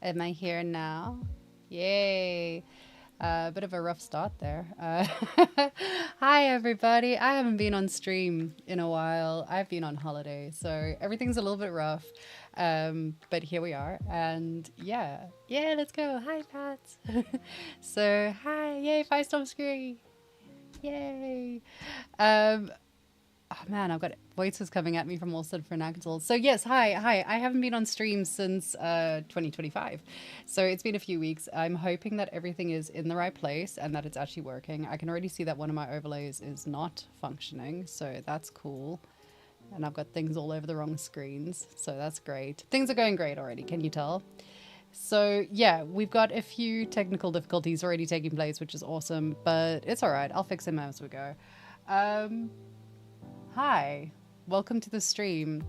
Am I here now? Yay. A bit of a rough start there. Hi, everybody. I haven't been on stream in a while. I've been on holiday, so everything's a little bit rough. But here we are. And yeah, let's go. Hi, Pat. So, hi. Yay, Firestormstudio. Yay. Um, Oh man, I've got voices coming at me from all different angles. So yes, hi. I haven't been on stream since 2025, so it's been a few weeks. I'm hoping that everything is in the right place and that it's actually working. I can already see that one of my overlays is not functioning, so that's cool. And I've got things all over the wrong screens, so that's great. Things are going great already. Can you tell? So yeah, we've got a few technical difficulties already taking place, which is awesome, but it's all right. I'll fix them as we go. Um, Hi, welcome to the stream.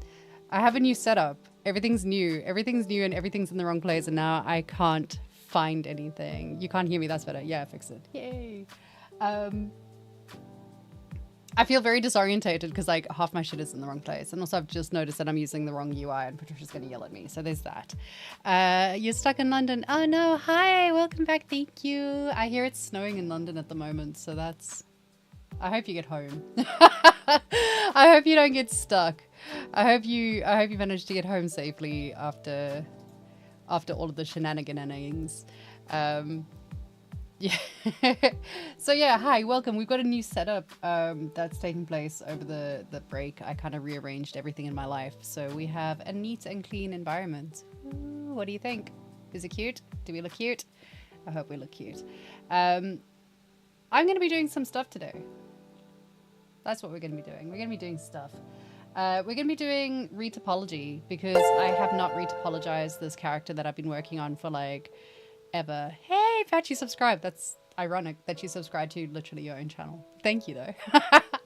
I have a new setup. Everything's new and everything's in the wrong place, and now I can't find anything. You can't hear me, that's better. Yeah, I fixed it. Yay. I feel very disorientated because like half my shit is in the wrong place. And also I've just noticed that I'm using the wrong UI and Patricia's gonna yell at me. So there's that. You're stuck in London. Oh no, hi, welcome back, thank you. I hear it's snowing in London at the moment, so that's... I hope you get home. I hope you don't get stuck. I hope you manage to get home safely after all of the shenanigans. Yeah. So yeah, hi, welcome. We've got a new setup that's taking place over the break. I kind of rearranged everything in my life, so we have a neat and clean environment. Ooh, what do you think? Is it cute? Do we look cute? I hope we look cute. I'm going to be doing some stuff today. That's what we're going to be doing. We're going to be doing stuff. We're going to be doing retopology because I have not retopologized this character that I've been working on for like ever. Hey, Pat, you subscribed. That's ironic that you subscribed to literally your own channel. Thank you, though.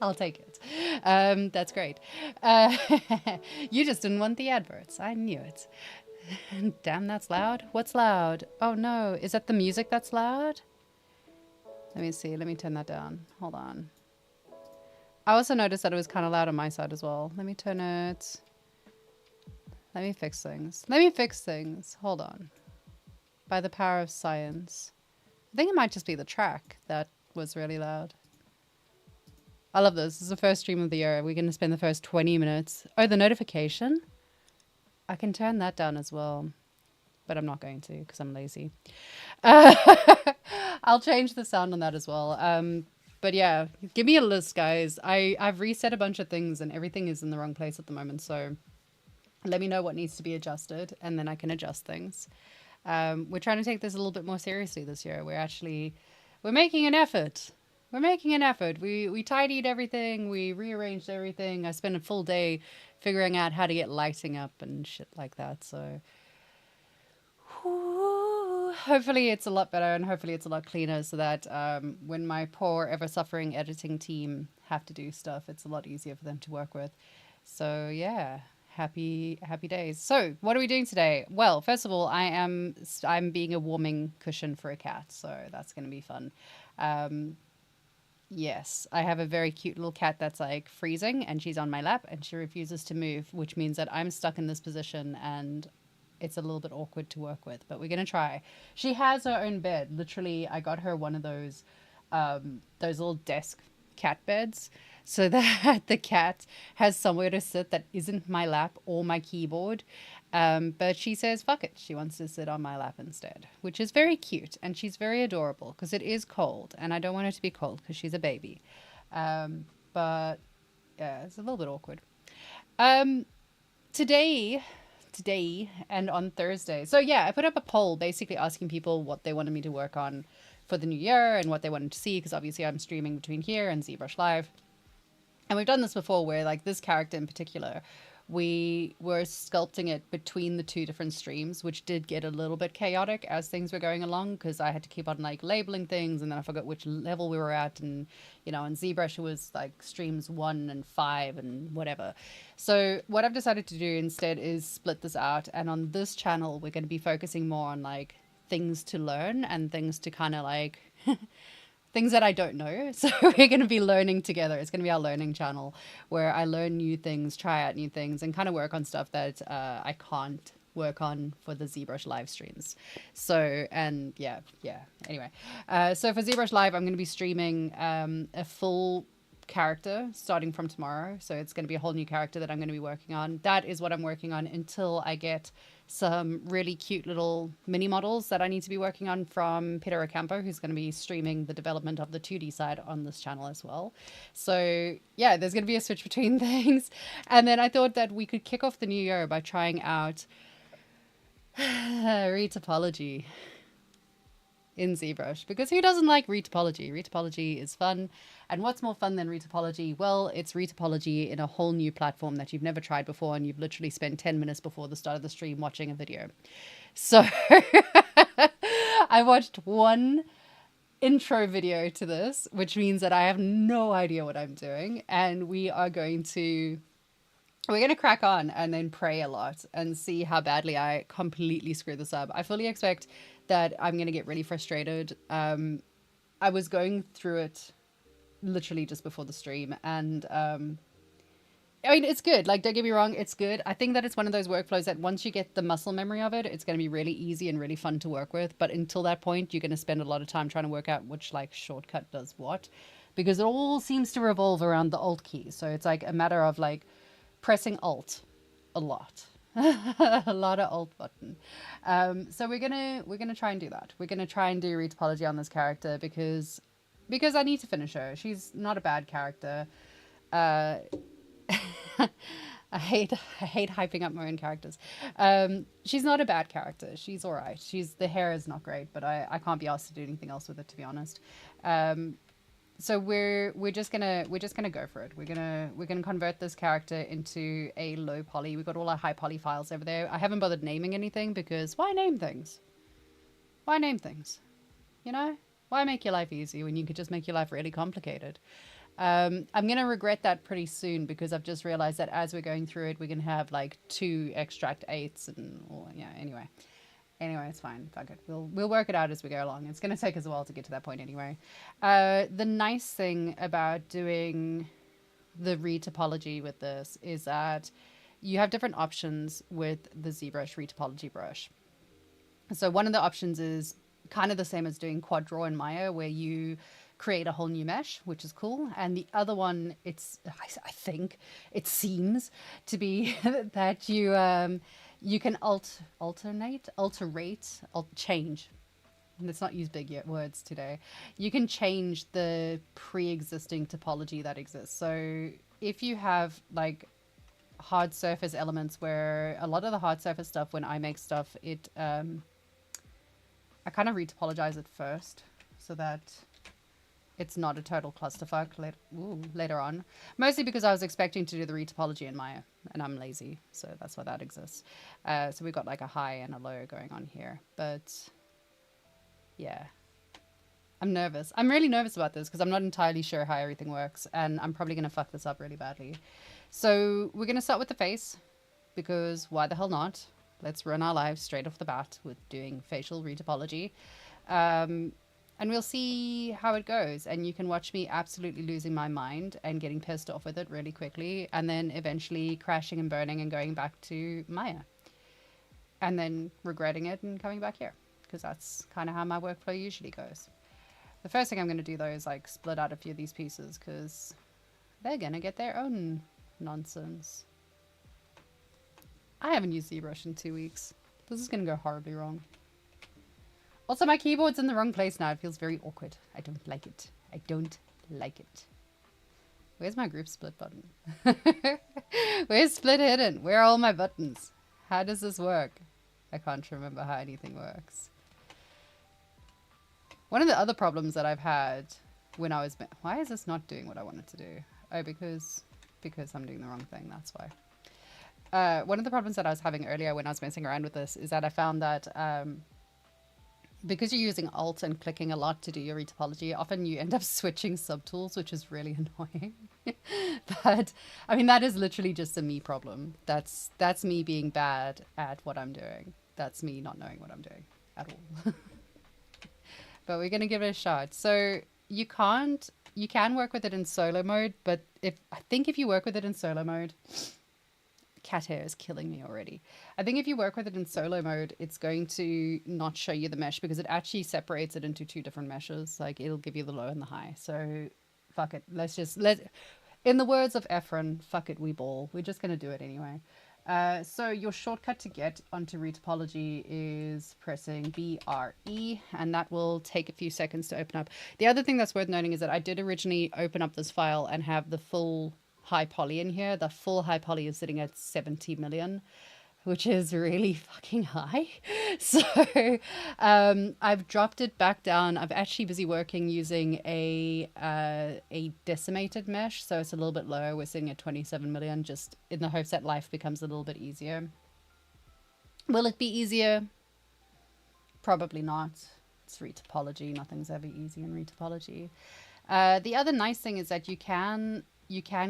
I'll take it. That's great. You just didn't want the adverts. I knew it. Damn, that's loud. What's loud? Oh, no. Is that the music that's loud? Let me see. Let me turn that down. Hold on. I also noticed that it was kind of loud on my side as well. Let me turn it. Let me fix things. Hold on. By the power of science. I think it might just be the track that was really loud. I love this. This is the first stream of the year. We're going to spend the first 20 minutes. Oh, the notification? I can turn that down as well. But I'm not going to because I'm lazy. I'll change the sound on that as well. But yeah, give me a list, guys. I've reset a bunch of things and everything is in the wrong place at the moment. So let me know what needs to be adjusted and then I can adjust things. We're trying to take this a little bit more seriously this year. We're making an effort. We tidied everything. We rearranged everything. I spent a full day figuring out how to get lighting up and shit like that. So hopefully it's a lot better and hopefully it's a lot cleaner so that when my poor ever-suffering editing team have to do stuff, it's a lot easier for them to work with. So yeah, happy days. So what are we doing today? Well, first of all, I'm being a warming cushion for a cat, so that's going to be fun. Yes, I have a very cute little cat that's like freezing and she's on my lap and she refuses to move, which means that I'm stuck in this position and it's a little bit awkward to work with, but we're going to try. She has her own bed. Literally, I got her one of those little desk cat beds so that the cat has somewhere to sit that isn't my lap or my keyboard. But she says, fuck it. She wants to sit on my lap instead, which is very cute. And she's very adorable because it is cold and I don't want her to be cold because she's a baby. But yeah, it's a little bit awkward. Today and on Thursday. So yeah, I put up a poll basically asking people what they wanted me to work on for the new year and what they wanted to see because obviously I'm streaming between here and Zbrush Live. And we've done this before where like this character in particular, we were sculpting it between the two different streams, which did get a little bit chaotic as things were going along because I had to keep on like labeling things and then I forgot which level we were at, and you know, in ZBrush it was like streams 1 and 5 and whatever. So what I've decided to do instead is split this out, and on this channel we're going to be focusing more on like things to learn and things to kind of like things that I don't know. So we're going to be learning together. It's going to be our learning channel where I learn new things, try out new things, and kind of work on stuff that I can't work on for the ZBrush live streams. So, and yeah. Anyway, so for ZBrush Live, I'm going to be streaming a full character starting from tomorrow. So it's going to be a whole new character that I'm going to be working on. That is what I'm working on until I get some really cute little mini models that I need to be working on from Peter Ocampo, who's going to be streaming the development of the 2D side on this channel as well. So yeah, there's going to be a switch between things. And then I thought that we could kick off the new year by trying out retopology in ZBrush, because who doesn't like retopology? Retopology is fun. And what's more fun than retopology? Well, it's retopology in a whole new platform that you've never tried before, and you've literally spent 10 minutes before the start of the stream watching a video. So I watched one intro video to this, which means that I have no idea what I'm doing, and we're going to crack on and then pray a lot and see how badly I completely screw this up. I fully expect that I'm going to get really frustrated. I was going through it literally just before the stream, and I mean, it's good. Like, don't get me wrong, it's good. I think that it's one of those workflows that once you get the muscle memory of it, it's going to be really easy and really fun to work with. But until that point, you're going to spend a lot of time trying to work out which like shortcut does what, because it all seems to revolve around the Alt key. So it's like a matter of like pressing Alt a lot. A lot of Alt button. So we're gonna try and do that. We're gonna try and do retopology on this character because I need to finish her. She's not a bad character. I hate hyping up my own characters. She's not a bad character. She's all right. The hair is not great, but I can't be asked to do anything else with it, to be honest. So we're just gonna go for it. We're gonna convert this character into a low poly. We've got all our high poly files over there. I haven't bothered naming anything because why name things? Why name things? You know? Why make your life easy when you could just make your life really complicated? I'm gonna regret that pretty soon because I've just realized that as we're going through it, we're gonna have like 2 extract 8s and yeah. Anyway, it's fine. Fuck it. We'll work it out as we go along. It's going to take us a while to get to that point anyway. The nice thing about doing the retopology with this is that you have different options with the ZBrush Retopology brush. So one of the options is kind of the same as doing quad draw in Maya, where you create a whole new mesh, which is cool. And the other one, I think it seems to be that you can change. Let's not use big words today. You can change the pre-existing topology that exists. So if you have like hard surface elements, where a lot of the hard surface stuff, when I make stuff, I kind of retopologize it first so that it's not a total clusterfuck later on. Mostly because I was expecting to do the retopology in Maya, and I'm lazy, so that's why that exists. So we've got like a high and a low going on here. But yeah, I'm nervous. I'm really nervous about this because I'm not entirely sure how everything works, and I'm probably going to fuck this up really badly. So we're going to start with the face, because why the hell not? Let's run our lives straight off the bat with doing facial retopology. And we'll see how it goes. And you can watch me absolutely losing my mind and getting pissed off with it really quickly. And then eventually crashing and burning and going back to Maya. And then regretting it and coming back here. Because that's kind of how my workflow usually goes. The first thing I'm going to do, though, is like split out a few of these pieces. Because they're going to get their own nonsense. I haven't used ZBrush in 2 weeks. This is going to go horribly wrong. Also, my keyboard's in the wrong place now. It feels very awkward. I don't like it. I don't like it. Where's my group split button? Where's split hidden? Where are all my buttons? How does this work? I can't remember how anything works. One of the other problems that I've had when I was... Why is this not doing what I wanted to do? Oh, because I'm doing the wrong thing. That's why. One of the problems that I was having earlier when I was messing around with this is that I found that... because you're using Alt and clicking a lot to do your retopology, often you end up switching subtools, which is really annoying. But I mean, that is literally just a me problem. That's me being bad at what I'm doing. That's me not knowing what I'm doing at all. But we're gonna give it a shot. So you can work with it in solo mode, but I think if you work with it in solo mode, cat hair is killing me already. I think if you work with it in solo mode, it's going to not show you the mesh because it actually separates it into two different meshes. Like it'll give you the low and the high. So fuck it. In the words of Efren, fuck it, we ball. We're just going to do it anyway. So your shortcut to get onto Retopology is pressing BRE, and that will take a few seconds to open up. The other thing that's worth noting is that I did originally open up this file and have the full high poly in here. The full high poly is sitting at 70 million, which is really fucking high. So I've dropped it back down. I'm actually busy working using a decimated mesh, so it's a little bit lower. We're sitting at 27 million, just in the hopes that life becomes a little bit easier. Will it be easier? Probably not. It's retopology. Nothing's ever easy in retopology. The other nice thing is that you can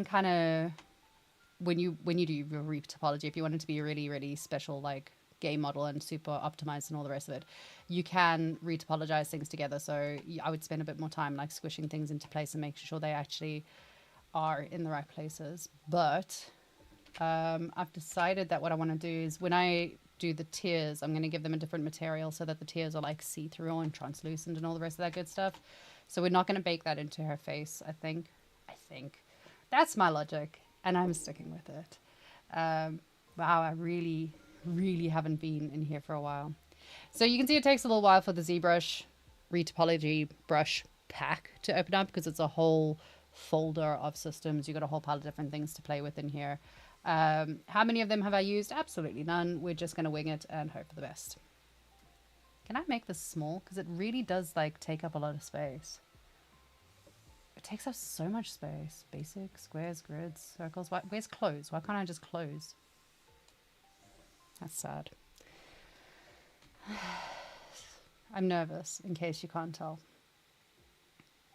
kind of, when you do your retopology, if you want it to be a really, really special like game model and super optimized and all the rest of it, you can retopologize things together. So I would spend a bit more time like squishing things into place and making sure they actually are in the right places. But I've decided that what I want to do is when I do the tears, I'm going to give them a different material so that the tears are like see-through and translucent and all the rest of that good stuff. So we're not going to bake that into her face, I think. That's my logic, and I'm sticking with it. Wow, I really, really haven't been in here for a while. So you can see it takes a little while for the Zbrush Retopology brush pack to open up because it's a whole folder of systems. You've got a whole pile of different things to play with in here. How many of them have I used? Absolutely none. We're just going to wing it and hope for the best. Can I make this small? Because it really does like take up a lot of space. It takes up so much space. Basic, squares, grids, circles. Where's close? Why can't I just close? That's sad. I'm nervous, in case you can't tell.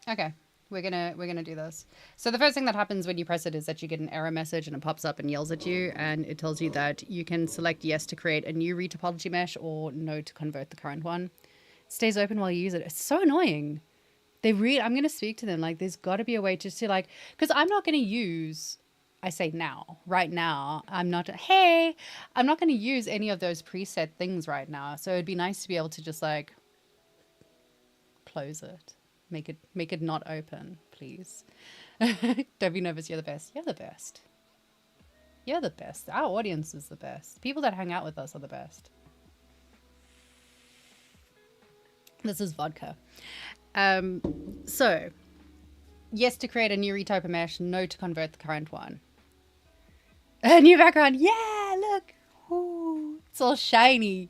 Okay, we're gonna do this. So the first thing that happens when you press it is that you get an error message and it pops up and yells at you, and it tells you that you can select yes to create a new retopology mesh or no to convert the current one. It stays open while you use it. It's so annoying. I'm going to speak to them. Like, there's got to be a way just to like, because I'm not going to use, I say now, right now, I'm not going to use any of those preset things right now. So it'd be nice to be able to just like close it, make it not open, please. Don't be nervous. You're the best. You're the best. You're the best. Our audience is the best. People that hang out with us are the best. This is vodka. So yes to create a new retopo mesh, no to convert the current one. A new background. Yeah, look. Ooh, it's all shiny.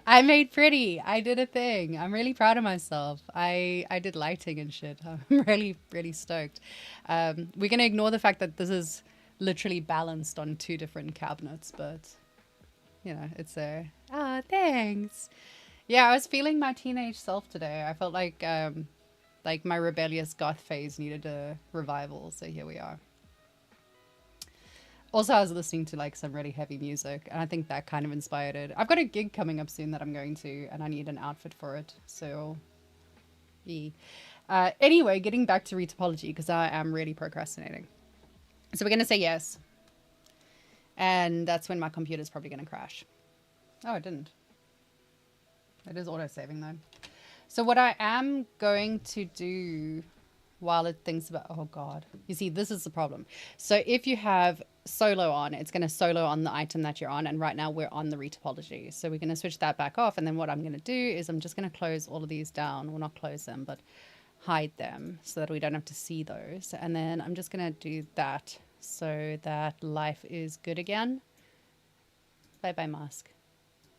I made pretty. I did a thing. I'm really proud of myself. I did lighting and shit. I'm really, really stoked. We're going to ignore the fact that this is literally balanced on two different cabinets, but you know, it's a, oh, thanks. Yeah, I was feeling my teenage self today. I felt like my rebellious goth phase needed a revival. So here we are. Also, I was listening to like some really heavy music, and I think that kind of inspired it. I've got a gig coming up soon that I'm going to, and I need an outfit for it. So, yeah. Anyway, getting back to retopology because I am really procrastinating. So we're gonna say yes, and that's when my computer's probably gonna crash. Oh, it didn't. It is auto-saving though. So what I am going to do while it thinks about, oh God, you see, this is the problem. So if you have solo on, it's going to solo on the item that you're on. And right now we're on the retopology. So we're going to switch that back off. And then what I'm going to do is I'm just going to close all of these down. Well, not close them, but hide them so that we don't have to see those. And then I'm just going to do that so that life is good again. Bye-bye mask.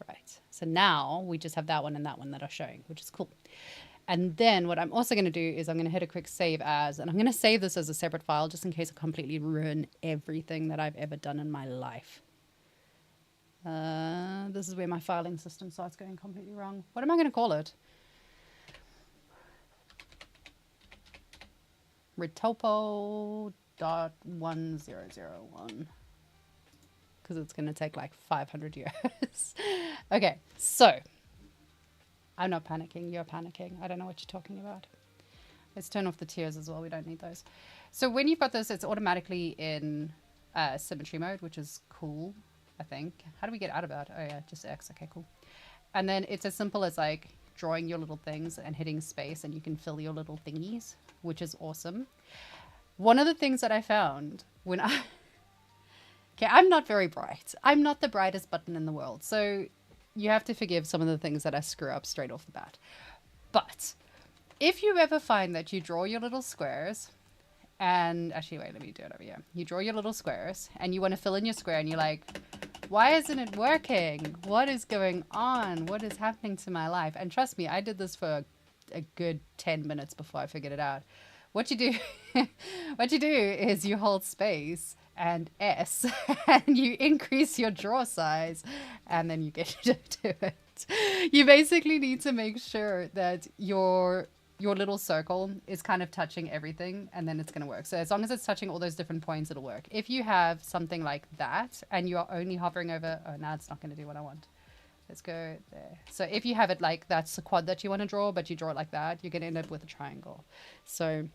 Right. So now we just have that one and that one that are showing, which is cool. And then what I'm also going to do is I'm going to hit a quick save as, and I'm going to save this as a separate file just in case I completely ruin everything that I've ever done in my life. This is where my filing system starts going completely wrong. What am I going to call it? Retopo.1001. Because it's going to take like 500 years. Okay, so I'm not panicking. You're panicking. I don't know what you're talking about. Let's turn off the tears as well. We don't need those. So when you've got this, it's automatically in symmetry mode, which is cool, I think. How do we get out of that? Oh yeah, just X. Okay, cool. And then it's as simple as like drawing your little things and hitting space, and you can fill your little thingies, which is awesome. One of the things that I found when I... Okay, I'm not very bright. I'm not the brightest button in the world. So you have to forgive some of the things that I screw up straight off the bat. But if you ever find that you draw your little squares and... Actually, wait, let me do it over here. You draw your little squares and you want to fill in your square and you're like, why isn't it working? What is going on? What is happening to my life? And trust me, I did this for a good 10 minutes before I figured it out. What you do, what you do is you hold space and S and you increase your draw size and then you get to it. You basically need to make sure that your little circle is kind of touching everything, and then it's going to work. So as long as it's touching all those different points, it'll work. If you have something like that and you're only hovering over, oh, now it's not going to do what I want. Let's go there. So if you have it like that's the quad that you want to draw, but you draw it like that, you're going to end up with a triangle. So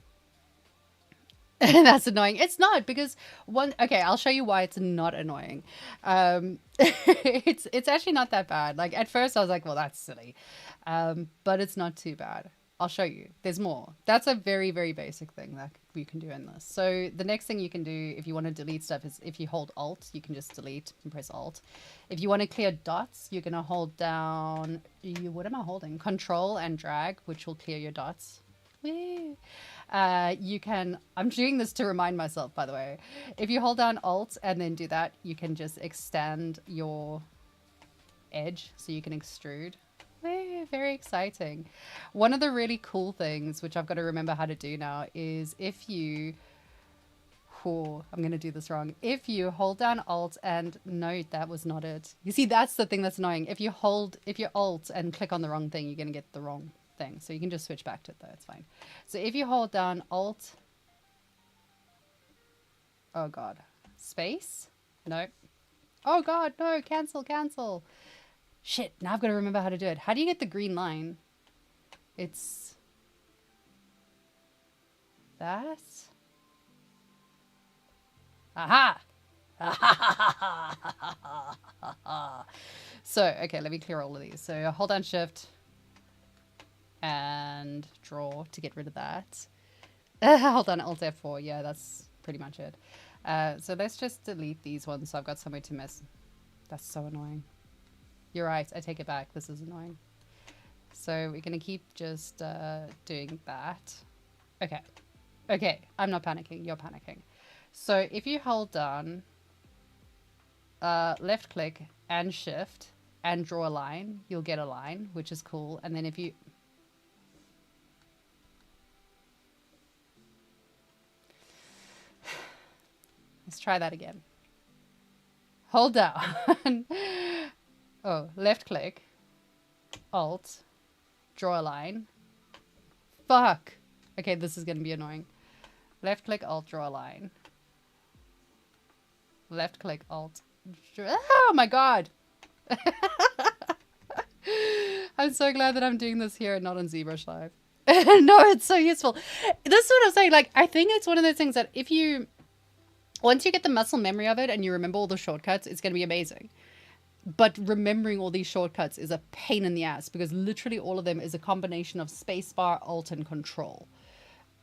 that's annoying. It's not, because okay, I'll show you why it's not annoying. It's actually not that bad. Like at first I was like, well, that's silly. But it's not too bad. I'll show you. There's more. That's a very, very basic thing that you can do in this. So the next thing you can do if you want to delete stuff is if you hold Alt, you can just delete and press Alt. If you want to clear dots, you're going to hold down, what am I holding? Control and drag, which will clear your dots. Woo. You can, I'm doing this to remind myself, by the way. If you hold down Alt and then do that, you can just extend your edge so you can extrude. Very exciting. One of the really cool things, which I've got to remember how to do now, is if you... Oh, I'm going to do this wrong. If you hold down Alt and... No, that was not it. You see, that's the thing that's annoying. If you Alt and click on the wrong thing, you're going to get the wrong thing. So you can just switch back to it though. It's fine. So if you hold down Alt... Oh, God. Space? No. Oh, God, no. Cancel. Shit, now I've got to remember how to do it. How do you get the green line? It's... that? Aha! So, okay, let me clear all of these. So hold down Shift and draw to get rid of that. Hold on Alt F4. Yeah, that's pretty much it. So let's just delete these ones so I've got somewhere to mess. That's so annoying. You're right, I take it back. This is annoying. So we're going to keep just doing that. Okay, I'm not panicking. You're panicking. So if you hold down left click and Shift and draw a line, you'll get a line, which is cool. And then if you... Let's try that again. Hold down. Oh, left click, Alt, draw a line. Fuck. Okay, this is going to be annoying. Left click, Alt, draw a line. Left click, Alt. Oh my God. I'm so glad that I'm doing this here and not on ZBrush Live. No, it's so useful. This is what I'm saying. Like, I think it's one of those things that if you, once you get the muscle memory of it and you remember all the shortcuts, it's going to be amazing. But remembering all these shortcuts is a pain in the ass because literally all of them is a combination of spacebar, Alt, and Control.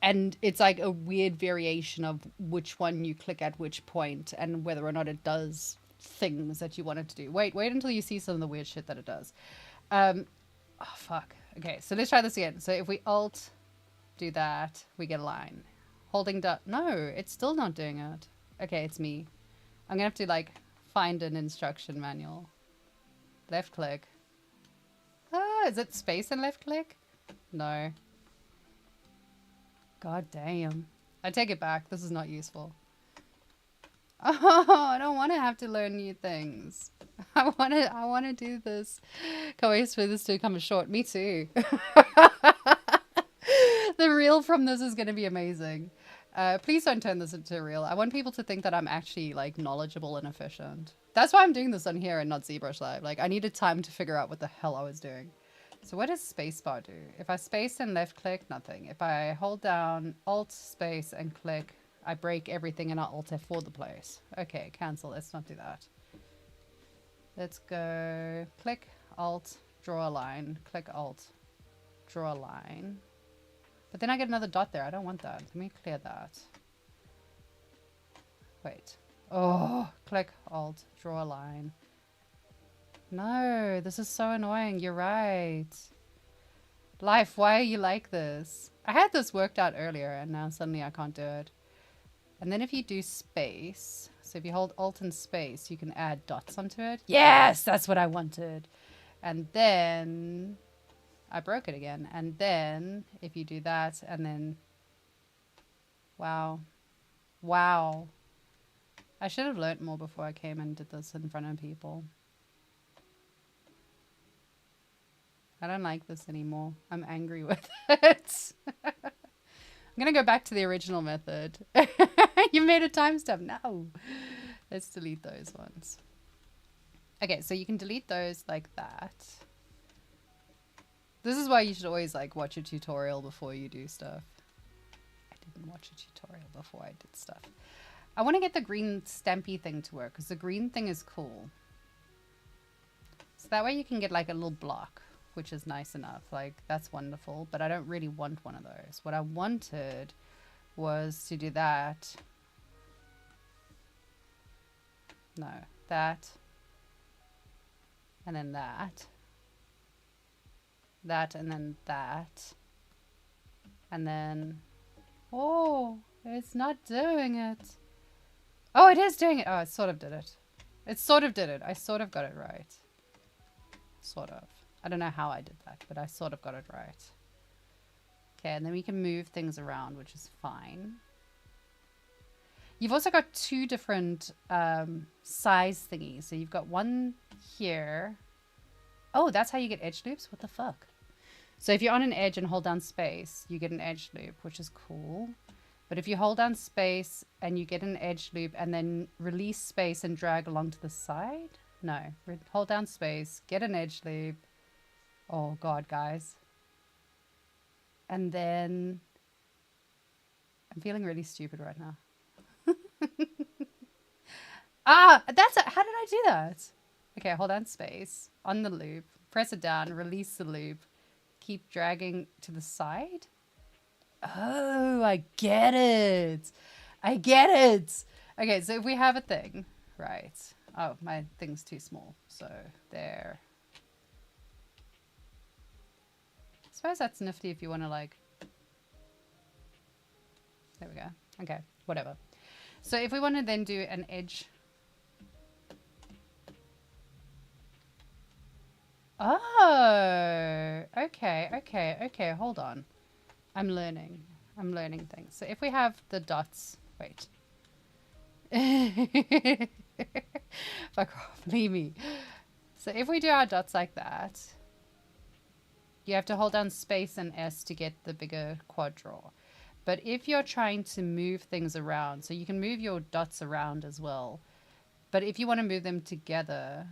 And it's like a weird variation of which one you click at which point and whether or not it does things that you want it to do. Wait until you see some of the weird shit that it does. Oh, fuck. Okay, so let's try this again. So if we Alt, do that, we get a line. Holding down... No, it's still not doing it. Okay, it's me. I'm gonna have to, like... find an instruction manual. Left click. Ah, is it space and left click? No. God damn. I take it back. This is not useful. Oh, I don't want to have to learn new things. I want to do this. Can't wait for this to come short. Me too. The reel from this is going to be amazing. Please don't turn this into a reel. I want people to think that I'm actually like knowledgeable and efficient. That's why I'm doing this on here and not ZBrush Live. Like I needed time to figure out what the hell I was doing. So what does spacebar do? If I space and left click, nothing. If I hold down Alt, space, and click, I break everything and I alt F4 the place. Okay, cancel. Let's not do that. Let's go click, alt, draw a line. Click, alt, draw a line. But then I get another dot there. I don't want that. Let me clear that. Wait. Oh, click, alt, draw a line. No, this is so annoying. You're right. Life, why are you like this? I had this worked out earlier and now suddenly I can't do it. And then if you do space, so if you hold alt and space, you can add dots onto it. Yes, that's what I wanted. And then I broke it again. And then if you do that and then, wow. Wow. I should have learnt more before I came and did this in front of people. I don't like this anymore. I'm angry with it. I'm going to go back to the original method. You made a timestamp. No. Let's delete those ones. Okay, so you can delete those like that. This is why you should always like watch a tutorial before you do stuff. I didn't watch a tutorial before I did stuff. I want to get the green stampy thing to work because the green thing is cool. So that way you can get like a little block, which is nice enough. Like that's wonderful, but I don't really want one of those. What I wanted was to do that. No, that. And then that. That and then that. And then, oh, it's not doing it. Oh, it is doing it. Oh, it sort of did it. It sort of did it. I sort of got it right. Sort of. I don't know how I did that, but I sort of got it right. Okay, and then we can move things around, which is fine. You've also got two different size thingies. So you've got one here. Oh, that's how you get edge loops? What the fuck? So if you're on an edge and hold down space, you get an edge loop, which is cool. But if you hold down space and you get an edge loop and then release space and drag along to the side? No. Hold down space, get an edge loop. Oh, God, guys. And then I'm feeling really stupid right now. Ah, that's it. How did I do that? Okay, hold down space on the loop, press it down, release the loop, keep dragging to the side. Oh, I get it. I get it. Okay, so if we have a thing, right. Oh, my thing's too small. So there. I suppose that's nifty if you want to like. There we go. Okay, whatever. So if we want to then do an edge. Oh, okay. Hold on. I'm learning things. So if we have the dots, wait. Fuck off, leave me. So if we do our dots like that, you have to hold down space and S to get the bigger quad draw. But if you're trying to move things around, so you can move your dots around as well. But if you want to move them together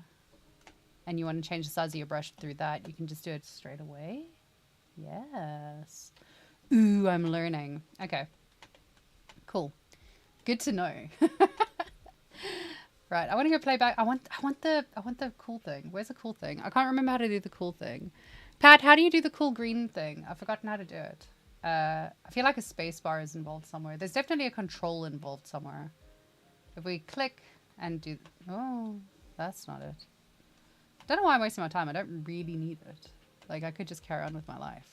and you want to change the size of your brush through that, you can just do it straight away. Yes. Ooh, I'm learning. Okay. Cool. Good to know. Right, I want to go play back. I want the cool thing. Where's the cool thing? I can't remember how to do the cool thing. Pat, how do you do the cool green thing? I've forgotten how to do it. I feel like a space bar is involved somewhere. There's definitely a control involved somewhere. If we click and do... Oh, that's not it. Don't know why I'm wasting my time. I don't really need it. Like, I could just carry on with my life.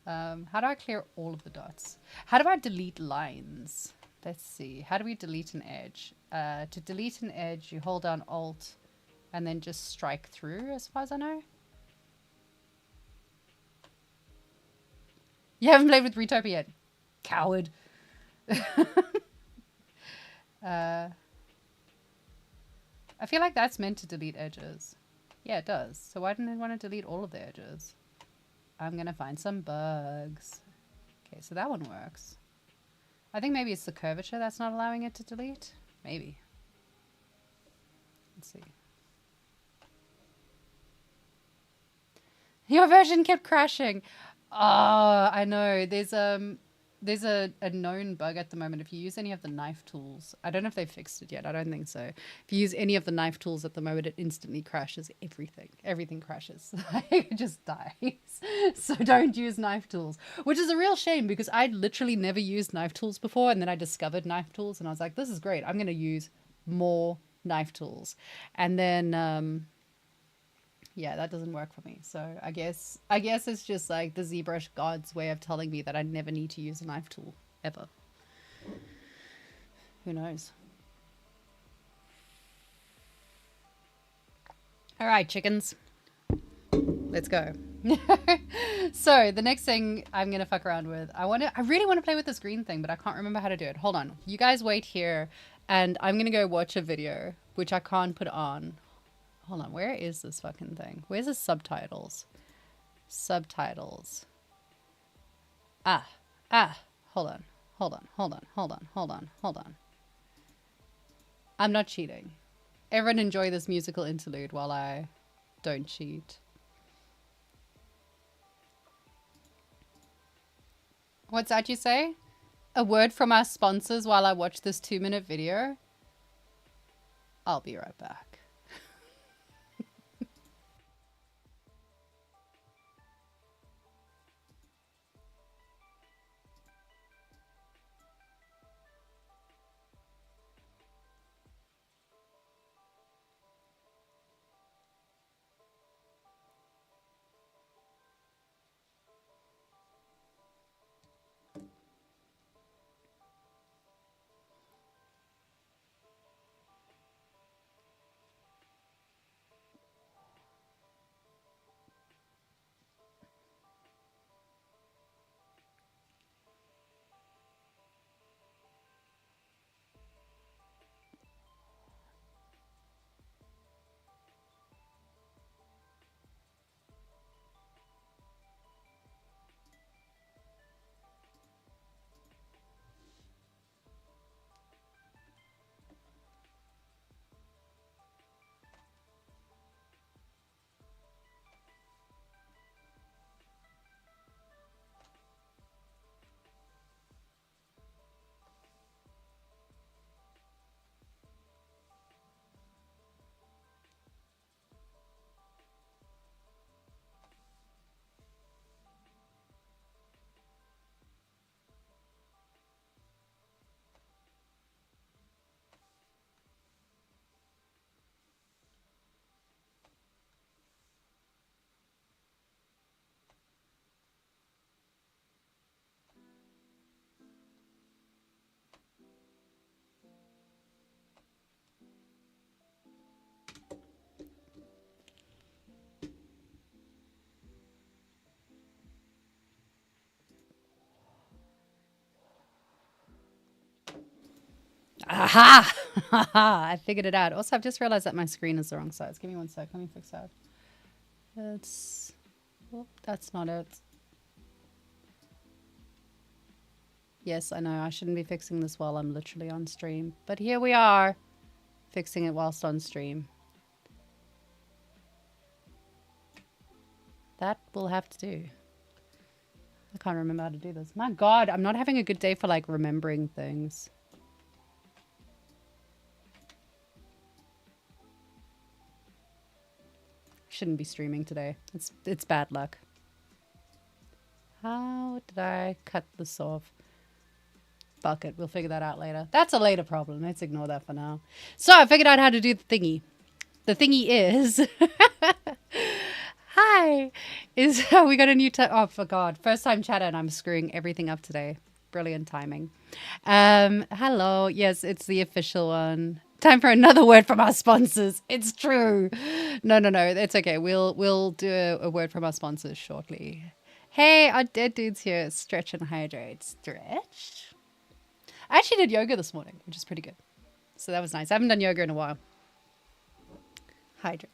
How do I clear all of the dots? How do I delete lines? Let's see. How do we delete an edge? To delete an edge, you hold down Alt and then just strike through, as far as I know. You haven't played with Retopo yet. Coward. I feel like that's meant to delete edges. Yeah, it does. So why didn't it want to delete all of the edges? I'm going to find some bugs. Okay, so that one works. I think maybe it's the curvature that's not allowing it to delete. Maybe. Let's see. Your version kept crashing. Oh, I know. There's there's a known bug at the moment. If you use any of the knife tools, I don't know if they've fixed it yet. I don't think so. If you use any of the knife tools at the moment, it instantly crashes everything. Everything crashes. It just dies. So don't use knife tools, which is a real shame because I'd literally never used knife tools before. And then I discovered knife tools and I was like, this is great. I'm going to use more knife tools. And then, yeah, that doesn't work for me. So I guess it's just like the ZBrush God's way of telling me that I never need to use a knife tool ever. Who knows? All right, chickens. Let's go. So the next thing I'm going to fuck around with, I really want to play with this green thing, but I can't remember how to do it. Hold on. You guys wait here and I'm going to go watch a video, which I can't put on. Hold on, where is this fucking thing? Where's the subtitles? Subtitles. Hold on. I'm not cheating. Everyone enjoy this musical interlude while I don't cheat. What's that you say? A word from our sponsors while I watch this 2-minute video? I'll be right back. Aha! I figured it out. Also, I've just realized that my screen is the wrong size. Give me one sec. Let me fix that. That's not it. Yes, I know. I shouldn't be fixing this while I'm literally on stream. But here we are, fixing it whilst on stream. That will have to do. I can't remember how to do this. My God, I'm not having a good day for like remembering things. Shouldn't be streaming today. It's bad luck. How did I cut this off? Fuck it. We'll figure that out later. That's a later problem. Let's ignore that for now. So I figured out how to do the thingy. The thingy is... Hi! We got a new... Oh, for God. First time chatter and I'm screwing everything up today. Brilliant timing. Hello. Yes, it's the official one. Time for another word from our sponsors. It's true. No. It's okay. We'll do a word from our sponsors shortly. Hey, our dead dudes here. Stretch and hydrate. Stretch? I actually did yoga this morning, which is pretty good. So that was nice. I haven't done yoga in a while. Hydrate.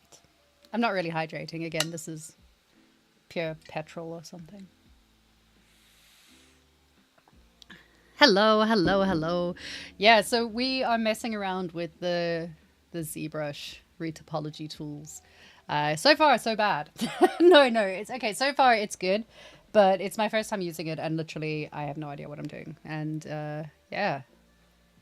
I'm not really hydrating. Again, this is pure petrol or something. Hello. Yeah, so we are messing around with the ZBrush Retopology tools. So far, so bad. No, it's okay. So far, it's good. But it's my first time using it, and literally I have no idea what I'm doing. And yeah,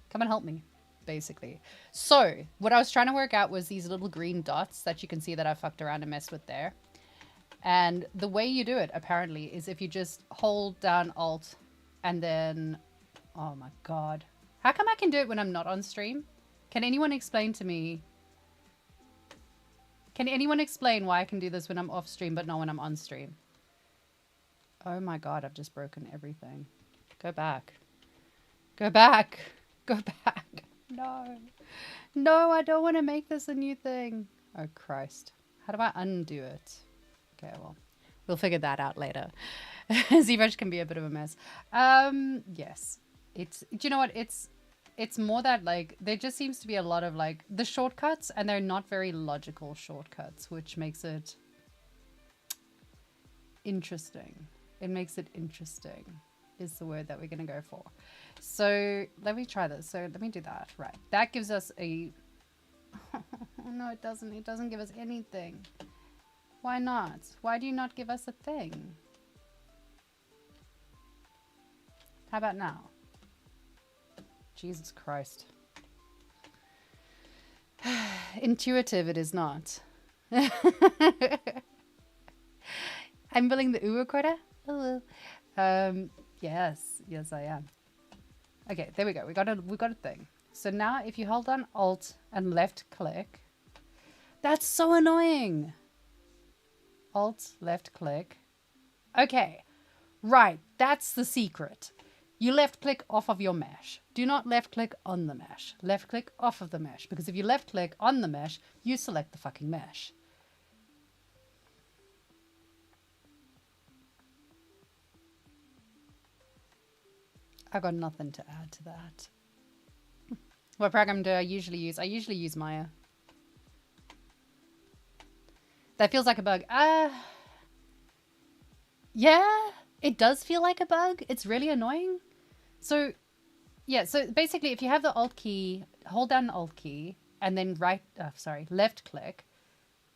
come and help me, basically. So what I was trying to work out was these little green dots that you can see that I fucked around and messed with there. And the way you do it, apparently, is if you just hold down Alt and then... Oh my god. How come I can do it when I'm not on stream? Can anyone explain to me... Can anyone explain why I can do this when I'm off stream but not when I'm on stream? Oh my god, I've just broken everything. Go back. Go back. Go back. No. No, I don't want to make this a new thing. Oh Christ. How do I undo it? Okay, well, we'll figure that out later. Zbrush can be a bit of a mess. Yes. It's, do you know what? It's more that, like, there just seems to be a lot of, like, the shortcuts, and they're not very logical shortcuts, which makes it interesting. It makes it interesting is the word that we're going to go for. So let me try this. So let me do that. Right. That gives us a... No, it doesn't. It doesn't give us anything. Why not? Why do you not give us a thing? How about now? Jesus Christ. Intuitive it is not. I'm billing the Uber quota? Hello. Yes. Yes, I am. Okay, there we go. We got a thing. So now if you hold down Alt and left click, that's so annoying. Alt, left click. Okay, right. That's the secret. You left click off of your mesh. Do not left click on the mesh. Left click off of the mesh. Because if you left click on the mesh, you select the fucking mesh. I got nothing to add to that. What program do I usually use? I usually use Maya. That feels like a bug. Yeah, it does feel like a bug. It's really annoying. So, yeah, so basically if you have the Alt key, hold down the Alt key, and then left click,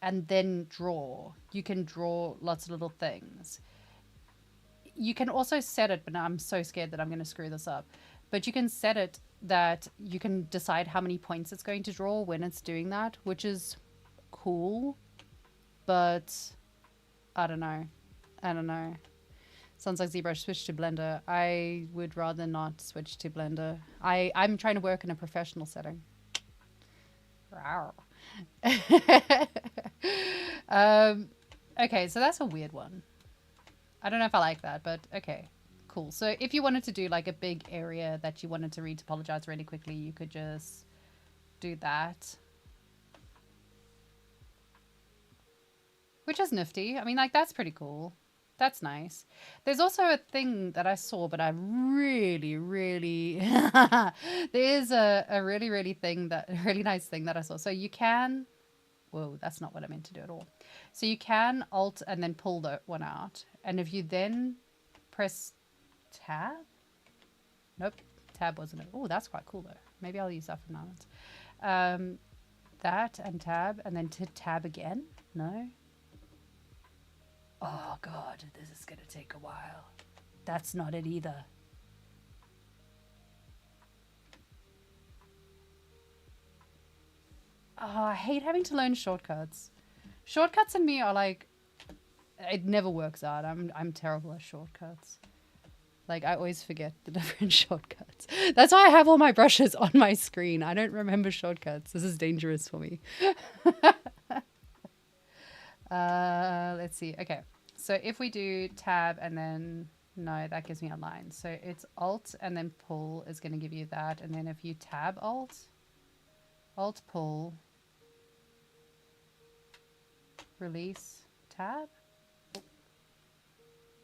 and then draw. You can draw lots of little things. You can also set it, but I'm so scared that I'm going to screw this up. But you can set it that you can decide how many points it's going to draw when it's doing that, which is cool. But I don't know. I don't know. Sounds like Zbrush switched to Blender. I would rather not switch to Blender. I'm trying to work in a professional setting. Wow. Okay, so that's a weird one. I don't know if I like that, but okay, cool. So if you wanted to do like a big area that you wanted to retopologize really quickly, you could just do that. Which is nifty. I mean, like, that's pretty cool. That's nice. There's also a thing that I saw, but I really, really... there is a really, really nice thing that I saw. So you can... Whoa, that's not what I meant to do at all. So you can Alt and then pull that one out. And if you then press Tab... Nope, Tab wasn't it. Oh, that's quite cool, though. Maybe I'll use that from now on. That and Tab, and then to Tab again. No? Oh god, this is gonna take a while. That's not it either. Oh, I hate having to learn shortcuts. Shortcuts and me are like, it never works out. I'm terrible at shortcuts. Like, I always forget the different shortcuts. That's why I have all my brushes on my screen. I don't remember shortcuts. This is dangerous for me. Let's see. Okay. So if we do Tab and then, no, that gives me a line. So it's Alt and then pull is going to give you that. And then if you Tab Alt, Alt pull, release, Tab.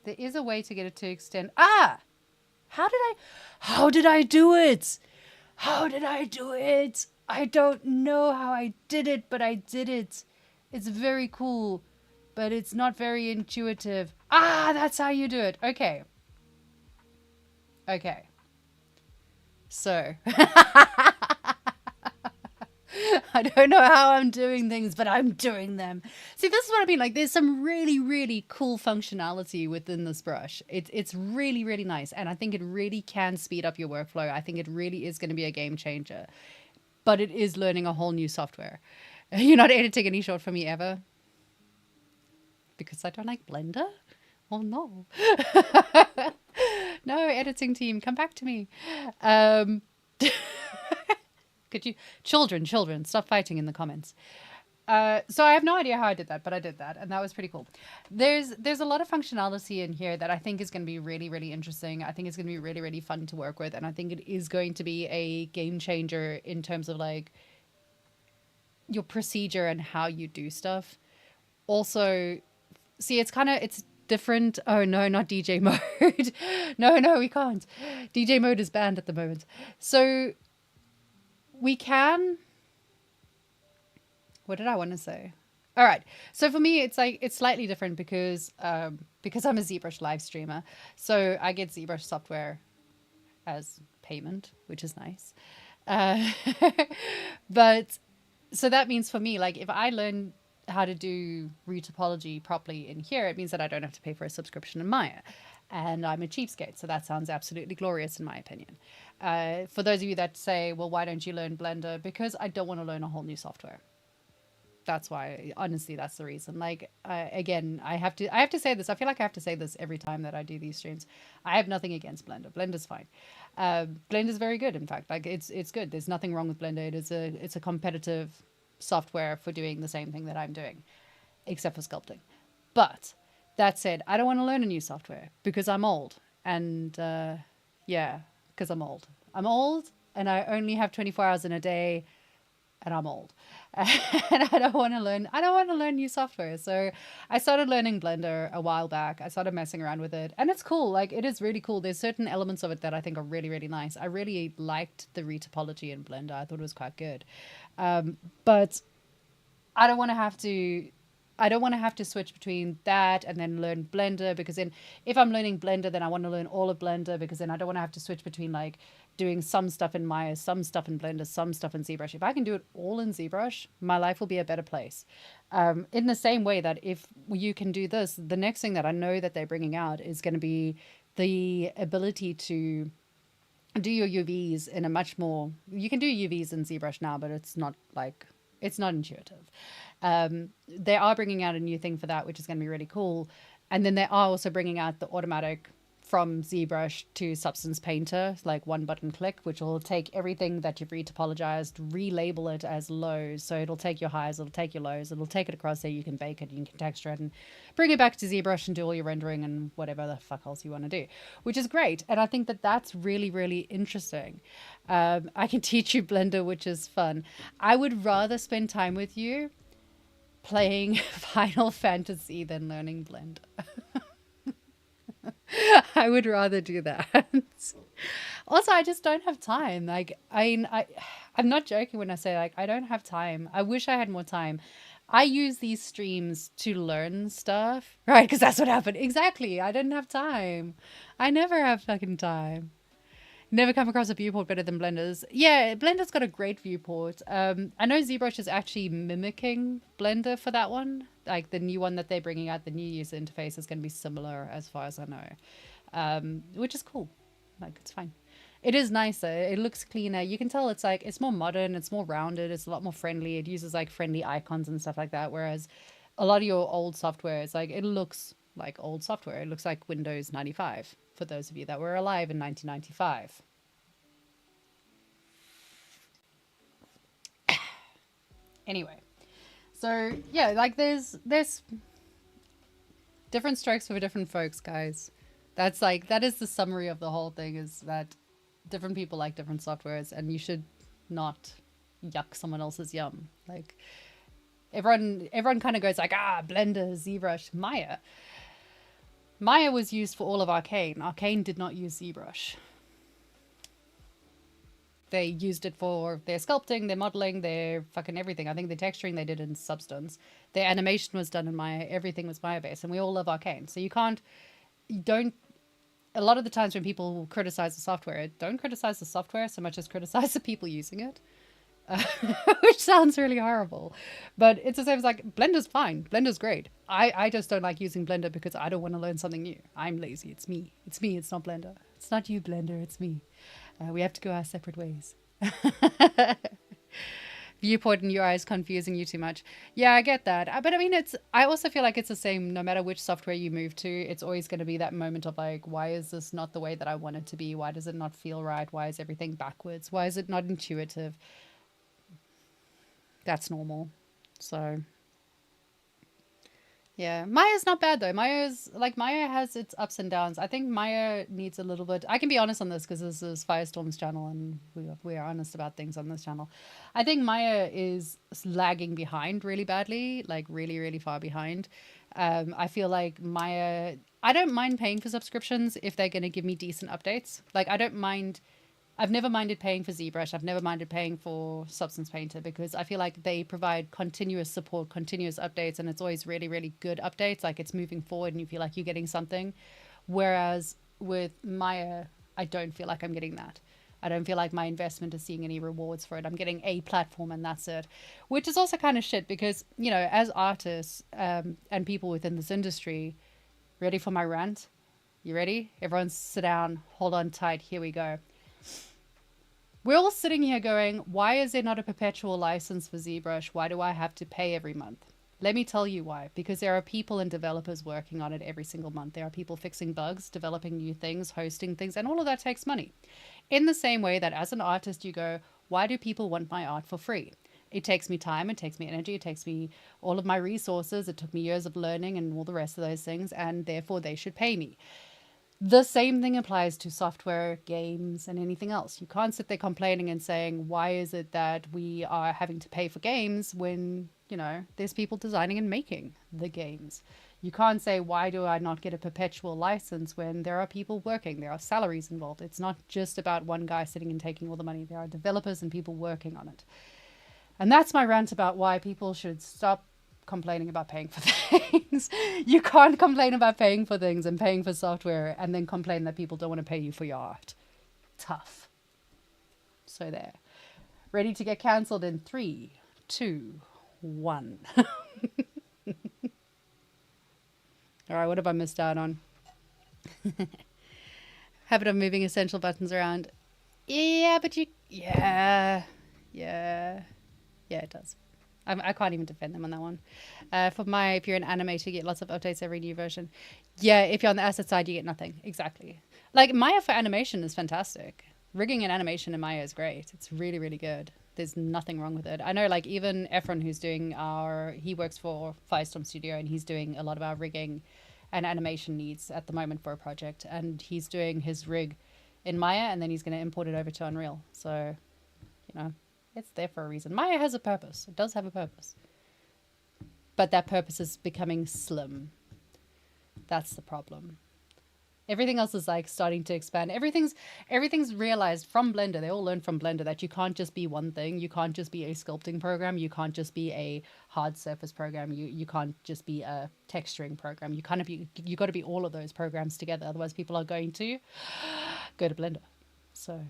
There is a way to get it to extend. Ah! How did I do it? How did I do it? I don't know how I did it, but I did it. It's very cool, but it's not very intuitive. Ah, that's how you do it. Okay. Okay. So. I don't know how I'm doing things, but I'm doing them. See, this is what I mean. Like, there's some really, really cool functionality within this brush. It's really, really nice. And I think it really can speed up your workflow. I think it really is going to be a game changer. But it is learning a whole new software. You're not editing any short for me ever? Because I don't like Blender? Oh, no. No, editing team, come back to me. Could you... Children, stop fighting in the comments. So I have no idea how I did that, but I did that, and that was pretty cool. There's a lot of functionality in here that I think is going to be really, really interesting. I think it's going to be really, really fun to work with, and I think it is going to be a game changer in terms of like your procedure and how you do stuff. Also, see, it's different. Oh no, not DJ mode. No, we can't. DJ mode is banned at the moment. So we can... What did I want to say? All right. So for me, it's like, it's slightly different because I'm a ZBrush live streamer. So I get ZBrush software as payment, which is nice. But so that means for me, like if I learn how to do retopology properly in here, it means that I don't have to pay for a subscription in Maya. And I'm a cheapskate, so that sounds absolutely glorious in my opinion. For those of you that say, well, why don't you learn Blender? Because I don't want to learn a whole new software. That's why, honestly, that's the reason. Like, again, I have to say this. I feel like I have to say this every time that I do these streams. I have nothing against Blender. Blender's fine. Blender's very good, in fact. Like, it's good. There's nothing wrong with Blender. It's a competitive software for doing the same thing that I'm doing, except for sculpting. But that said, I don't want to learn a new software because I'm old. And yeah, because I'm old. I'm old, and I only have 24 hours in a day. And I'm old, and I don't want to learn new software. So I started learning Blender a while back. I started messing around with it, and it's cool. Like, it is really cool. There's certain elements of it that I think are really, really nice. I really liked the retopology in Blender. I thought it was quite good. But I don't want to have to switch between that and then learn Blender, because then if I'm learning Blender, then I want to learn all of Blender, because then I don't want to have to switch between like doing some stuff in Maya, some stuff in Blender, some stuff in ZBrush. If I can do it all in ZBrush, my life will be a better place. In the same way that if you can do this, the next thing that I know that they're bringing out is going to be the ability to do your UVs in a much more... You can do UVs in ZBrush now, but it's not intuitive. They are bringing out a new thing for that, which is going to be really cool. And then they are also bringing out the automatic from ZBrush to Substance Painter, like one button click, which will take everything that you've retopologized, relabel it as lows. So it'll take your highs, it'll take your lows, it'll take it across there. You can bake it, you can texture it, and bring it back to ZBrush and do all your rendering and whatever the fuck else you want to do, which is great. And I think that that's really, really interesting. I can teach you Blender, which is fun. I would rather spend time with you playing Final Fantasy than learning Blender. I would rather do that. Also, I just don't have time. Like, I'm not joking when I say, like, I don't have time. I wish I had more time. I use these streams to learn stuff, right? Because that's what happened. Exactly. I didn't have time. I never have fucking time. Never come across a viewport better than Blender's. Yeah, Blender's got a great viewport. I know ZBrush is actually mimicking Blender for that one. Like, the new one that they're bringing out, the new user interface is going to be similar as far as I know. Which is cool. Like, it's fine. It is nicer. It looks cleaner. You can tell it's like, it's more modern. It's more rounded. It's a lot more friendly. It uses like friendly icons and stuff like that. Whereas a lot of your old software is like, it looks like old software. It looks like Windows 95. For those of you that were alive in 1995. Anyway, so yeah, like there's different strokes for different folks, guys. That is the summary of the whole thing, is that different people like different softwares, and you should not yuck someone else's yum. Like, everyone kind of goes like, Blender, ZBrush, Maya. Maya was used for all of Arcane. Arcane did not use ZBrush. They used it for their sculpting, their modeling, their fucking everything. I think the texturing they did in Substance. Their animation was done in Maya. Everything was Maya-based, and we all love Arcane. So a lot of the times when people criticize the software, don't criticize the software so much as criticize the people using it. which sounds really horrible. But it's the same as like Blender's fine. Blender's great. I just don't like using Blender because I don't want to learn something new. I'm lazy. It's me. It's me. It's not Blender. It's not you, Blender. It's me. We have to go our separate ways. Viewport in your eyes confusing you too much. Yeah, I get that. But I mean, I also feel like it's the same no matter which software you move to. It's always going to be that moment of like, why is this not the way that I want it to be? Why does it not feel right? Why is everything backwards? Why is it not intuitive? That's normal. So yeah, Maya's not bad though. Maya has its ups and downs. I think Maya needs a little bit. I can be honest on this because this is Firestorm's channel and we are honest about things on this channel. I think Maya is lagging behind really badly, like really, really far behind. I feel like Maya, I don't mind paying for subscriptions if they're going to give me decent updates. Like I don't mind. I've never minded paying for ZBrush. I've never minded paying for Substance Painter because I feel like they provide continuous support, continuous updates, and it's always really, really good updates. Like it's moving forward and you feel like you're getting something. Whereas with Maya, I don't feel like I'm getting that. I don't feel like my investment is seeing any rewards for it. I'm getting a platform and that's it, which is also kind of shit because, you know, as artists and people within this industry, ready for my rant? You ready? Everyone sit down, hold on tight. Here we go. We're all sitting here going, why is there not a perpetual license for ZBrush? Why do I have to pay every month? Let me tell you why. Because there are people and developers working on it every single month. There are people fixing bugs, developing new things, hosting things, and all of that takes money. In the same way that as an artist, you go, why do people want my art for free? It takes me time, it takes me energy, it takes me all of my resources, it took me years of learning and all the rest of those things, and therefore they should pay me. The same thing applies to software, games, and anything else. You can't sit there complaining and saying, why is it that we are having to pay for games when, you know, there's people designing and making the games. You can't say, why do I not get a perpetual license when there are people working, there are salaries involved. It's not just about one guy sitting and taking all the money. There are developers and people working on it. And that's my rant about why people should stop complaining about paying for things. You can't complain about paying for things and paying for software and then complain that people don't want to pay you for your art. Tough. So there. Ready to get cancelled in 3, 2, 1. All right, what have I missed out on? Habit of moving essential buttons around. Yeah, but yeah, it does. I can't even defend them on that one. For Maya, if you're an animator, you get lots of updates every new version. Yeah, if you're on the asset side, you get nothing. Exactly. Like Maya for animation is fantastic. Rigging and animation in Maya is great. It's really, really good. There's nothing wrong with it. I know like even Efron, who's doing he works for Firestorm Studio and he's doing a lot of our rigging and animation needs at the moment for a project. And he's doing his rig in Maya and then he's going to import it over to Unreal. So, you know, it's there for a reason. Maya has a purpose. It does have a purpose. But that purpose is becoming slim. That's the problem. Everything else is like starting to expand. Everything's realized from Blender. They all learned from Blender that you can't just be one thing. You can't just be a sculpting program. You can't just be a hard surface program. You can't just be a texturing program. You got to be all of those programs together. Otherwise people are going to go to Blender. So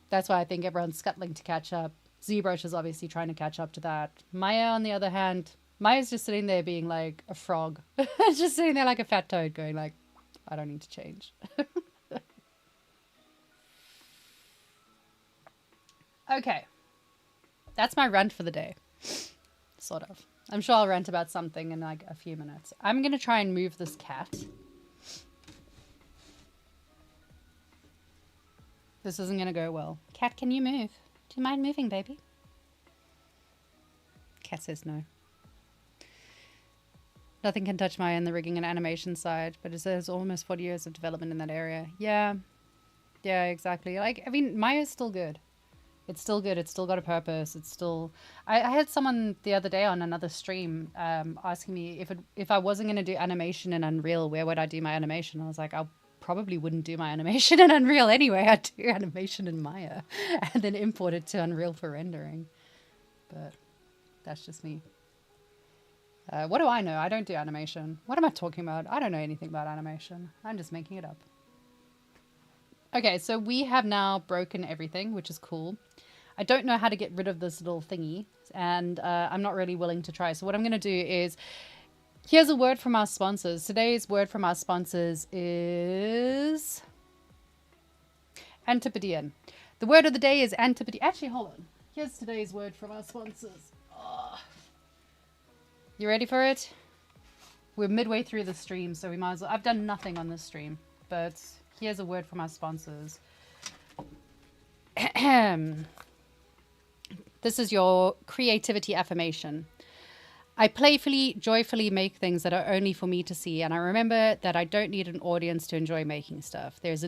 that's why I think everyone's scuttling to catch up. ZBrush is obviously trying to catch up to that. Maya, on the other hand, Maya's just sitting there being like a frog. Just sitting there like a fat toad going like, I don't need to change. Okay. That's my rant for the day. Sort of. I'm sure I'll rant about something in like a few minutes. I'm going to try and move this cat. This isn't going to go well. Cat, can you move? Do you mind moving, baby? Cat says no. Nothing can touch Maya in the rigging and animation side, but it says almost 40 years of development in that area. Yeah. Yeah, exactly. Like, I mean, Maya's still good. It's still good. It's still got a purpose. It's still... I had someone the other day on another stream asking me if I wasn't going to do animation in Unreal, where would I do my animation? I was like, I probably wouldn't do my animation in Unreal anyway. I'd do animation in Maya and then import it to Unreal for rendering. But that's just me. What do I know? I don't do animation. What am I talking about? I don't know anything about animation. I'm just making it up. Okay, so we have now broken everything, which is cool. I don't know how to get rid of this little thingy, and I'm not really willing to try. So what I'm going to do is, here's a word from our sponsors. Today's word from our sponsors is Antipodean. The word of the day is Antipodean. Actually, hold on. Here's today's word from our sponsors. Oh. You ready for it? We're midway through the stream, so we might as well. I've done nothing on this stream, but here's a word from our sponsors. This is your creativity affirmation. I playfully, joyfully make things that are only for me to see, and I remember that I don't need an audience to enjoy making stuff. Is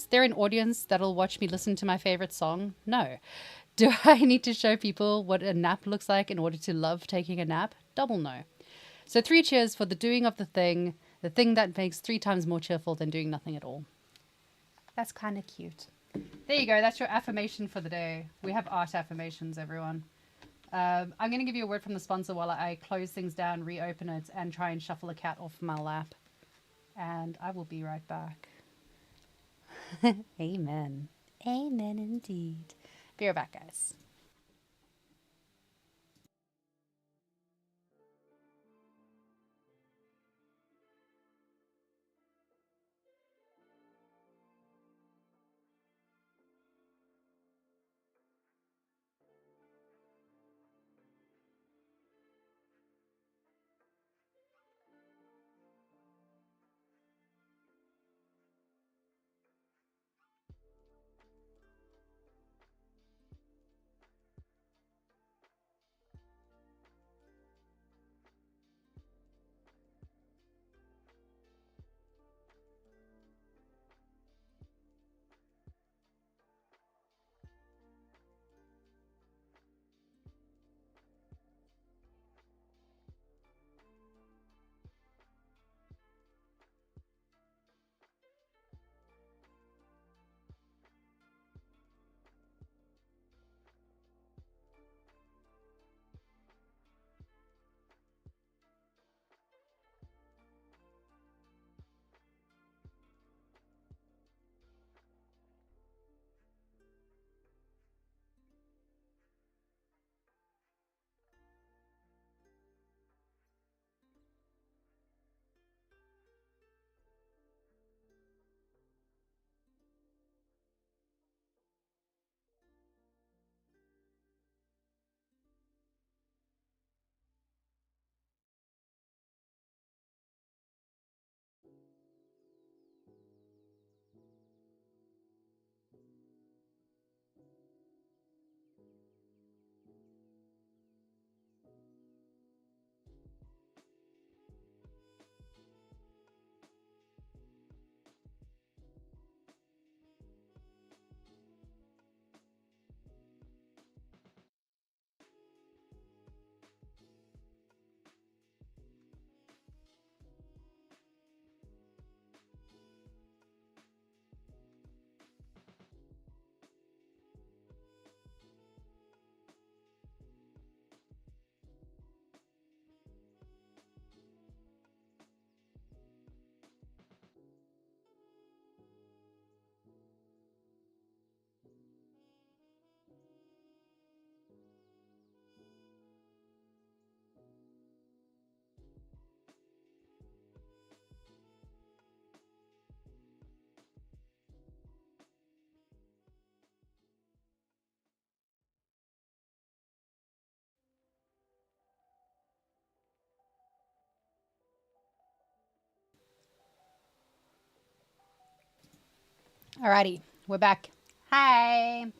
there an audience that'll watch me listen to my favorite song? No. Do I need to show people what a nap looks like in order to love taking a nap? Double no. So 3 cheers for the doing of the thing that makes 3 times more cheerful than doing nothing at all. That's kind of cute. There you go. That's your affirmation for the day. We have art affirmations, everyone. I'm going to give you a word from the sponsor while I close things down, reopen it, and try and shuffle a cat off my lap. And I will be right back. Amen. Amen indeed. Be right back, guys. Alrighty, we're back. Hi.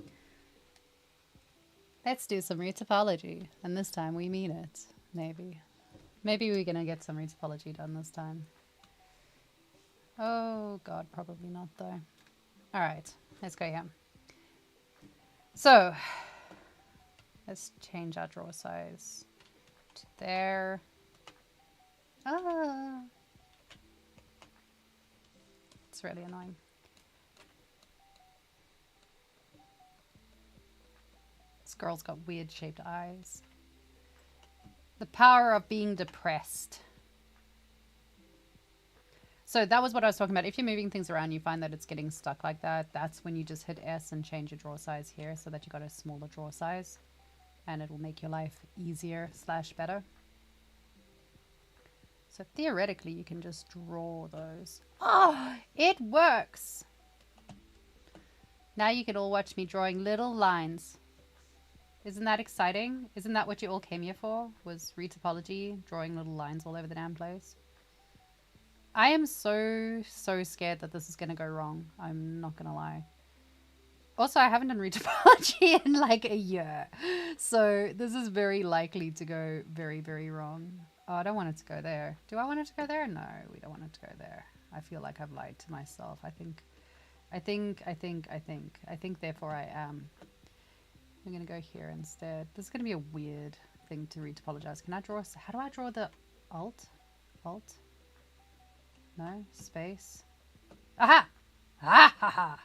Let's do some retopology, and this time we mean it. Maybe we're gonna get some retopology done this time. Oh god, probably not though. All right, let's go here. So let's change our draw size to there. Ah, it's really annoying. This girl's got weird shaped eyes. The power of being depressed. So that was what I was talking about. If you're moving things around, you find that it's getting stuck like that. That's when you just hit S and change your draw size here so that you got a smaller draw size, and it will make your life easier / better. So theoretically, you can just draw those. Oh, it works. Now you can all watch me drawing little lines. Isn't that exciting? Isn't that what you all came here for? Was retopology, drawing little lines all over the damn place? I am so scared that this is going to go wrong. I'm not going to lie. Also, I haven't done retopology in like a year. So this is very likely to go very, very wrong. Oh, I don't want it to go there. Do I want it to go there? No, we don't want it to go there. I feel like I've lied to myself. I think, therefore I am. I'm going to go here instead. This is going to be a weird thing to retopologize. Can I draw? How do I draw the alt? Alt? No? Space? Aha! Ah ha ha!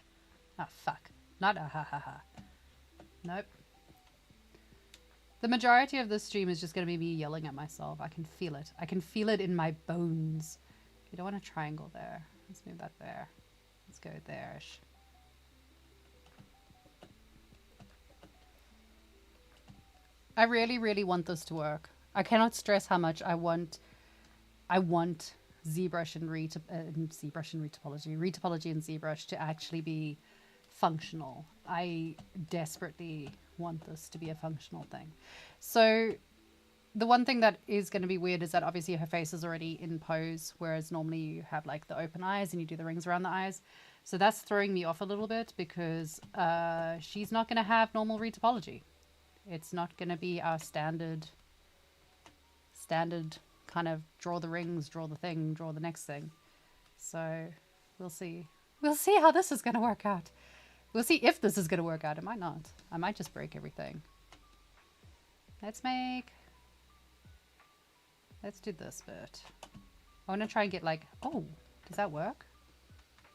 Oh, fuck. Not ah ha ha ha. Nope. The majority of this stream is just going to be me yelling at myself. I can feel it. I can feel it in my bones. You don't want a triangle there. Let's move that there. Let's go there-ish. I really, really want this to work. I cannot stress how much I want ZBrush and Retopology and ZBrush to actually be functional. I desperately want this to be a functional thing. So the one thing that is going to be weird is that obviously her face is already in pose, whereas normally you have like the open eyes and you do the rings around the eyes. So that's throwing me off a little bit because she's not going to have normal retopology. It's not going to be our standard kind of draw the rings, draw the thing, draw the next thing. So we'll see. We'll see how this is going to work out. We'll see if this is going to work out. It might not. I might just break everything. Let's do this bit. I want to try and get like, oh, does that work?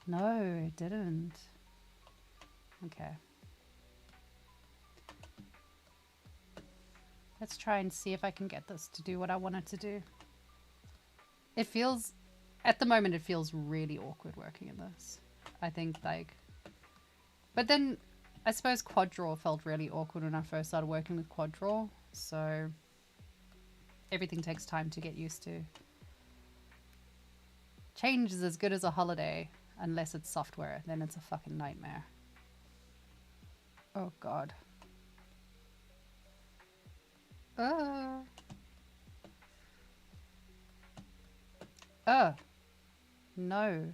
No, it didn't. Okay. Let's try and see if I can get this to do what I want it to do. It feels, at the moment, it feels really awkward working in this. I think like, but then I suppose quad draw felt really awkward when I first started working with quad draw. So everything takes time to get used to. Change is as good as a holiday unless it's software. Then it's a fucking nightmare. Oh God. No.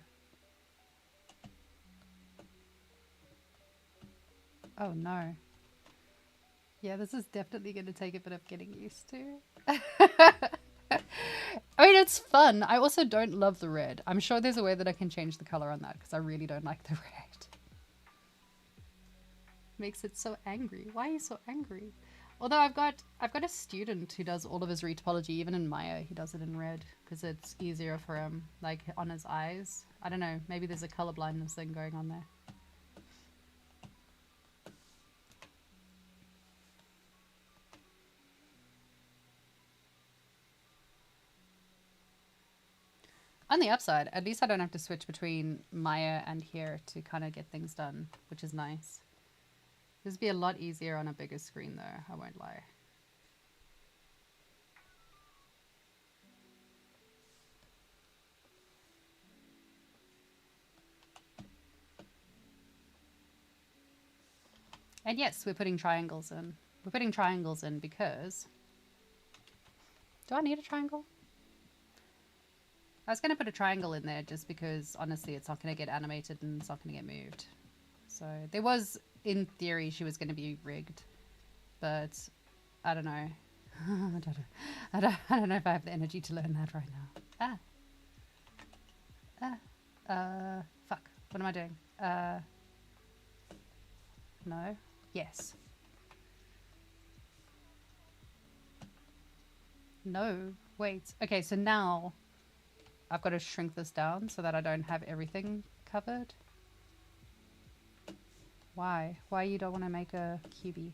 Oh no. Yeah, this is definitely going to take a bit of getting used to. I mean, it's fun. I also don't love the red. I'm sure there's a way that I can change the color on that because I really don't like the red. Makes it so angry. Why are you so angry? Although I've got a student who does all of his retopology, even in Maya, he does it in red because it's easier for him, like on his eyes. I don't know, maybe there's a color blindness thing going on there. On the upside, at least I don't have to switch between Maya and here to kind of get things done, which is nice. This would be a lot easier on a bigger screen though, I won't lie. And yes, we're putting triangles in. We're putting triangles in because... Do I need a triangle? I was going to put a triangle in there just because, honestly, it's not going to get animated and it's not going to get moved. So there was, in theory, she was going to be rigged. But I don't know. I don't know if I have the energy to learn that right now. Fuck. What am I doing? No. Yes. No. Wait. Okay, so now I've got to shrink this down so that I don't have everything covered. Why? Why you don't want to make a cubie?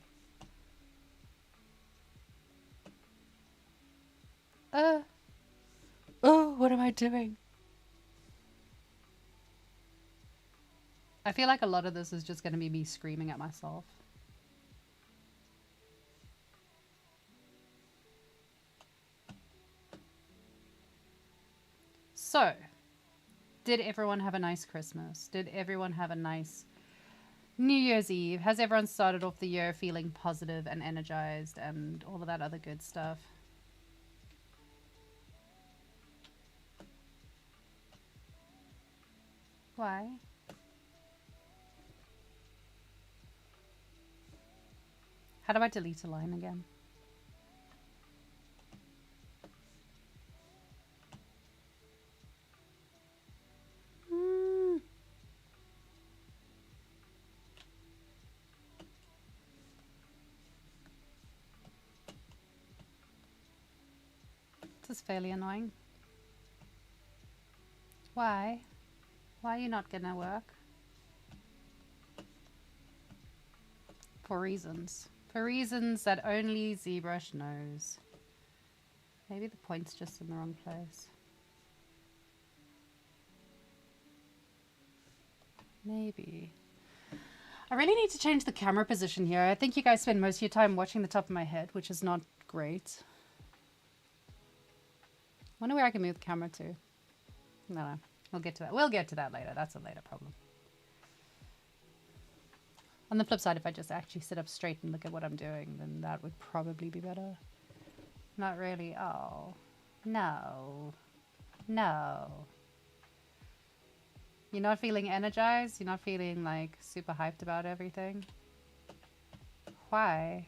Oh, what am I doing? I feel like a lot of this is just going to be me screaming at myself. So, did everyone have a nice Christmas? Did everyone have a nice New Year's Eve? Has everyone started off the year feeling positive and energized and all of that other good stuff? Why? How do I delete a line again? This is fairly annoying. Why? Why are you not gonna work? For reasons. For reasons that only Zbrush knows. Maybe the point's just in the wrong place. Maybe. I really need to change the camera position here. I think you guys spend most of your time watching the top of my head, which is not great. Wonder where I can move the camera to. No, we'll get to that. We'll get to that later. That's a later problem. On the flip side, if I just actually sit up straight and look at what I'm doing, then that would probably be better. Not really. Oh, no. No. You're not feeling energized? You're not feeling like super hyped about everything? Why?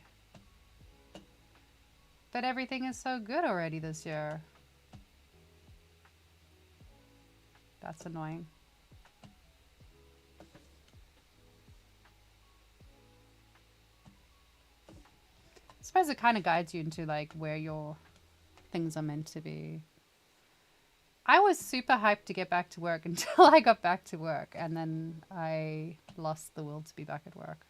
But everything is so good already this year. That's annoying. I suppose it kind of guides you into like where your things are meant to be. I was super hyped to get back to work until I got back to work, and then I lost the will to be back at work.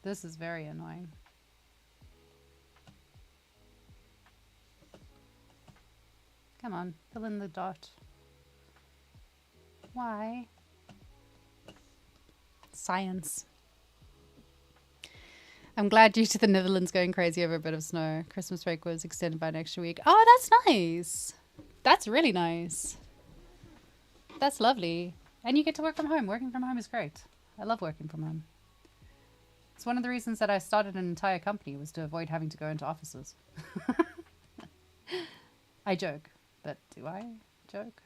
This is very annoying. Come on, fill in the dot. Why? Science. I'm glad due to the Netherlands going crazy over a bit of snow, Christmas break was extended by an extra week. Oh, that's nice. That's really nice. That's lovely. And you get to work from home. Working from home is great. I love working from home. It's one of the reasons that I started an entire company, was to avoid having to go into offices. I joke, but do I joke?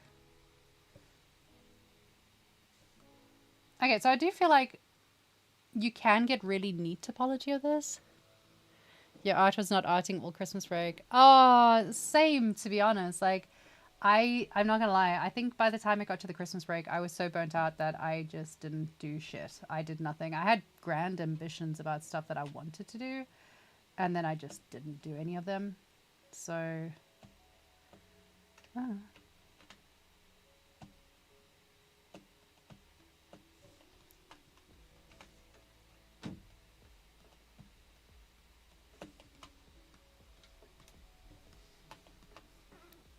Okay, so I do feel like you can get really neat topology of this. Your art was not arting all Christmas break. Oh, same, to be honest. Like, I'm not gonna lie. I think by the time I got to the Christmas break, I was so burnt out that I just didn't do shit. I did nothing. I had grand ambitions about stuff that I wanted to do, and then I just didn't do any of them. So,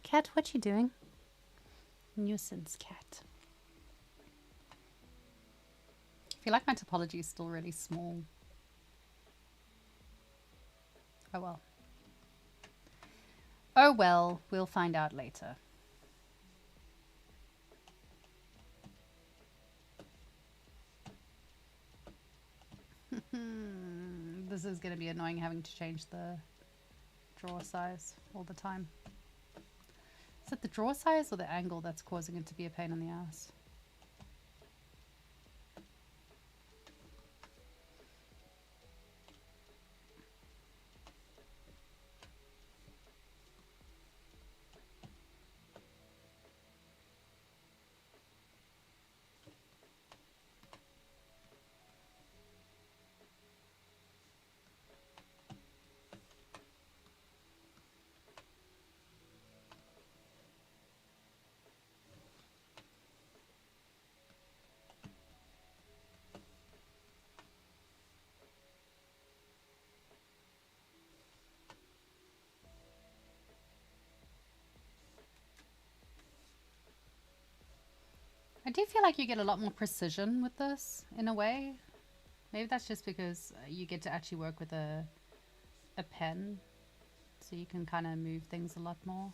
Cat, what you doing? Nuisance cat. I feel like my topology is still really small. Oh well. Oh well, we'll find out later. This is going to be annoying having to change the draw size all the time. Is it the draw size or the angle that's causing it to be a pain in the ass? I do feel like you get a lot more precision with this in a way. Maybe that's just because you get to actually work with a pen, so you can kind of move things a lot more.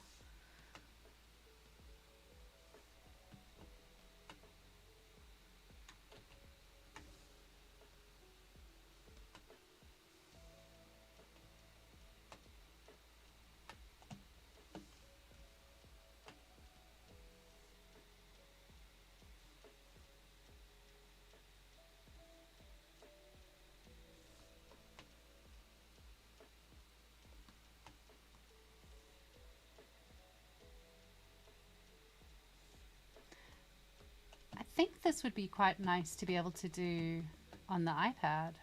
I think this would be quite nice to be able to do on the iPad,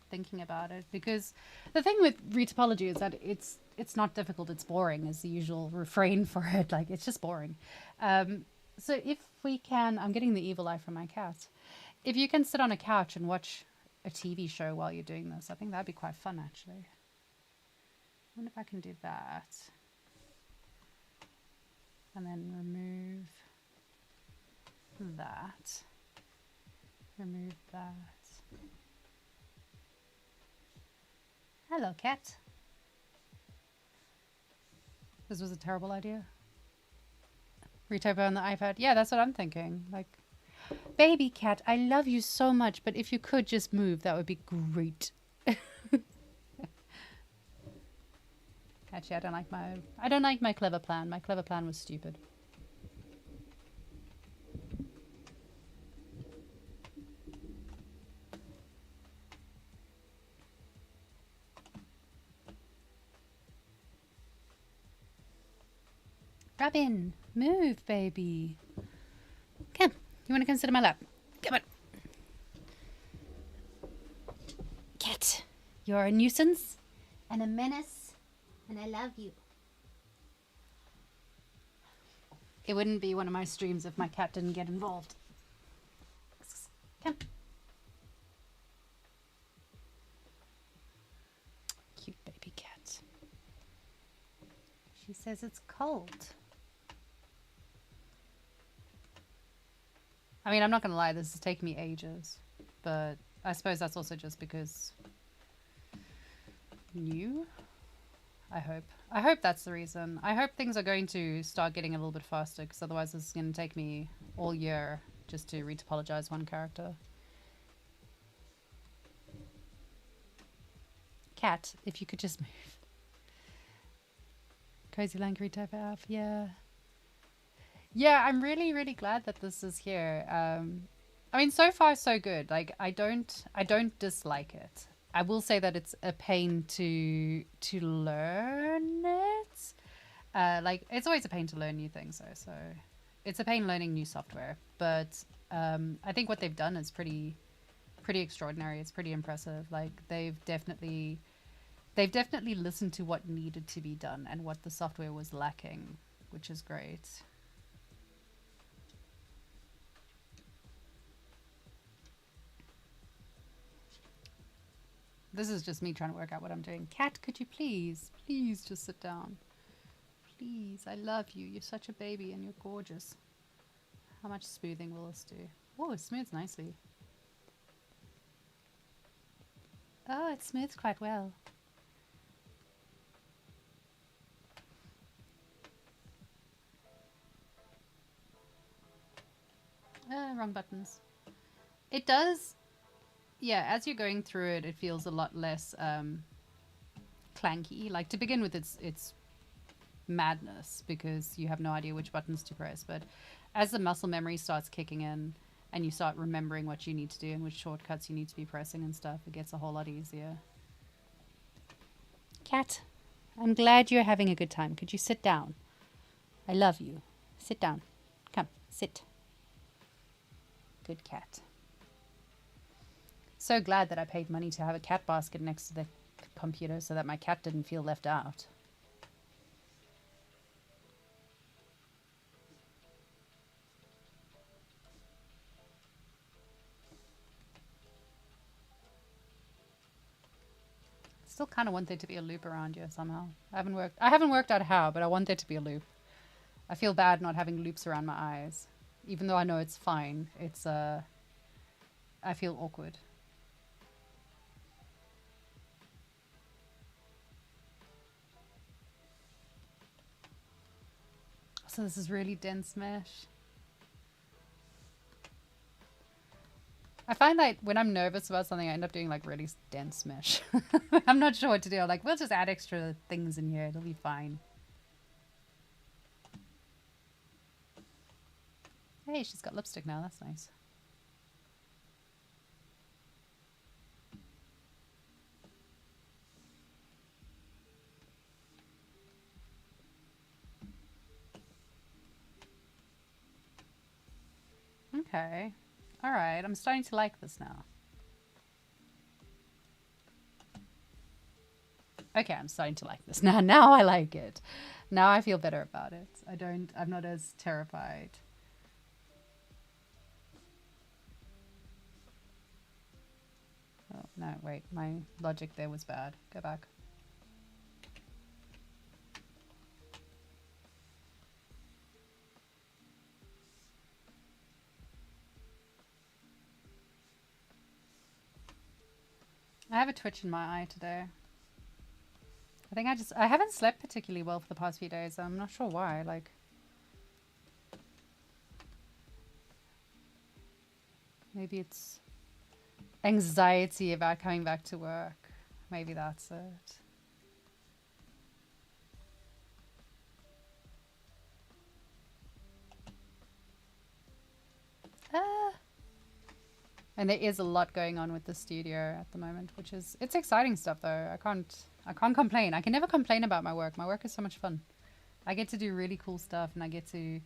thinking about it, because the thing with retopology is that it's not difficult, it's boring is the usual refrain for it. Like, it's just boring. So if we can, I'm getting the evil eye from my cat. If you can sit on a couch and watch a TV show while you're doing this, I think that'd be quite fun, actually. I wonder if I can do that. And then remove that. Remove that. Hello, cat. This was a terrible idea. Retopo on the iPad. Yeah, that's what I'm thinking. Like, baby cat, I love you so much, but if you could just move, that would be great. Actually, I don't like my clever plan. My clever plan was stupid. Robin, move, baby. Come, you want to come sit on my lap? Come on. Cat, you're a nuisance and a menace, and I love you. It wouldn't be one of my streams if my cat didn't get involved. Come. Cute baby cat. She says it's cold. I mean, I'm not gonna lie, this has taken me ages, but I suppose that's also just because new. I hope that's the reason. I hope things are going to start getting a little bit faster, because otherwise this is going to take me all year just to retopologize one character. Cat, if you could just move. Cozy Lankery type app, yeah. Yeah, I'm really, really glad that this is here. I mean, so far so good. Like, I don't dislike it. I will say that it's a pain to learn it. Like, it's always a pain to learn new things, though. So it's a pain learning new software. But I think what they've done is pretty extraordinary. It's pretty impressive. Like, they've definitely listened to what needed to be done and what the software was lacking, which is great. This is just me trying to work out what I'm doing. Cat, could you please just sit down? Please, I love you. You're such a baby and you're gorgeous. How much smoothing will this do? Oh, it smooths nicely. Oh, it smooths quite well. Wrong buttons. It does. Yeah, as you're going through it, it feels a lot less clanky. Like, to begin with, it's madness because you have no idea which buttons to press. But as the muscle memory starts kicking in and you start remembering what you need to do and which shortcuts you need to be pressing and stuff, it gets a whole lot easier. Cat, I'm glad you're having a good time. Could you sit down? I love you. Sit down. Come, sit. Good cat. So glad that I paid money to have a cat basket next to the computer so that my cat didn't feel left out. Still kind of want there to be a loop around here somehow. I haven't worked out how, but I want there to be a loop. I feel bad not having loops around my eyes. Even though I know it's fine, it's I feel awkward. So this is really dense mesh. I find that when I'm nervous about something, I end up doing like really dense mesh. I'm not sure what to do. I'm like, we'll just add extra things in here. It'll be fine. Hey, she's got lipstick now. That's nice. Okay. All right. I'm starting to like this now. Okay, I'm starting to like this now. Now I like it. Now I feel better about it. I'm not as terrified. Oh, no, wait. My logic there was bad. Go back. I have a twitch in my eye today. I think I haven't slept particularly well for the past few days. I'm not sure why. Like, maybe it's anxiety about coming back to work. Maybe that's it. And there is a lot going on with the studio at the moment, which is, it's exciting stuff though. I can't complain. I can never complain about my work. My work is so much fun. I get to do really cool stuff and I get to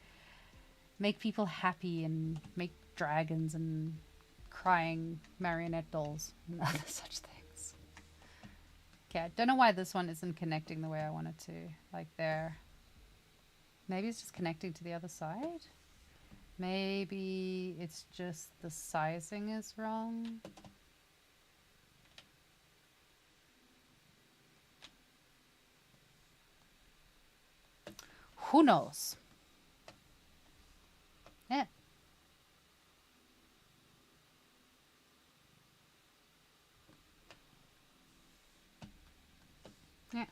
make people happy and make dragons and crying marionette dolls and other such things. Okay, I don't know why this one isn't connecting the way I want it to. Like there. Maybe it's just connecting to the other side? Maybe it's just the sizing is wrong. Who knows? Yeah. Yeah.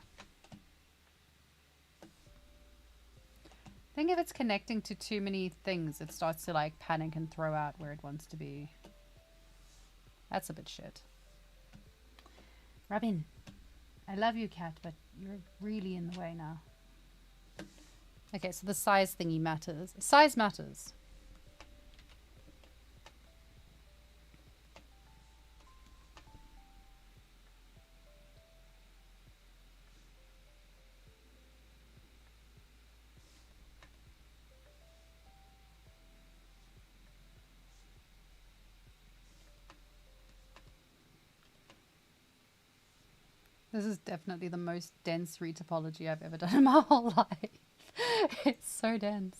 I think if it's connecting to too many things, it starts to like panic and throw out where it wants to be. That's a bit shit. Robin, I love you, cat, but you're really in the way now. Okay, so the size thingy matters. Size matters. This is definitely the most dense retopology I've ever done in my whole life. It's so dense.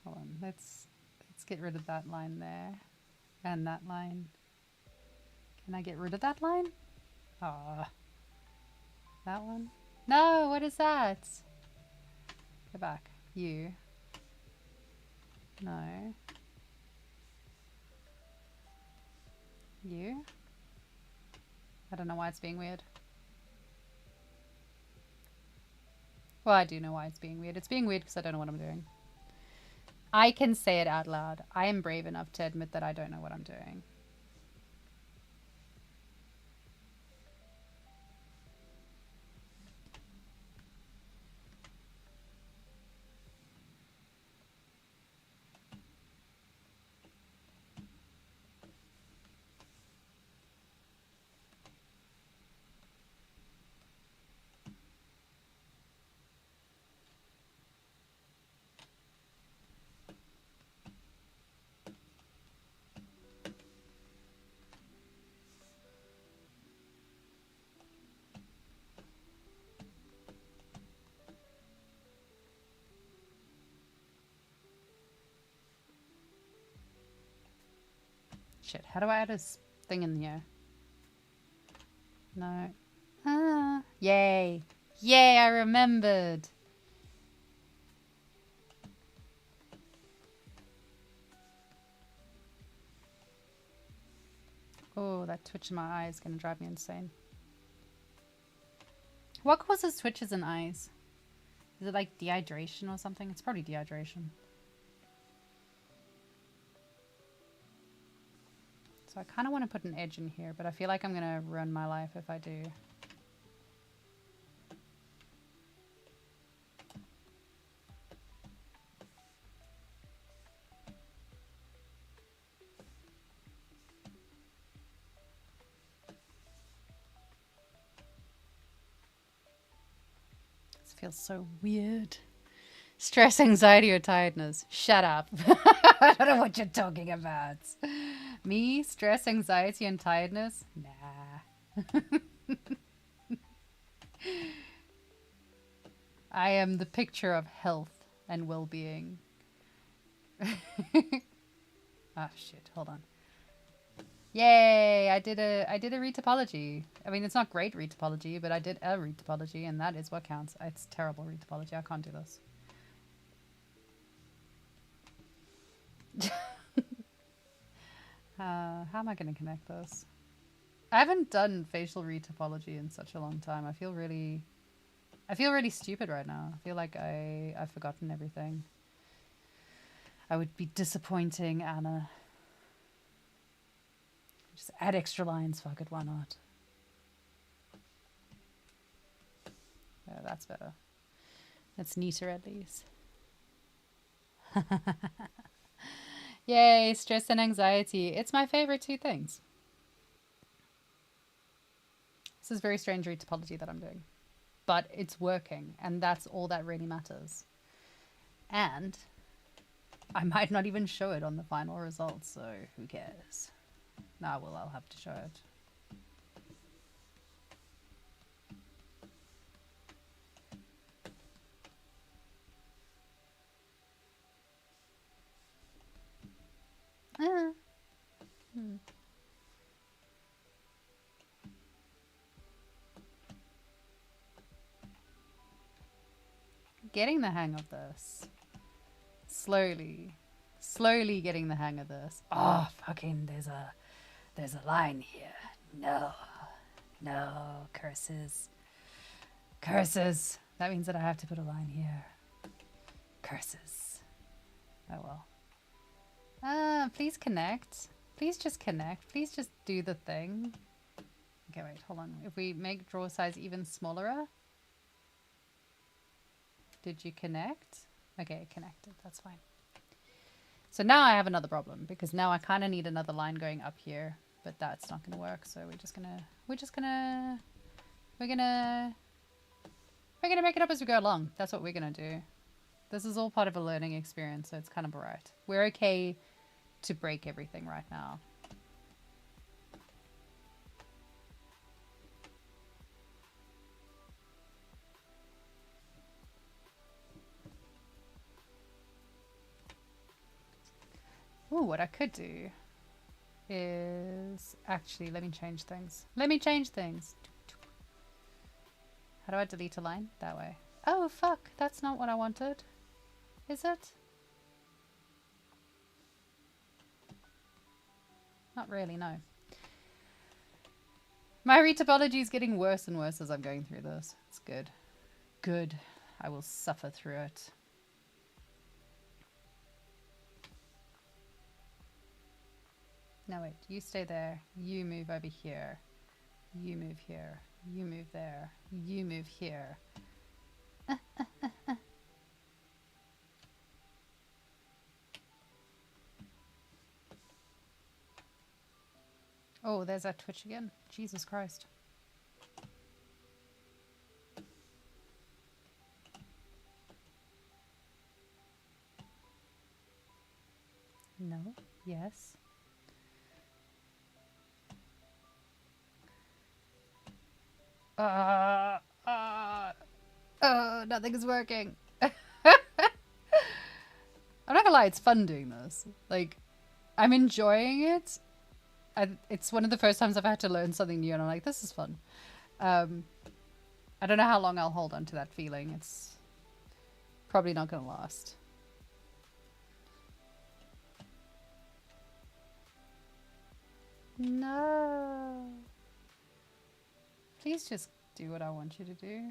Hold on, let's get rid of that line there. And that line. Can I get rid of that line? Ah. That one? No, what is that? Go back. You. No. You. I don't know why it's being weird. Well, I do know why it's being weird. It's being weird because I don't know what I'm doing. I can say it out loud. I am brave enough to admit that I don't know what I'm doing. Shit, how do I add a thing in here? No. Ah, yay. Yay, I remembered. Oh, that twitch in my eye is going to drive me insane. What causes twitches in eyes? Is it like dehydration or something? It's probably dehydration. So I kind of want to put an edge in here, but I feel like I'm going to ruin my life if I do. This feels so weird. Stress, anxiety, or tiredness. Shut up. I don't know what you're talking about. Me? Stress, anxiety, and tiredness? Nah. I am the picture of health and well-being. Ah, shit. Hold on. Yay! I did a retopology. I mean, it's not great retopology, but I did a retopology, and that is what counts. It's terrible retopology. I can't do this. How am I going to connect this? I haven't done facial retopology in such a long time. I feel really stupid right now. I feel like I've forgotten everything. I would be disappointing Anna. Just add extra lines, fuck it, why not? Yeah, that's better. That's neater at least. Yay, stress and anxiety. It's my favorite two things. This is very strange retopology that I'm doing. But it's working, and that's all that really matters. And I might not even show it on the final results, so who cares? Nah, well, I'll have to show it. Getting the hang of this. Slowly getting the hang of this. Oh, fucking, there's a line here. No, curses. That means that I have to put a line here. Curses. Oh well. Please connect. Please just connect. Please just do the thing. Okay, wait, hold on. If we make draw size even smaller. Did you connect? Okay, it connected. That's fine. So now I have another problem because now I kind of need another line going up here, but that's not going to work. So we're gonna make it up as we go along. That's what we're gonna do. This is all part of a learning experience, so it's kind of alright. We're okay to break everything right now. Ooh, what I could do is actually, let me change things. How do I delete a line? That way. Oh, fuck. That's not what I wanted. Is it? Not really, no. My retopology is getting worse and worse as I'm going through this. It's good. Good. I will suffer through it. No, wait. You stay there. You move over here. You move here. You move there. You move here. Oh, there's that twitch again. Jesus Christ. No. Yes. Nothing is working. I'm not gonna lie, it's fun doing this. Like, I'm enjoying it. It's one of the first times I've had to learn something new, and I'm like, this is fun. I don't know how long I'll hold on to that feeling. It's probably not going to last. No. Please just do what I want you to do.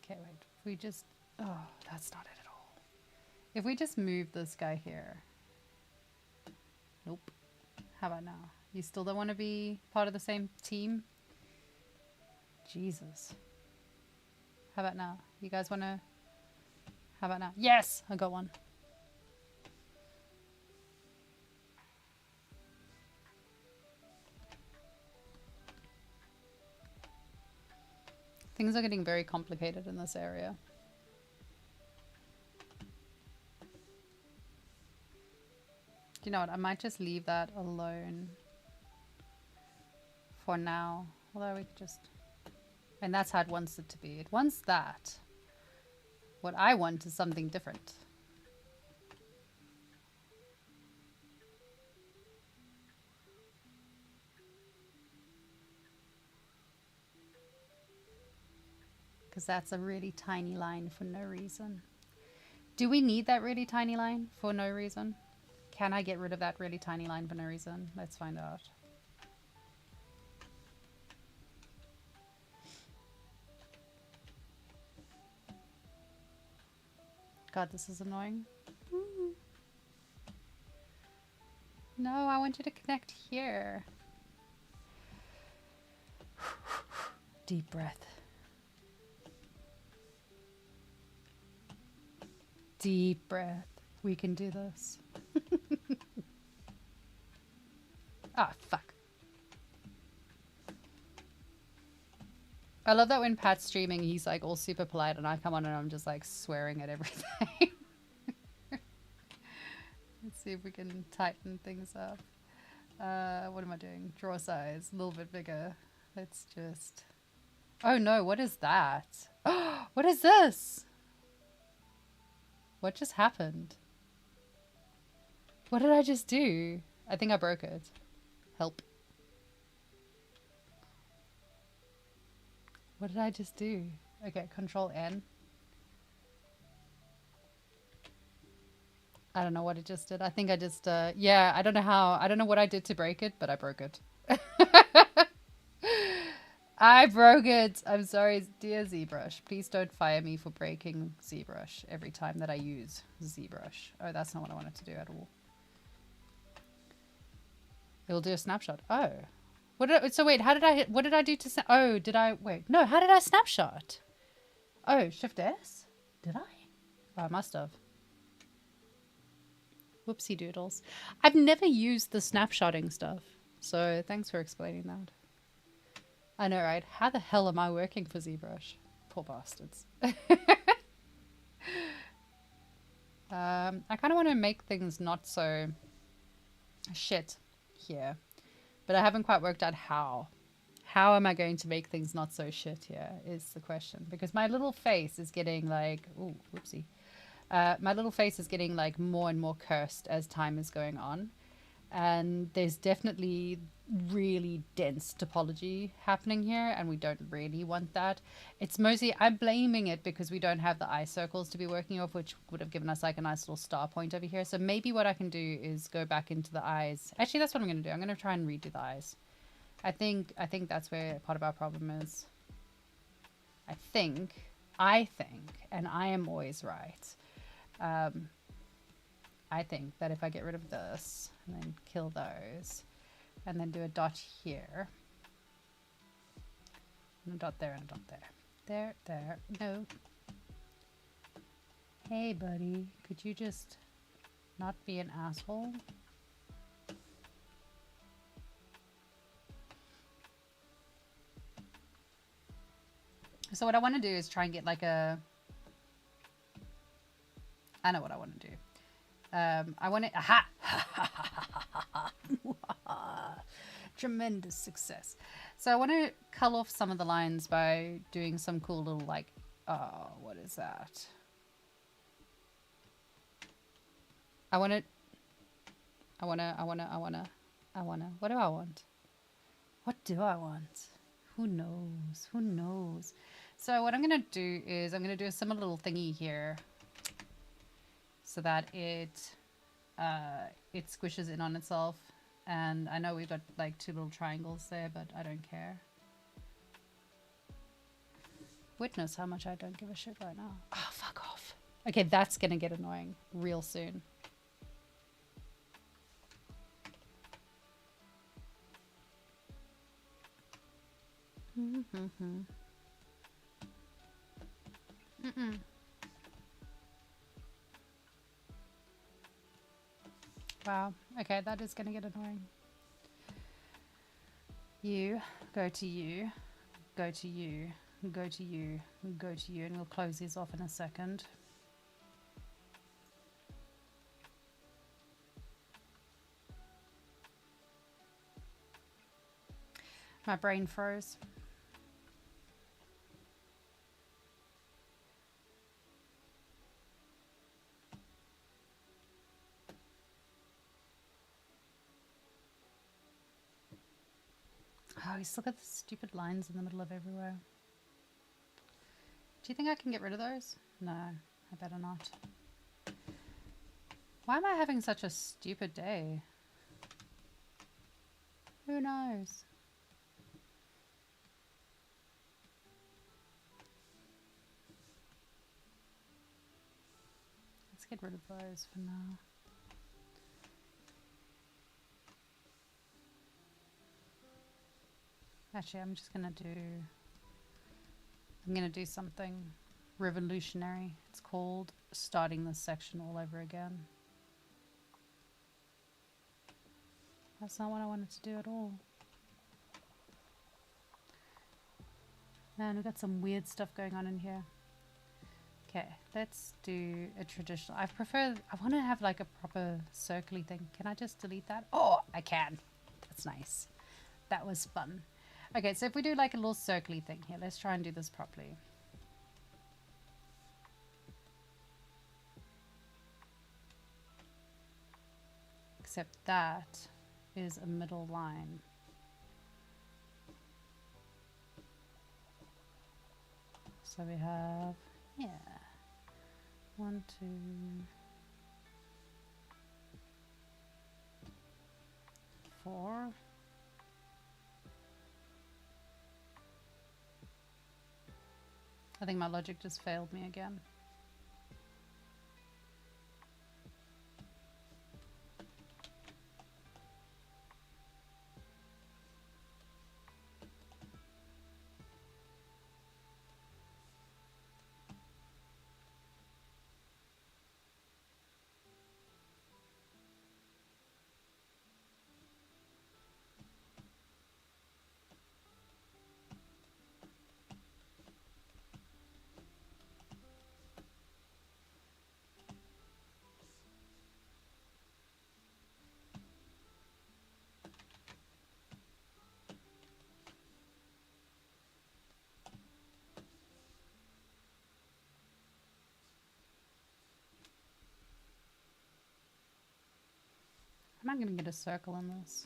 Okay, wait. If we just... Oh, that's not it at all. If we just move this guy here. Nope. How about now? You still don't want to be part of the same team? Jesus. How about now? You guys want to... How about now? Yes! I got one. Things are getting very complicated in this area. Do you know what? I might just leave that alone for now. Although we could just... And that's how it wants it to be. It wants that. What I want is something different. Because that's a really tiny line for no reason. Do we need that really tiny line for no reason? Can I get rid of that really tiny line for no reason? Let's find out. God, this is annoying. No, I want you to connect here. Deep breath. Deep breath. We can do this. Ah, fuck. I love that when Pat's streaming, he's like all super polite and I come on and I'm just like swearing at everything. Let's see if we can tighten things up. What am I doing? Draw size, a little bit bigger. Let's just... Oh no, what is that? What is this? What just happened? What did I just do? I think I broke it. Help. What did I just do? Okay, Control N. I don't know what it just did. I think I just, yeah, I don't know how, I don't know what I did to break it, but I broke it. I broke it. I'm sorry, dear Zbrush. Please don't fire me for breaking Zbrush every time that I use Zbrush. Oh, that's not what I wanted to do at all. It'll do a snapshot. Oh. What did I, so wait, how did I hit, what did I do to, oh, did I, wait, no, how did I snapshot? Oh, Shift S? Did I? Oh, I must have. Whoopsie doodles. I've never used the snapshotting stuff, so thanks for explaining that. I know, right? How the hell am I working for Zbrush? Poor bastards. I kind of want to make things not so shit here, but I haven't quite worked out how. How am I going to make things not so shit here is the question, because my little face is getting like, ooh, whoopsie. My little face is getting like more and more cursed as time is going on. And there's definitely really dense topology happening here, and we don't really want that. It's mostly, I'm blaming it because we don't have the eye circles to be working off, which would have given us like a nice little star point over here. So maybe what I can do is go back into the eyes. Actually, that's what I'm going to do. I'm going to try and redo the eyes. I think that's where part of our problem is. I think, and I am always right. I think that if I get rid of this and then kill those and then do a dot here and a dot there and a dot there. There, no. Hey buddy, could you just not be an asshole? So what I want to do is try and get like a... I know what I want to do. I want to... Aha! Tremendous success. So I want to cull off some of the lines by doing some cool little like... Oh, what is that? What do I want? What do I want? Who knows? Who knows? So what I'm going to do is I'm going to do a similar little thingy here so that it squishes in on itself. And I know we've got like two little triangles there, but I don't care. Witness how much I don't give a shit right now. Oh, fuck off. Okay, that's going to get annoying real soon. Wow. Okay, that is going to get annoying. You, go to you, go to you, go to you, go to you, and we'll close these off in a second. My brain froze. Oh, you still got the stupid lines in the middle of everywhere. Do you think I can get rid of those? No, I better not. Why am I having such a stupid day? Who knows? Let's get rid of those for now. Actually, I'm gonna do something revolutionary. It's called starting this section all over again. That's not what I wanted to do at all. Man, we've got some weird stuff going on in here. Okay, let's do a traditional. I want to have like a proper circly thing. Can I just delete that? Oh, I can. That's nice. That was fun. Okay, so if we do like a little circly thing here, let's try and do this properly. Except that is a middle line. So we have, yeah, 1, 2, 4. I think my logic just failed me again. I'm not going to get a circle in this.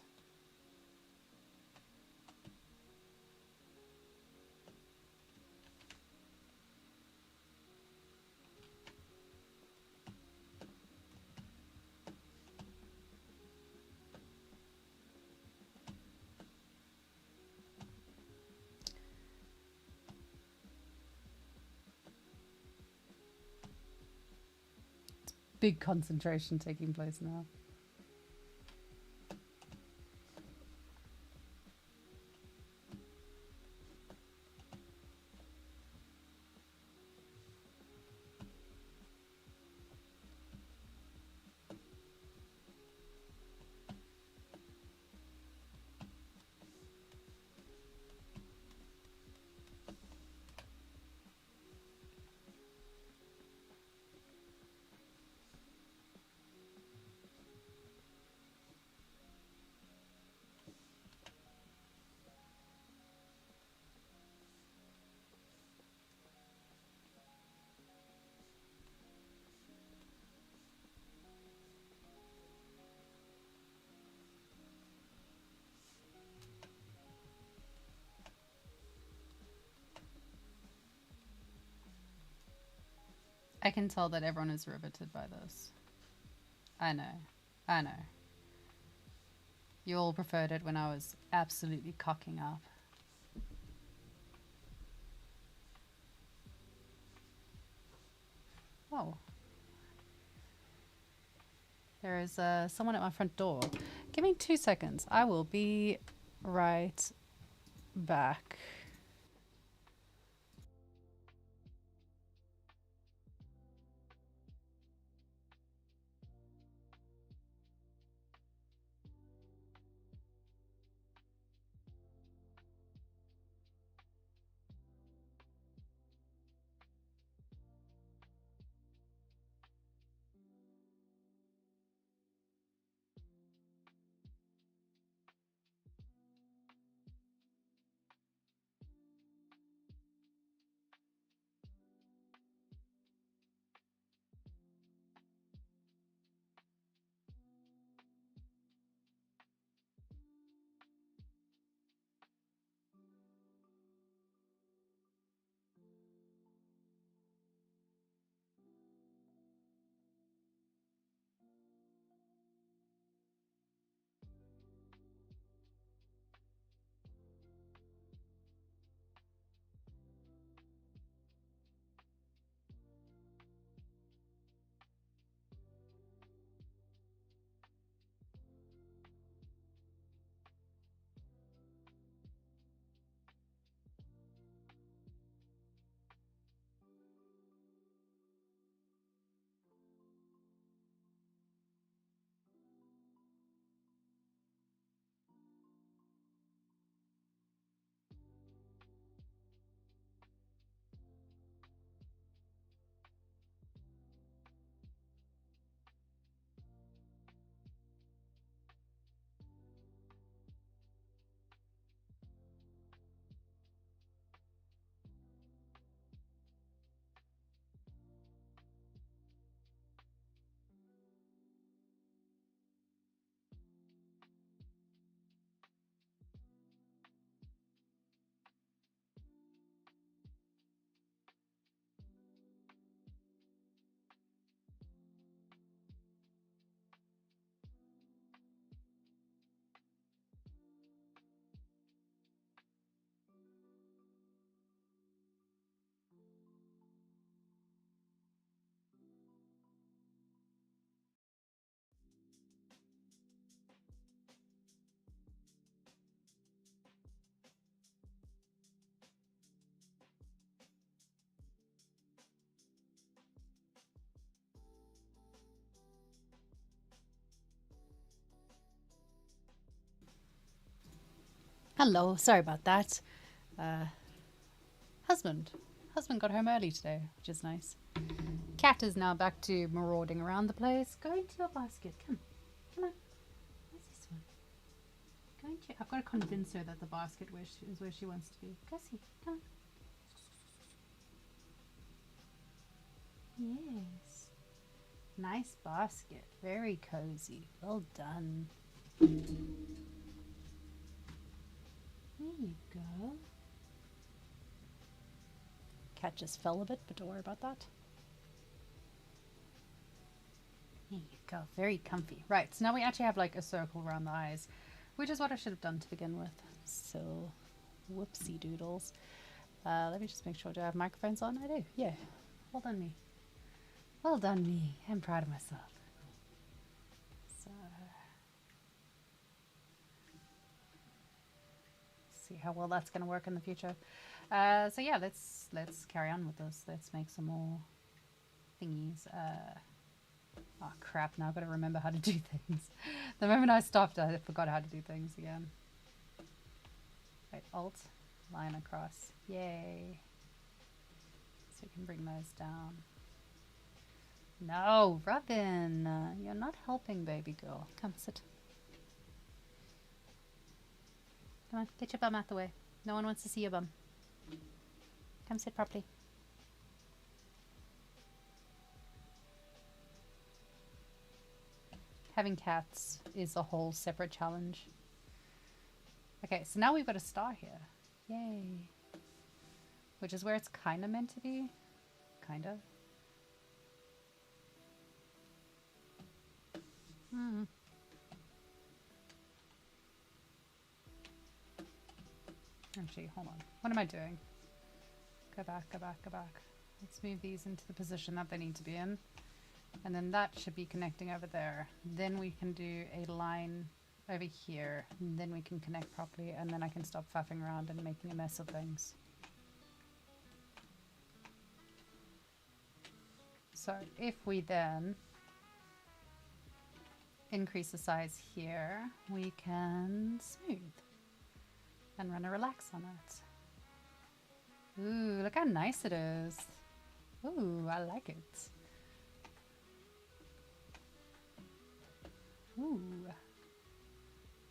It's big concentration taking place now. I can tell that everyone is riveted by this. I know. I know. You all preferred it when I was absolutely cocking up. Oh. There is someone at my front door. Give me 2 seconds. I will be right back. Hello, sorry about that. Uh, husband. Husband got home early today, which is nice. Cat is now back to marauding around the place. Go into your basket. Come. Come on. Where's this one? Go into... I've got to convince her that the basket is where she wants to be. Go see. Come on. Yes. Nice basket. Very cozy. Well done. There you go. Cat just fell a bit, but don't worry about that. There you go. Very comfy. Right, so now we actually have like a circle around the eyes, which is what I should have done to begin with. So, whoopsie doodles. Let me just make sure. Do I have microphones on? I do. Yeah. Well done me. Well done me. I'm proud of myself. So, see how well that's going to work in the future. So yeah, let's carry on with this. Let's make some more thingies. Oh crap, now I've got to remember how to do things. The moment I stopped, I forgot how to do things again. Right, Alt, line across. Yay. So we can bring those down. No, Robin, you're not helping, baby girl. Come, sit. Come on, get your bum out the way. No one wants to see your bum. Come sit properly. Having cats is a whole separate challenge. Okay, so now we've got a star here. Yay. Which is where it's kind of meant to be. Kind of. Actually, hold on. What am I doing? Go back, go back, go back. Let's move these into the position that they need to be in. And then that should be connecting over there. Then we can do a line over here. And then we can connect properly. And then I can stop faffing around and making a mess of things. So if we then increase the size here, we can smooth and run a relax on it. Ooh, look how nice it is. Ooh, I like it. Ooh.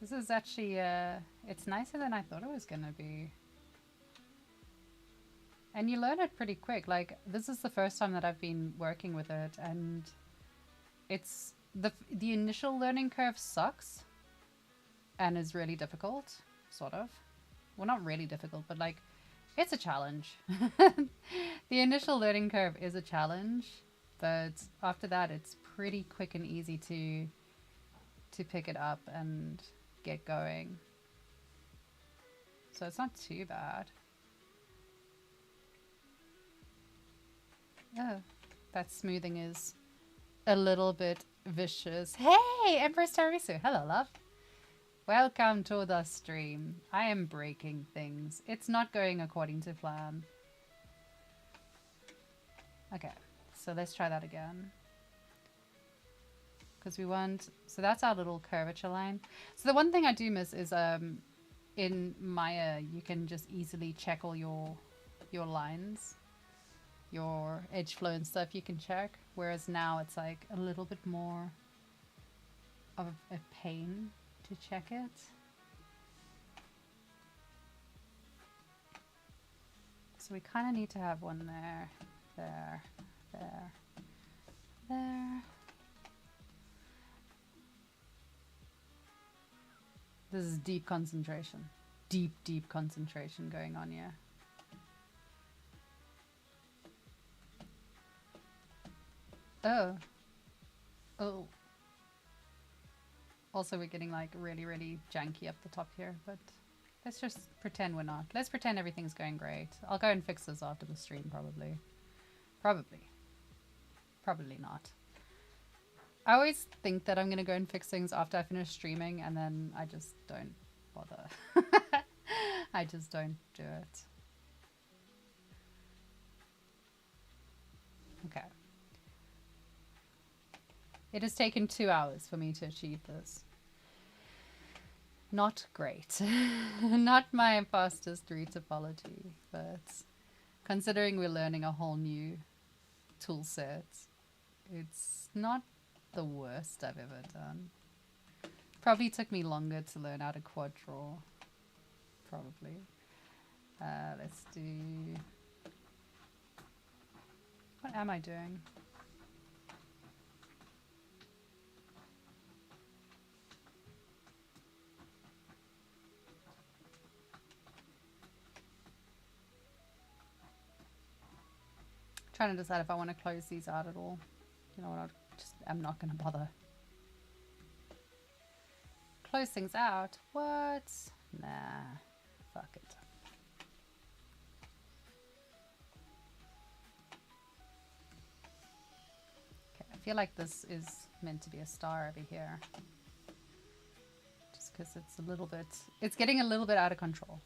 This is actually, it's nicer than I thought it was gonna be. And you learn it pretty quick. Like, this is the first time that I've been working with it, and it's, the initial learning curve sucks and is really difficult, sort of. Well, not really difficult, but like, it's a challenge. The initial learning curve is a challenge, but after that, it's pretty quick and easy to pick it up and get going. So it's not too bad. Oh, that smoothing is a little bit vicious. Hey, Empress Tarisu. Hello, love. Welcome to the stream. I am breaking things. It's not going according to plan. Okay, so let's try that again. Because we want, so that's our little curvature line. So the one thing I do miss is in Maya, you can just easily check all your lines. Your edge flow and stuff you can check, whereas now it's like a little bit more of a pain to check it. So we kind of need to have one there, there, there, there. This is deep concentration. Deep concentration going on here. Oh. Oh. Also, we're getting like really janky up the top here, but let's just pretend we're not. Let's pretend everything's going great. I'll go and fix this after the stream, probably. Probably not. I always think that I'm going to go and fix things after I finish streaming, and then I just don't bother. I just don't do it. Okay. It has taken 2 hours for me to achieve this. Not great. Not my fastest retopology, but considering we're learning a whole new tool set, it's not the worst I've ever done. Probably took me longer to learn how to quad draw. Probably. Let's do... What am I doing? Trying to decide if I want to close these out at all. You know what, I'm not going to bother. Close things out? What? Nah, fuck it. Okay, I feel like this is meant to be a star over here. Just because it's a little bit, it's getting a little bit out of control.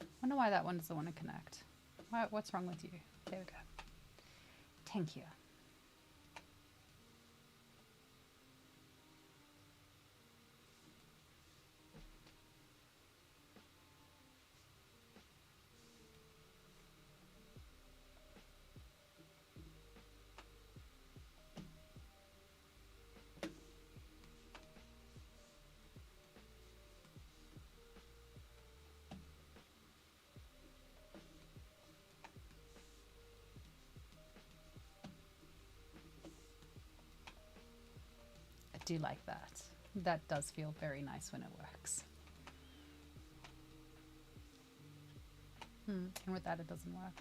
I wonder why that one doesn't want to connect. What's wrong with you? There we go. Thank you. do like that. That does feel very nice when it works. And with that, it doesn't work.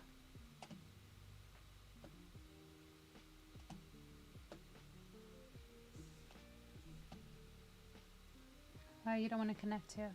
Oh, you don't want to connect here.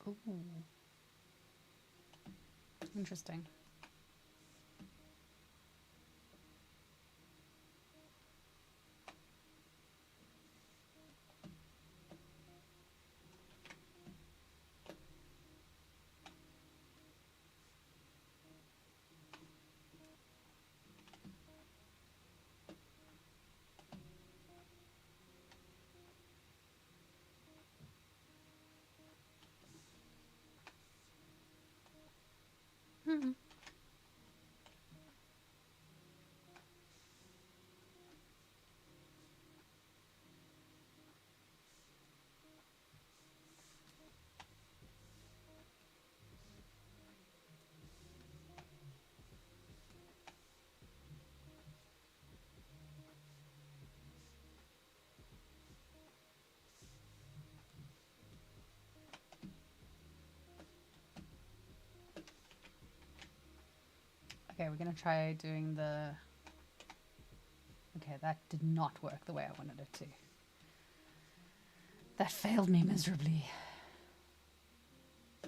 Ooh. Interesting. Okay, we're gonna try doing the... Okay, that did not work the way I wanted it to. That failed me miserably. I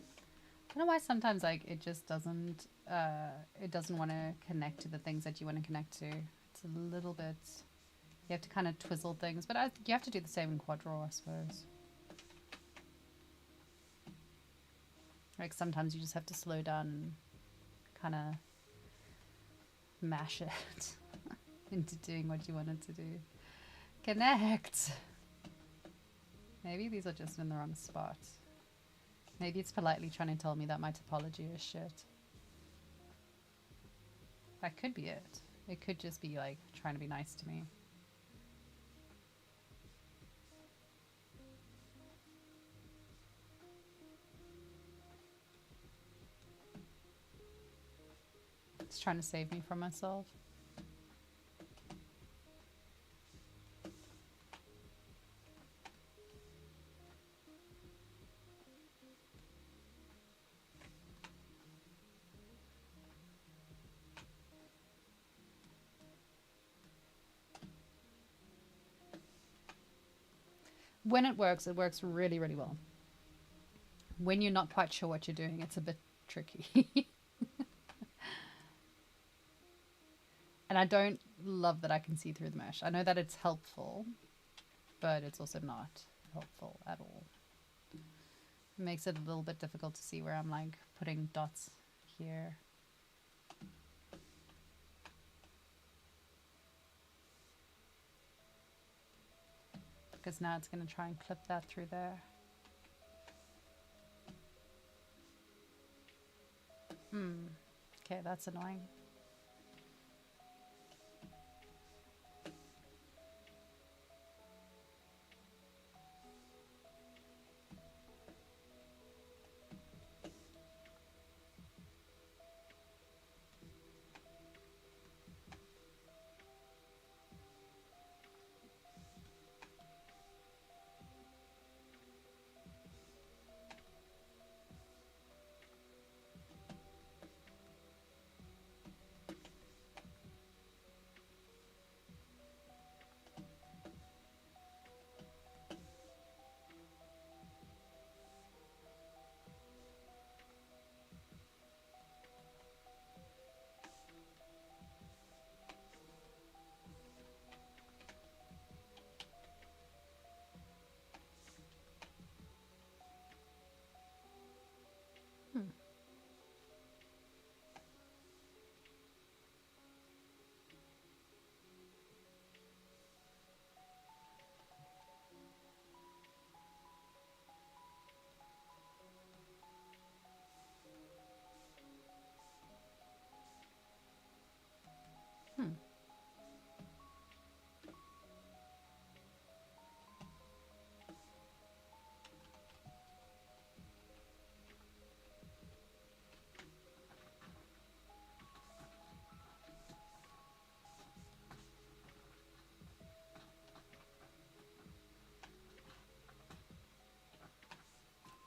don't know why sometimes like it just doesn't want to connect to the things that you want to connect to. It's a little bit, you have to kind of twizzle things, but you have to do the same in quad draw, I suppose. Like sometimes you just have to slow down and kind of mash it into doing what you wanted to do. Connect! Maybe these are just in the wrong spot. Maybe it's politely trying to tell me that my topology is shit. That could be it. It could just be like trying to be nice to me. It's trying to save me from myself. When it works really, really well. When you're not quite sure what you're doing, it's a bit tricky. And I don't love that I can see through the mesh. I know that it's helpful, but it's also not helpful at all. It makes it a little bit difficult to see where I'm like putting dots here. Because now it's going to try and clip that through there. Okay, that's annoying.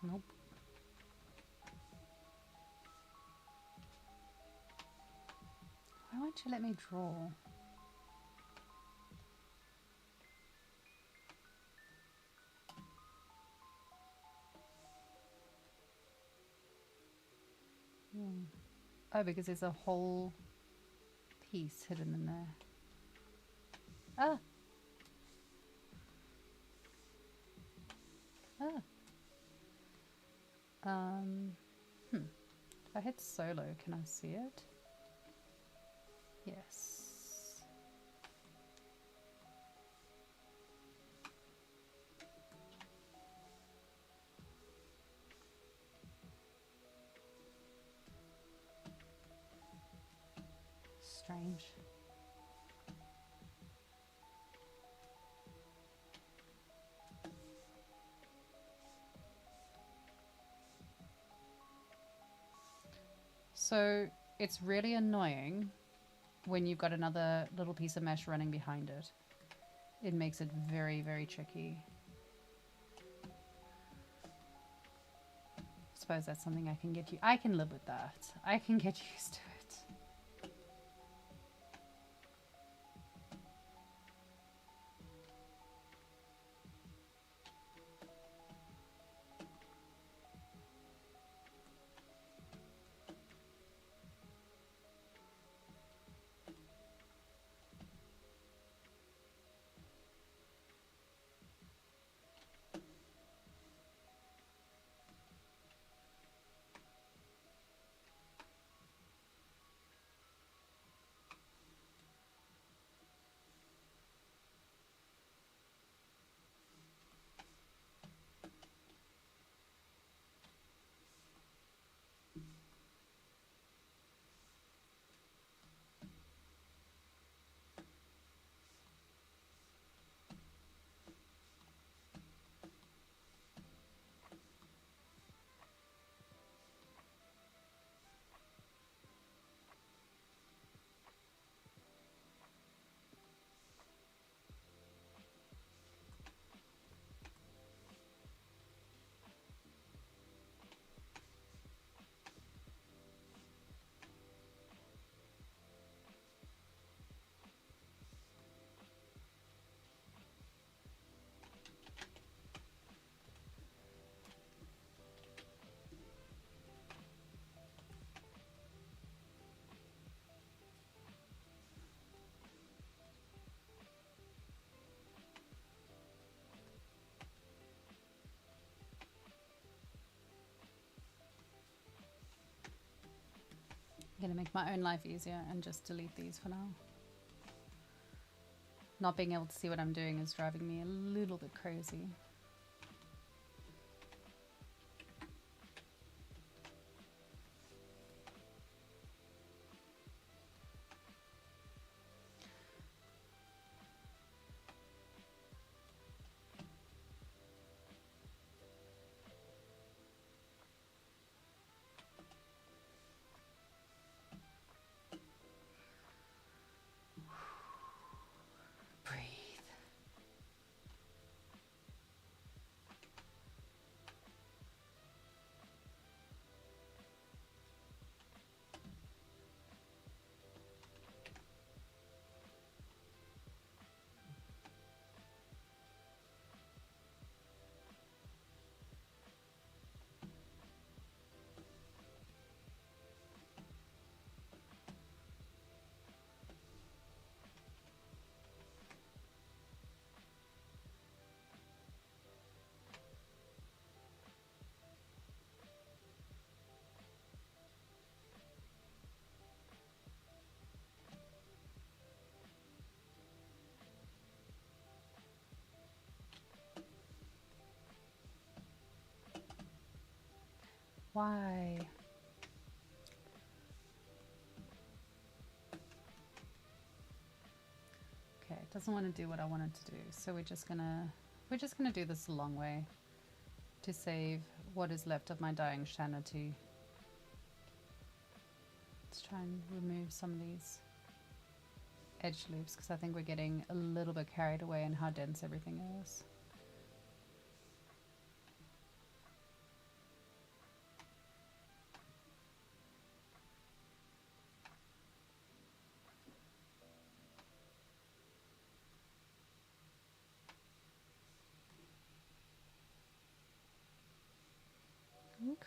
Nope. Why won't you let me draw? Oh, because there's a whole piece hidden in there. Ah! Ah! If I hit solo, can I see it? Yes. Strange. So it's really annoying when you've got another little piece of mesh running behind it. It makes it very, very tricky. I suppose that's something I can get you. I can live with that. I can get used to it. I'm going to make my own life easier and just delete these for now. Not being able to see what I'm doing is driving me a little bit crazy. Why? Okay, it doesn't want to do what I want it to do, so we're just gonna do this a long way to save what is left of my dying sanity. Let's try and remove some of these edge loops because I think we're getting a little bit carried away in how dense everything is.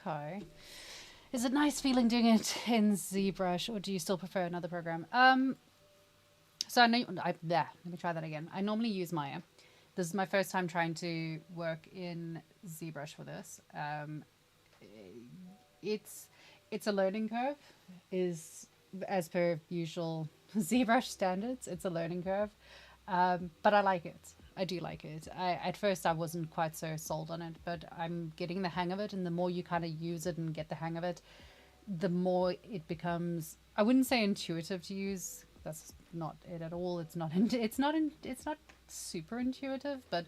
Okay. Is it nice feeling doing it in ZBrush, or do you still prefer another program? So I know, let me try that again. I normally use Maya. This is my first time trying to work in ZBrush for this. It's a learning curve, is as per usual ZBrush standards. It's a learning curve, but I like it. I do like it. At first I wasn't quite so sold on it, but I'm getting the hang of it, and the more you kind of use it and get the hang of it, the more it becomes, I wouldn't say intuitive to use. That's not it at all. It's not super intuitive, but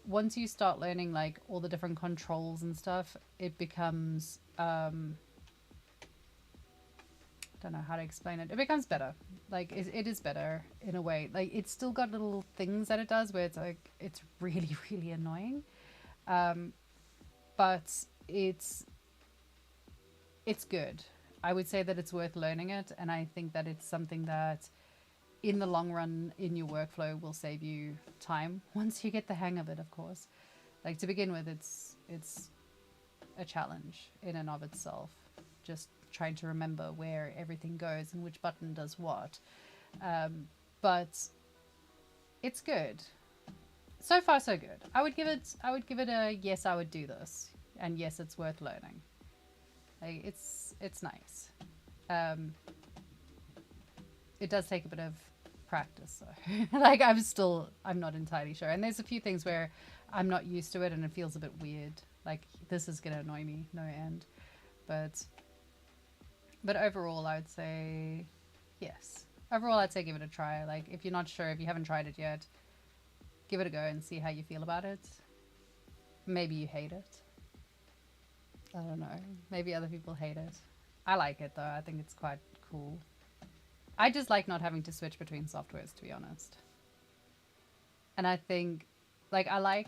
once you start learning like all the different controls and stuff, it becomes don't know how to explain it. It becomes better. Like it is better in a way. Like it's still got little things that it does where it's like it's really really annoying, but it's good. I would say that it's worth learning it, and I think that it's something that in the long run in your workflow will save you time once you get the hang of it, of course. Like to begin with, it's a challenge in and of itself, just trying to remember where everything goes and which button does what, but it's good. So far so good. I would give it a yes, I would do this, and yes, it's worth learning. Like, it's nice. It does take a bit of practice, so like I'm not entirely sure, and there's a few things where I'm not used to it and it feels a bit weird, like this is gonna annoy me no end, but overall I would say yes. Overall I'd say give it a try. Like if you're not sure, if you haven't tried it yet, give it a go and see how you feel about it. Maybe you hate it, I don't know, maybe other people hate it. I like it though. I think it's quite cool. I just like not having to switch between softwares, to be honest. And I think, like, I like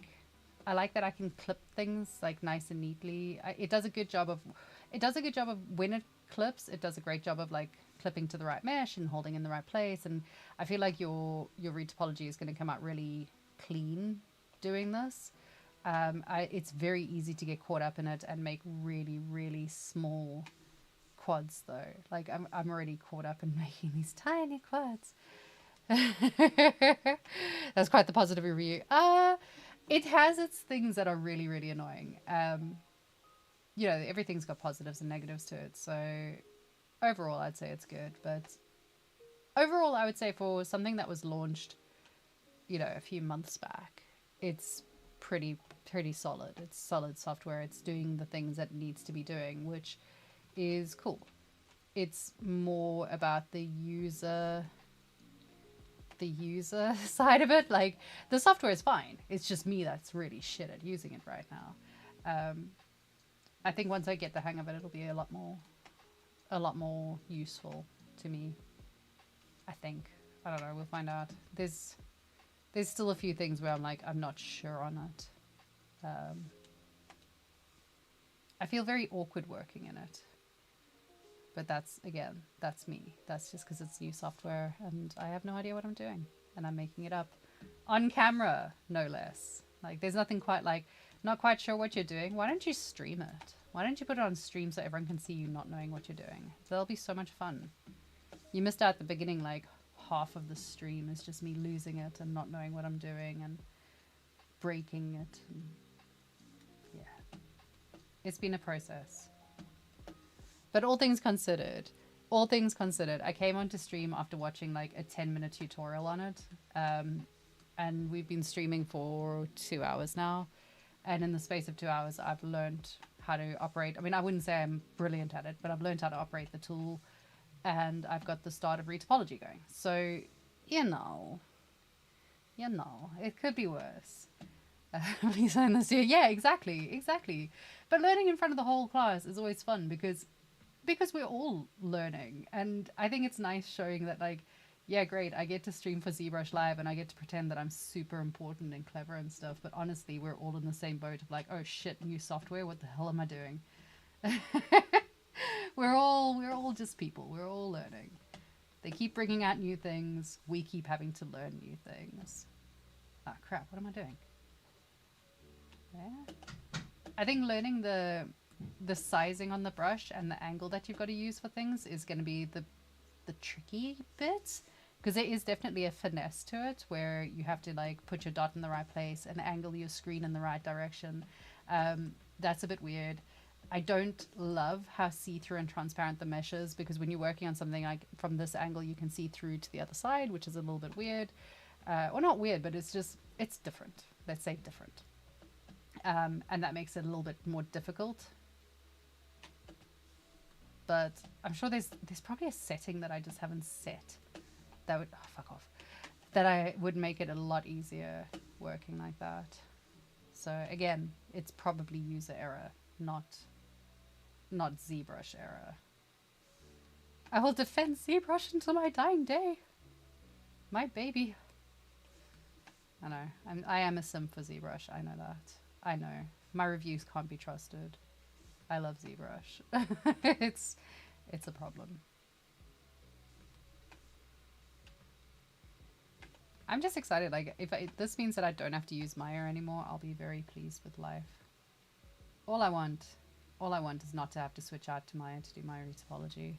that I can clip things like nice and neatly. It does a good job of when it clips. It does a great job of like clipping to the right mesh and holding in the right place. And I feel like your retopology is going to come out really clean doing this. It's very easy to get caught up in it and make really really small quads though. Like I'm already caught up in making these tiny quads. That's quite the positive review. It has its things that are really really annoying. You know, everything's got positives and negatives to it, so overall I'd say it's good. But overall I would say for something that was launched, you know, a few months back, it's pretty solid. It's solid software. It's doing the things that it needs to be doing, which is cool. It's more about the user side of it. Like the software is fine. It's just me that's really shit at using it right now. I think once I get the hang of it, it'll be a lot more useful to me. I think. I don't know. We'll find out. There's still a few things where I'm like, I'm not sure on it. I feel very awkward working in it. But that's me. That's just because it's new software and I have no idea what I'm doing. And I'm making it up on camera, no less. Like, there's nothing quite like, not quite sure what you're doing. Why don't you stream it? Why don't you put it on stream so everyone can see you not knowing what you're doing? That'll be so much fun. You missed out at the beginning, like, half of the stream is just me losing it and not knowing what I'm doing and breaking it. And yeah. It's been a process. But all things considered, I came onto stream after watching like a 10-minute tutorial on it. And we've been streaming for 2 hours now. And in the space of 2 hours, I've learned how to operate. I mean, I wouldn't say I'm brilliant at it, but I've learned how to operate the tool, and I've got the start of retopology going. So, you know, it could be worse. Lisa in this year, yeah, exactly. But learning in front of the whole class is always fun because we're all learning, and I think it's nice showing that, like, yeah, great, I get to stream for Zbrush Live and I get to pretend that I'm super important and clever and stuff, but honestly, we're all in the same boat of like, oh shit, new software, what the hell am I doing? we're all just people. We're all learning. They keep bringing out new things. We keep having to learn new things. Ah, crap, what am I doing? There. I think learning the sizing on the brush and the angle that you've got to use for things is going to be the tricky bit, because there is definitely a finesse to it where you have to like put your dot in the right place and angle your screen in the right direction. That's a bit weird. I don't love how see-through and transparent the mesh is, because when you're working on something like from this angle, you can see through to the other side, which is a little bit weird. Or not weird, but it's different. Let's say different. And that makes it a little bit more difficult. But I'm sure there's probably a setting that I just haven't set that would, oh, fuck off, that I would make it a lot easier working like that. So again, it's probably user error, not ZBrush error. I will defend ZBrush until my dying day. My baby. I know. I am a simp for ZBrush. I know that. I know. My reviews can't be trusted. I love ZBrush. It's a problem. I'm just excited. Like, this means that I don't have to use Maya anymore, I'll be very pleased with life. All I want is not to have to switch out to Maya to do my retopology.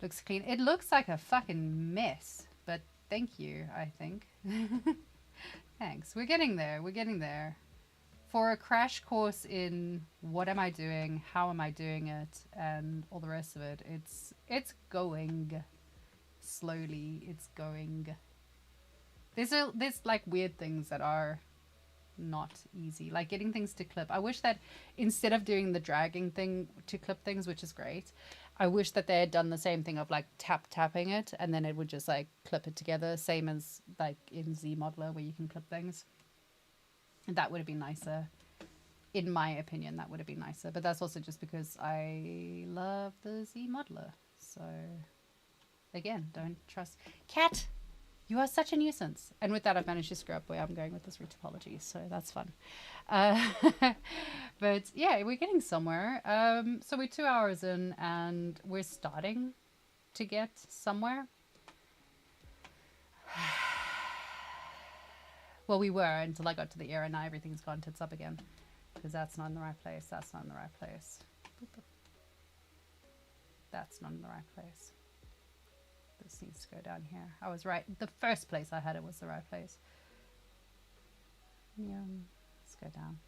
Looks clean. It looks like a fucking mess, but thank you, I think. Thanks. We're getting there. We're getting there. For a crash course in what am I doing, how am I doing it, and all the rest of it, it's going slowly. It's going. There's like weird things that are not easy, like getting things to clip. I wish that instead of doing the dragging thing to clip things, which is great, I wish that they had done the same thing of like tapping it and then it would just like clip it together, same as like in ZModeler where you can clip things. That would have been nicer. In my opinion, that would have been nicer. But that's also just because I love the ZModeler. So, again, don't trust. Cat, you are such a nuisance. And with that, I've managed to screw up where I'm going with this retopology. So that's fun. But yeah, we're getting somewhere. So we're 2 hours in and we're starting to get somewhere. Well, we were until I got to the ear, and now everything's gone tits up again. Because that's not in the right place, that's not in the right place. That's not in the right place. This needs to go down here. I was right. The first place I had it was the right place. Yeah, let's go down.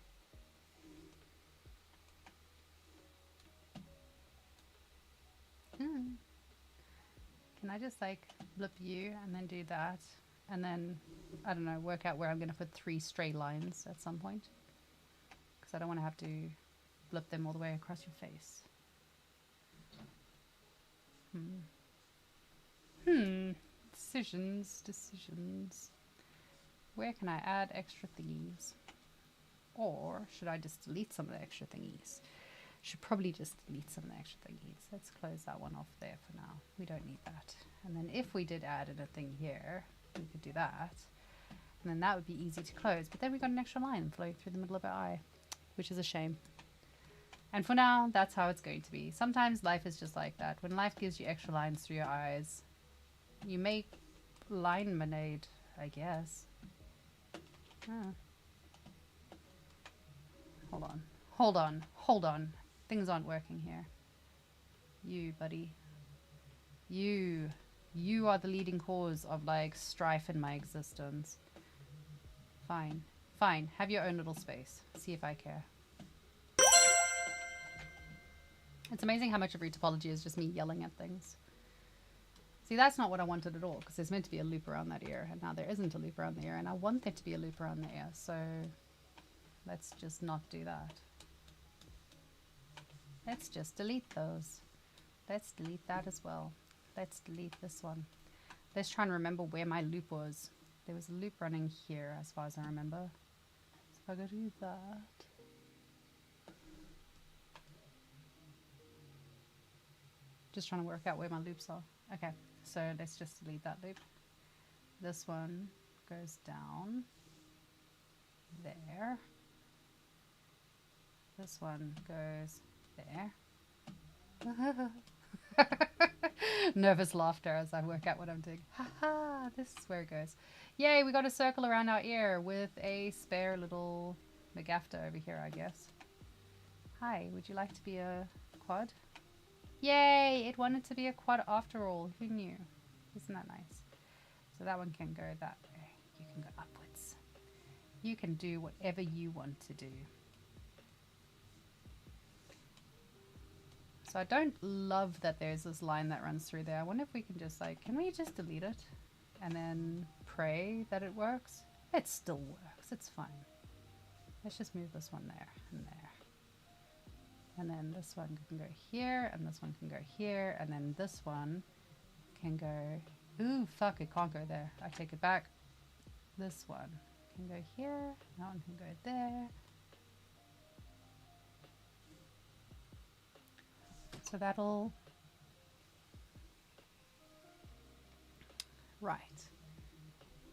Can I just like blip you and then do that? And then, I don't know, work out where I'm going to put 3 straight lines at some point. Because I don't want to have to blip them all the way across your face. Decisions. Where can I add extra thingies? Or should I just delete some of the extra thingies? Should probably just delete some of the extra thingies. Let's close that one off there for now. We don't need that. And then if we did add in a thing here, we could do that, and then that would be easy to close, but then we got an extra line flowing through the middle of our eye, which is a shame. And for now, that's how it's going to be. Sometimes life is just like that. When life gives you extra lines through your eyes, you make line-monade, I guess. Hold on. Things aren't working here. You, buddy. You are the leading cause of, like, strife in my existence. Fine. Have your own little space. See if I care. It's amazing how much of retopology is just me yelling at things. See, that's not what I wanted at all, because there's meant to be a loop around that ear, and now there isn't a loop around the ear, and I want there to be a loop around the ear, so let's just not do that. Let's just delete those. Let's delete that as well. Let's delete this one. Let's try and remember where my loop was. There was a loop running here as far as I remember. So if I go do that. Just trying to work out where my loops are. Okay, so let's just delete that loop. This one goes down there. This one goes there. Nervous laughter as I work out what I'm doing. Haha, this is where it goes. Yay, we got a circle around our ear with a spare little McGafter over here, I guess. Hi, would you like to be a quad? Yay, it wanted to be a quad after all. Who knew? Isn't that nice? So that one can go that way. You can go upwards. You can do whatever you want to do. So I don't love that there's this line that runs through there. I wonder if we can just like, can we just delete it and then pray that it works? It still works. It's fine. Let's just move this one there and there. And then this one can go here, and this one can go here, and then this one can go... Ooh, fuck, it can't go there. I take it back. This one can go here, that one can go there. So that'll... Right.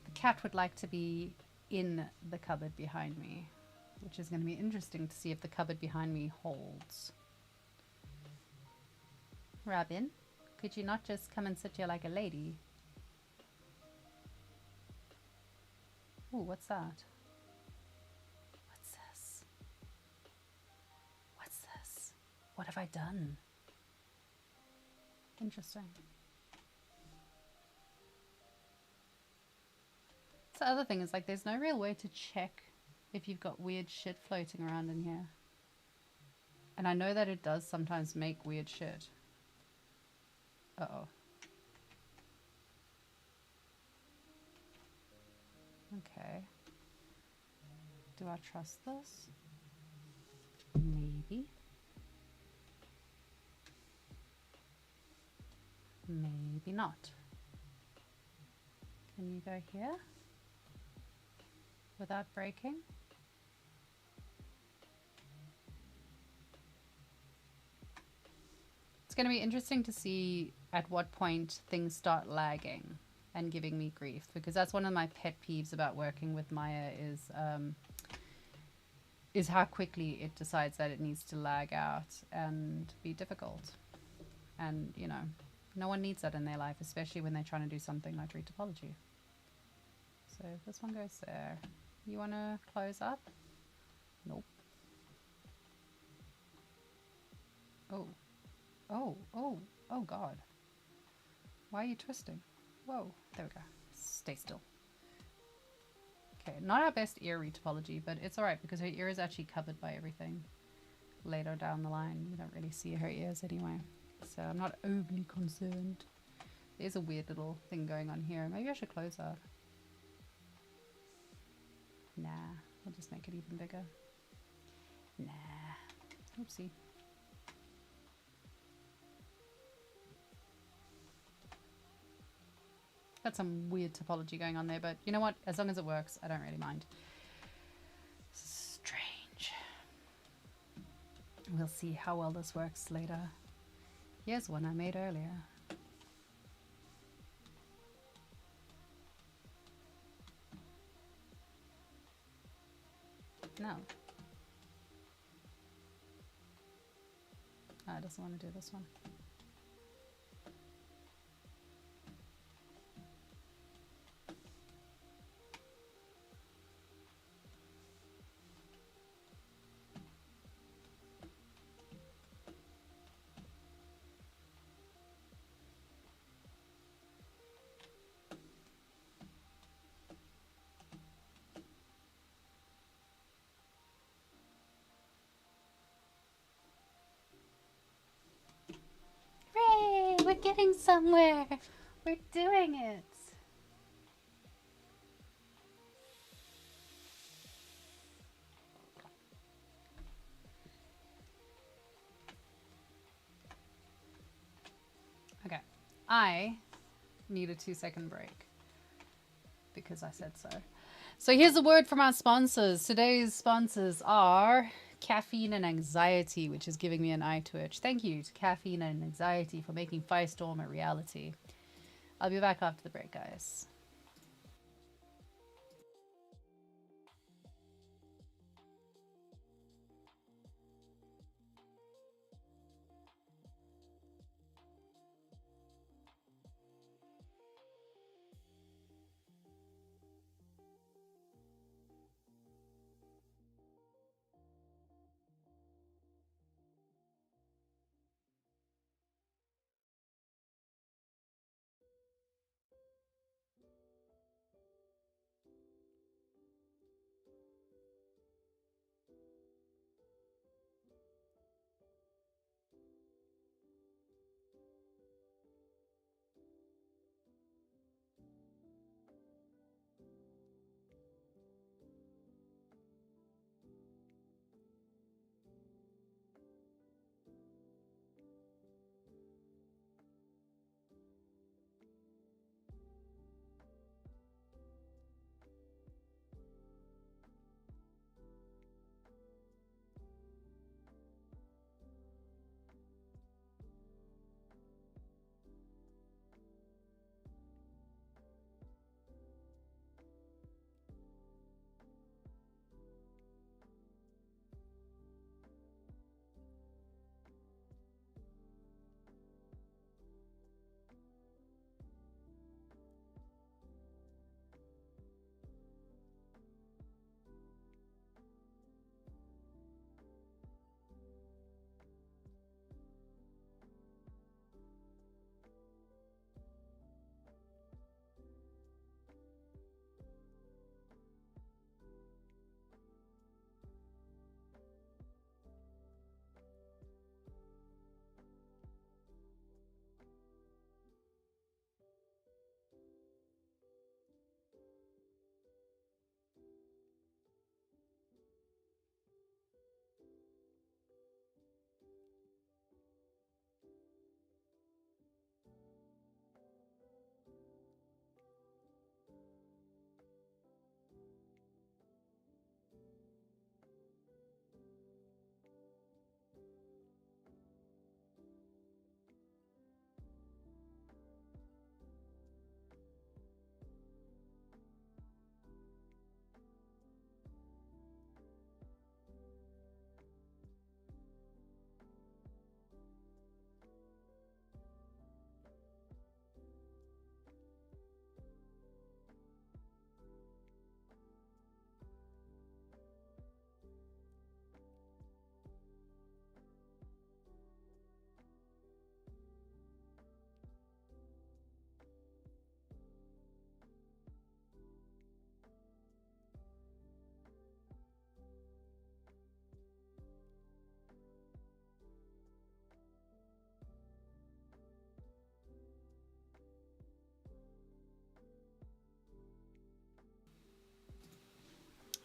The cat would like to be in the cupboard behind me, which is going to be interesting to see if the cupboard behind me holds. Robin, could you not just come and sit here like a lady? Ooh, what's that? What's this? What's this? What have I done? Interesting. So the other thing is, like, there's no real way to check if you've got weird shit floating around in here. And I know that it does sometimes make weird shit. Uh-oh. Okay. Do I trust this? Maybe. Maybe not. Can you go here? Without breaking? It's going to be interesting to see at what point things start lagging and giving me grief, because that's one of my pet peeves about working with Maya is how quickly it decides that it needs to lag out and be difficult. And, you know, no one needs that in their life, especially when they're trying to do something like retopology. So this one goes there. You want to close up? Nope. Oh. Oh, oh, oh God. Why are you twisting? Whoa, there we go. Stay still. Okay, not our best ear retopology, but it's alright because her ear is actually covered by everything. Later down the line, you don't really see her ears anyway. So I'm not overly concerned. There's a weird little thing going on here. Maybe I should close that. Nah, we'll just make it even bigger. Nah. Oopsie. Got some weird topology going on there, but you know what? As long as it works, I don't really mind. Strange. We'll see how well this works later. Here's one I made earlier. No. Oh, it doesn't want to do this one. Hooray! We're getting somewhere! We're doing it! I need a 2-second break because I said so. So here's a word from our sponsors. Today's sponsors are Caffeine and Anxiety, which is giving me an eye twitch. Thank you to Caffeine and Anxiety for making Firestorm a reality. I'll be back after the break, guys.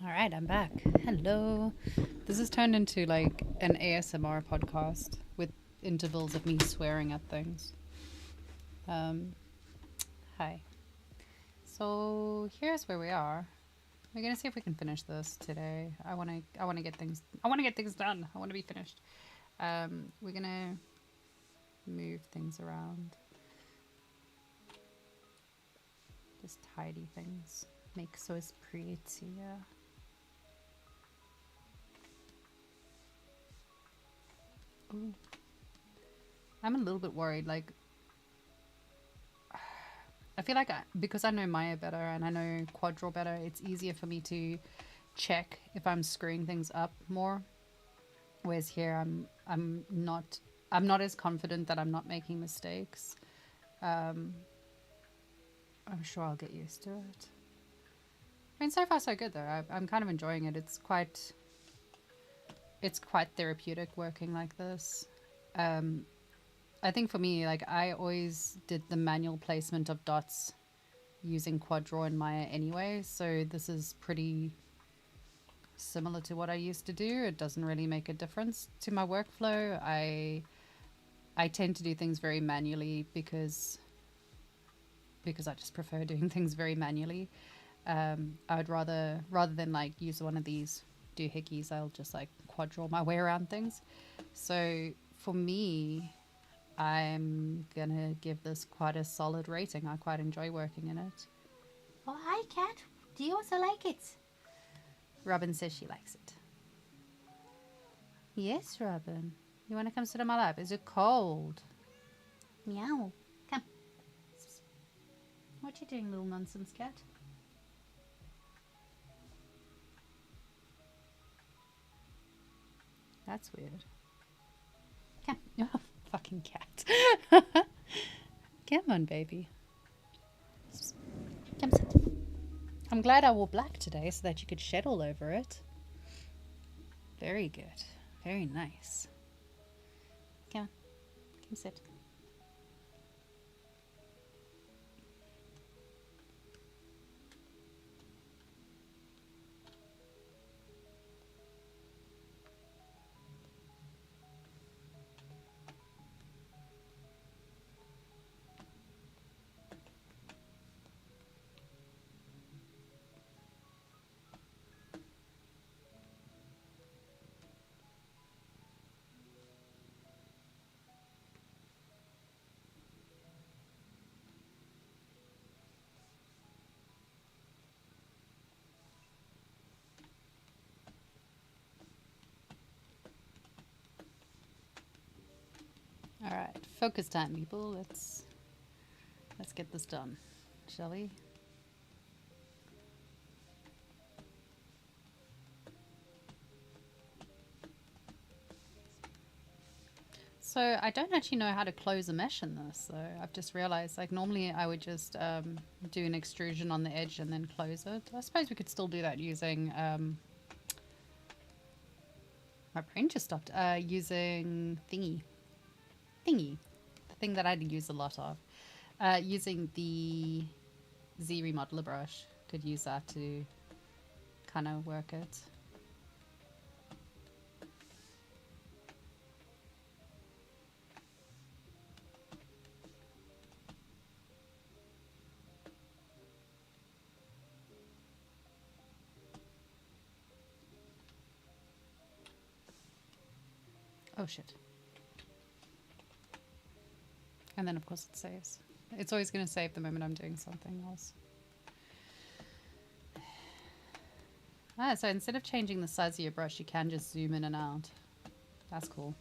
All right, I'm back. Hello. This has turned into like an ASMR podcast with intervals of me swearing at things. Hi. So here's where we are. We're gonna see if we can finish this today. I wanna get things done. I wanna be finished. We're gonna move things around. Just tidy things. Make so it's prettier. Ooh. I'm a little bit worried, like I feel like because I know Maya better and I know Quadro better, it's easier for me to check if I'm screwing things up more. Whereas here I'm not as confident that I'm not making mistakes. I'm sure I'll get used to it. I mean, so far so good though. I'm kind of enjoying it. It's quite therapeutic working like this. I think for me, like I always did the manual placement of dots using Quadro and Maya anyway, so this is pretty similar to what I used to do. It doesn't really make a difference to my workflow. I tend to do things very manually because because I just prefer doing things very manually. I would rather than like use one of these doohickeys, I'll just like quad draw my way around things. So for me, I'm gonna give this quite a solid rating. I quite enjoy working in it. Oh, hi, Cat. Do you also like it? Robin says she likes it. Yes, Robin. You want to come sit on my lap? Is it cold? Meow. Come. What you doing, little nonsense cat? That's weird. Come. Oh, fucking cat. Come on, baby. Come sit. I'm glad I wore black today so that you could shed all over it. Very good. Very nice. Come on. Come sit. All right, focus time, people. Let's get this done, shall we? So I don't actually know how to close a mesh in this, so I've just realized, like, normally I would just do an extrusion on the edge and then close it. I suppose we could still do that using my brain just stopped. Using thingy, the thing that I use a lot of, using the Z remodeler brush. Could use that to kind of work it. Oh shit. And then of course it saves. It's always going to save the moment I'm doing something else. Ah, so instead of changing the size of your brush, you can just zoom in and out. That's cool.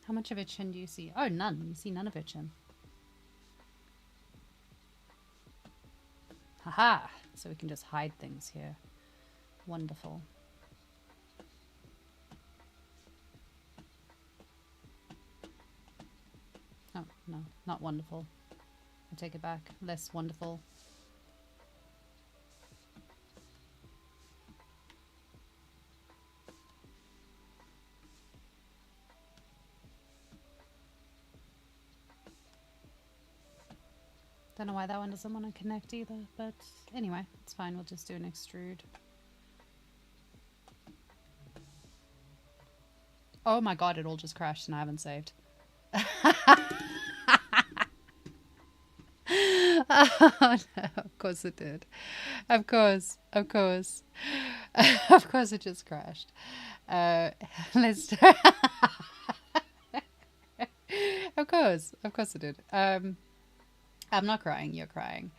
How much of a chin do you see? Oh, none. You see none of her chin. Haha! So we can just hide things here. Wonderful. Oh, no, not wonderful. I take it back. Less wonderful. Don't know why that one doesn't want to connect either, but anyway, it's fine. We'll just do an extrude. Oh my god, it all just crashed and I haven't saved. Oh no, of course it did. Of course. Of course it just crashed. Let's Of course it did. I'm not crying. You're crying.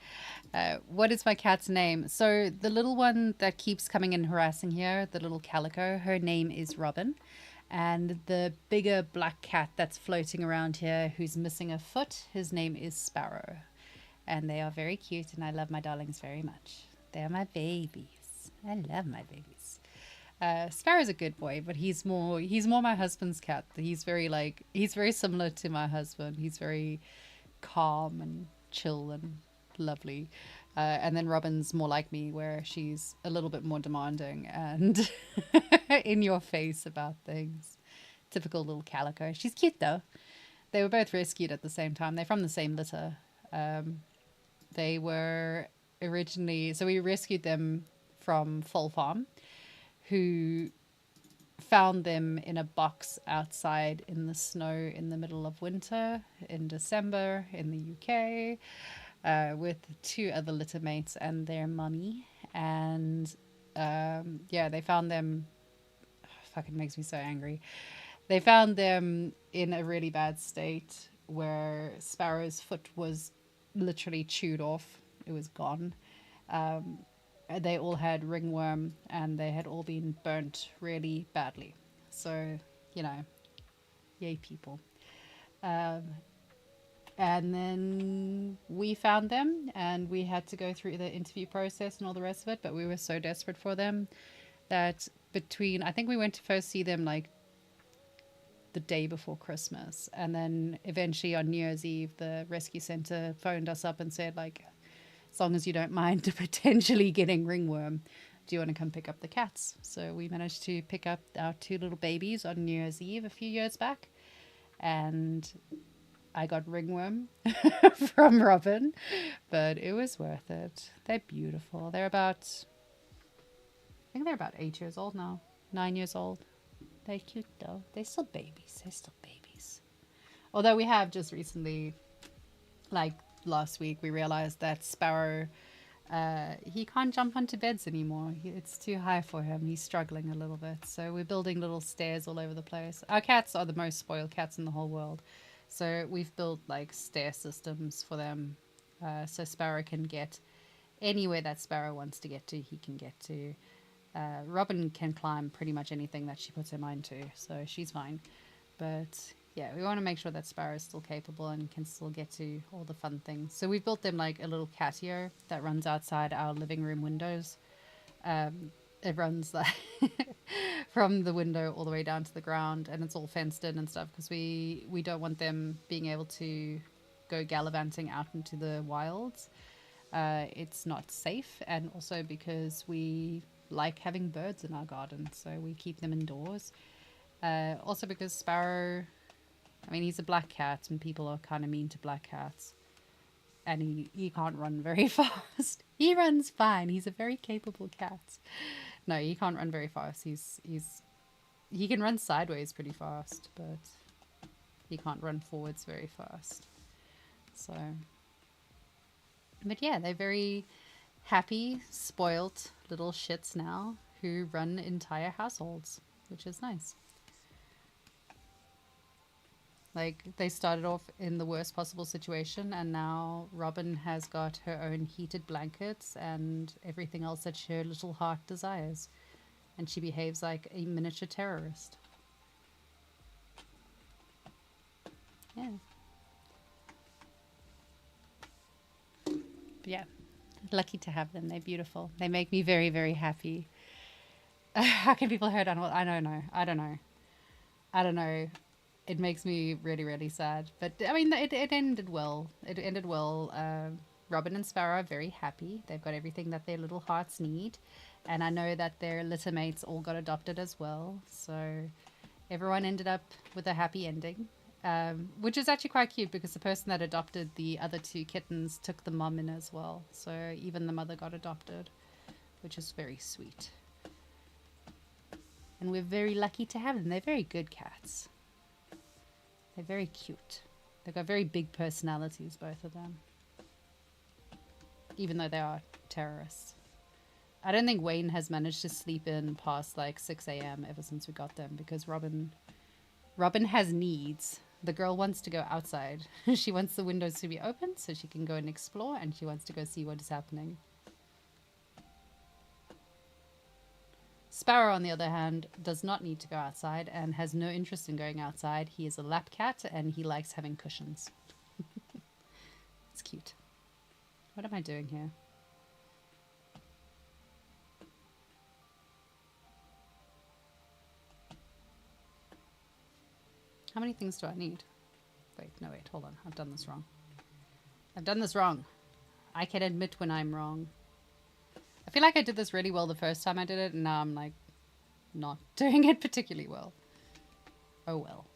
What is my cat's name? So the little one that keeps coming and harassing here, the little calico, her name is Robin. And the bigger black cat that's floating around here who's missing a foot, his name is Sparrow. And they are very cute and I love my darlings very much. They're my babies. I love my babies. Sparrow's a good boy, but he's more my husband's cat. He's very similar to my husband. He's very calm and chill and lovely. And then Robin's more like me, where she's a little bit more demanding and in your face about things. Typical little calico. She's cute though. They were both rescued at the same time. They're from the same litter. They were originally, so we rescued them from Full Farm, who found them in a box outside in the snow in the middle of winter in December in the UK, with two other litter mates and their mummy. And yeah, they found them. Fucking makes me so angry. They found them in a really bad state where Sparrow's foot was literally chewed off. It was gone. They all had ringworm and they had all been burnt really badly. So, you know, yay people. And then we found them and we had to go through the interview process and all the rest of it, but we were so desperate for them that I think we went to first see them like the day before Christmas, and then eventually on New Year's Eve the rescue center phoned us up and said, like, as long as you don't mind potentially getting ringworm, do you want to come pick up the cats? So we managed to pick up our two little babies on New Year's Eve a few years back, and I got ringworm from Robin, but it was worth it. They're beautiful. I think they're about 8 years old now, 9 years old. They're cute though. They're still babies. Although we have just recently, like last week, we realized that Sparrow, he can't jump onto beds anymore. It's too high for him. He's struggling a little bit. So we're building little stairs all over the place. Our cats are the most spoiled cats in the whole world. So we've built like stair systems for them. So Sparrow can get anywhere that Sparrow wants to get to, he can get to. Robin can climb pretty much anything that she puts her mind to, so she's fine. But yeah, we want to make sure that Sparrow is still capable and can still get to all the fun things. So we've built them like a little catio that runs outside our living room windows. It runs like from the window all the way down to the ground, and it's all fenced in and stuff because we don't want them being able to go gallivanting out into the wilds. It's not safe, and also because we like having birds in our garden, so we keep them indoors. Also because Sparrow, I mean, he's a black cat and people are kind of mean to black cats, and he can't run very fast. He runs fine. He's a very capable cat. No, he can't run very fast. He can run sideways pretty fast, but he can't run forwards very fast. So, but yeah, they're very happy, spoilt little shits now who run entire households, which is nice. Like, they started off in the worst possible situation, and now Robin has got her own heated blankets and everything else that her little heart desires. And she behaves like a miniature terrorist. Yeah. But yeah. Lucky to have them. They're beautiful. They make me very, very happy. How can people hurt animals? I don't know. It makes me really, really sad. But I mean, it ended well. Robin and Sparrow are very happy. They've got everything that their little hearts need. And I know that their litter mates all got adopted as well. So everyone ended up with a happy ending. Which is actually quite cute because the person that adopted the other two kittens took the mum in as well. So even the mother got adopted, which is very sweet. And we're very lucky to have them. They're very good cats. They're very cute. They've got very big personalities, both of them. Even though they are terrorists. I don't think Wayne has managed to sleep in past like 6 a.m. ever since we got them because Robin has needs. The girl wants to go outside. She wants the windows to be open so she can go and explore, and she wants to go see what is happening. Sparrow, on the other hand, does not need to go outside and has no interest in going outside. He is a lap cat and he likes having cushions. It's cute. What am I doing here? How many things do I need? Wait, no, wait, hold on. I've done this wrong. I've done this wrong. I can admit when I'm wrong. I feel like I did this really well the first time I did it, and now I'm like not doing it particularly well. Oh well.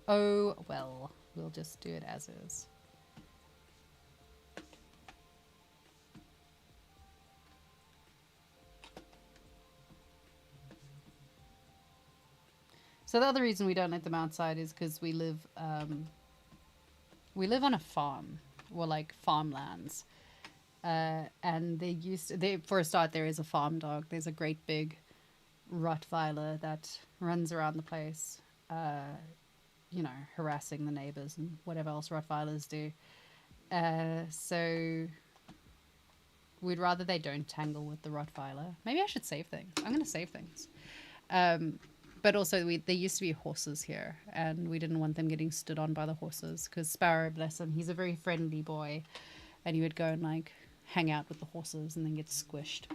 Oh well. We'll just do it as is. So the other reason we don't let them outside is because we live on a farm, or like farmlands, and for a start there is a farm dog. There's a great big Rottweiler that runs around the place, you know, harassing the neighbors and whatever else Rottweilers do. So we'd rather they don't tangle with the Rottweiler. Maybe I should save things. I'm going to save things. But also, there used to be horses here, and we didn't want them getting stood on by the horses, because Sparrow, bless him, he's a very friendly boy, and he would go and, like, hang out with the horses and then get squished.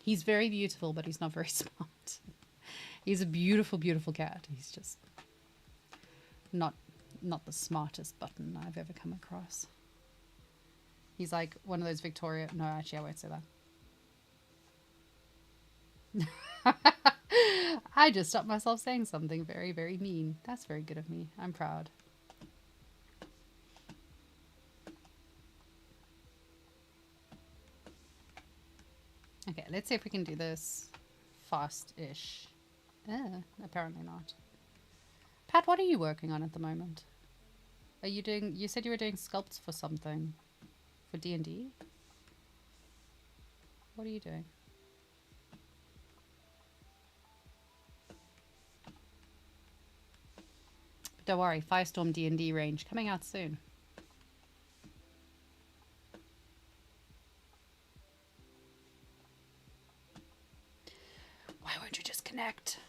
He's very beautiful, but he's not very smart. He's a beautiful, beautiful cat. He's just not the smartest button I've ever come across. He's like one of those Victoria... No, actually, I won't say that. I just stopped myself saying something very, very mean. That's very good of me. I'm proud. Okay, let's see if we can do this fast-ish. Apparently not. Pat, what are you working on at the moment? Are you doing... You said you were doing sculpts for something. For D&D? What are you doing? Don't worry, Firestorm D&D range coming out soon. Why won't you just connect?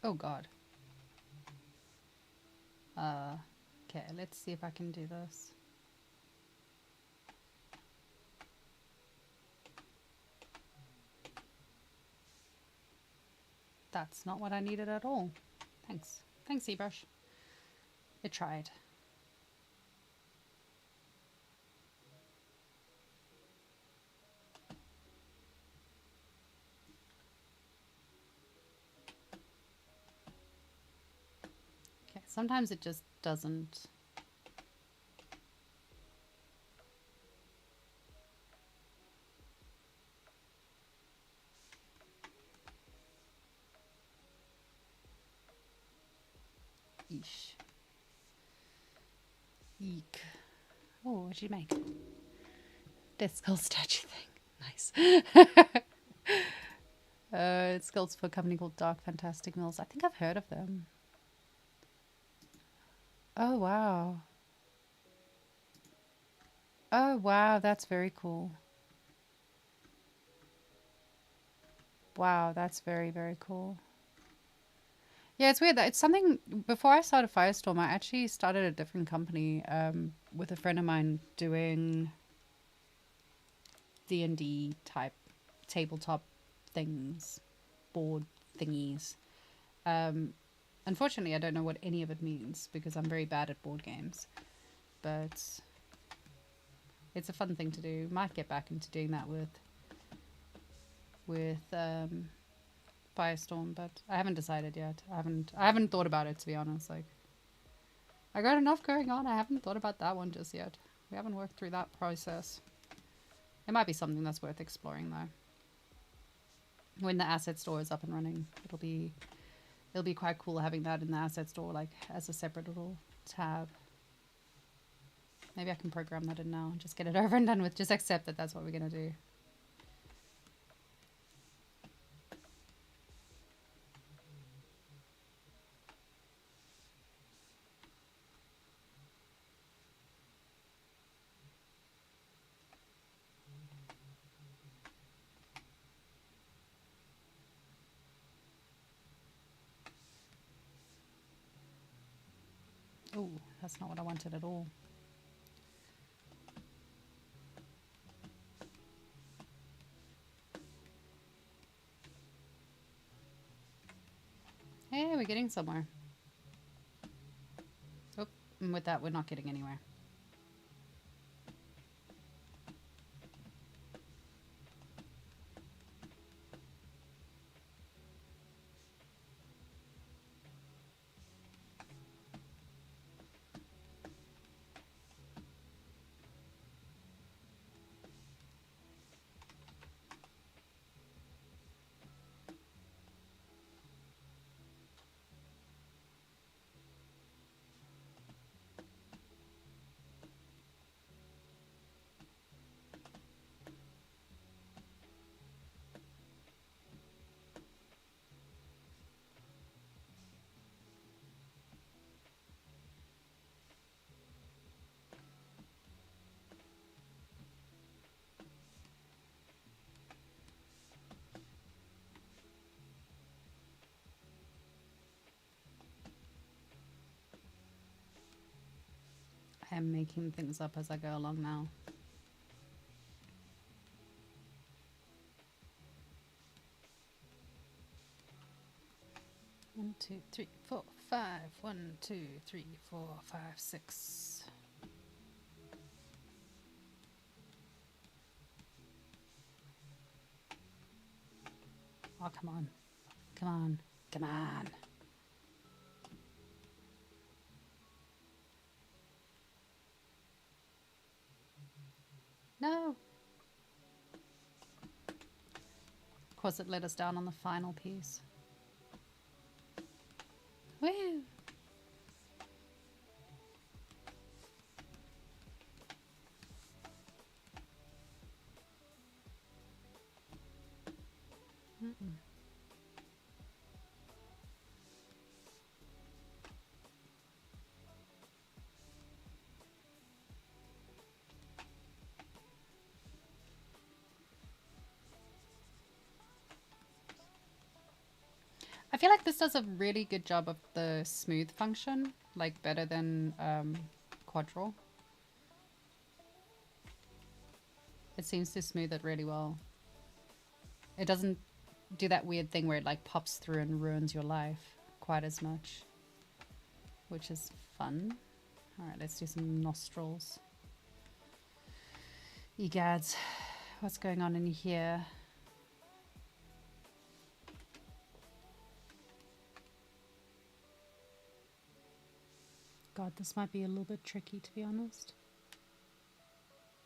Oh god. Okay, let's see if I can do this. That's not what I needed at all. Thanks. Thanks, Zbrush. It tried. Okay, sometimes it just doesn't. Eesh. Eek. Oh, what did you make? Death Skull statue thing. Nice. It's sculpts for a company called Dark Fantastic Mills. I think I've heard of them. Oh, wow. Oh, wow. That's very cool. Wow, that's very, very cool. Yeah, it's weird that it's something. Before I started Firestorm, I actually started a different company with a friend of mine doing D&D type tabletop things, board thingies. Um, Unfortunately, I don't know what any of it means because I'm very bad at board games. But it's a fun thing to do. Might get back into doing that with Firestorm, but I haven't decided yet. I haven't thought about it, to be honest. Like, I got enough going on. I haven't thought about that one just yet. We haven't worked through that process. It might be something that's worth exploring though. When the asset store is up and running, it'll be quite cool having that in the asset store, like as a separate little tab. Maybe I can program that in now and just get it over and done with. Just accept that that's what we're gonna do. Oh, that's not what I wanted at all. Hey, we're getting somewhere. Oh, and with that, we're not getting anywhere. I am making things up as I go along now. One, two, three, four, five. 1, 2, 3, 4, 5, 6. Oh, come on. Come on. Come on. No. Of course, it let us down on the final piece. Woo! Mm-mm. I feel like this does a really good job of the smooth function, like better than Quadro. It seems to smooth it really well. It doesn't do that weird thing where it like pops through and ruins your life quite as much, which is fun. All right, let's do some nostrils. Egads, what's going on in here? God, this might be a little bit tricky, to be honest.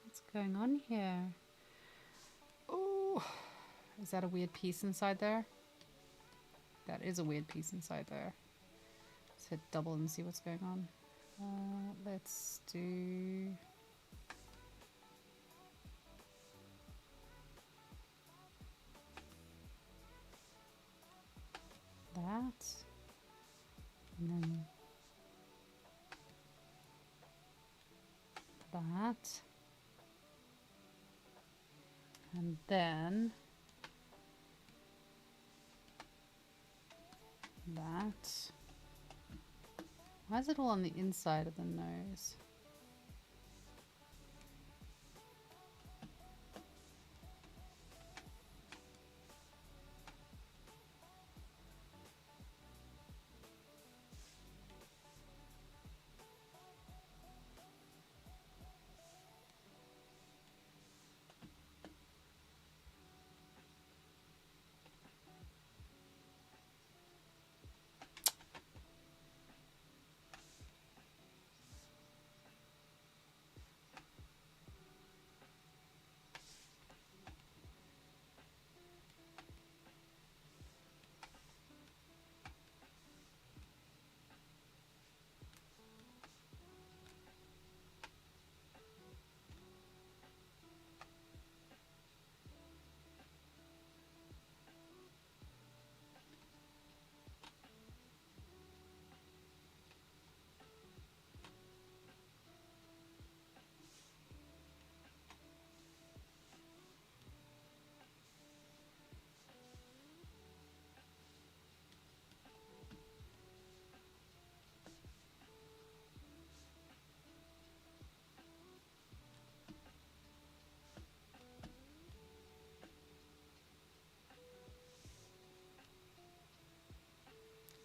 What's going on here? Oh, is that a weird piece inside there? That is a weird piece inside there. Let's hit double and see what's going on. Let's do... that. And then that. And then that. Why is it all on the inside of the nose?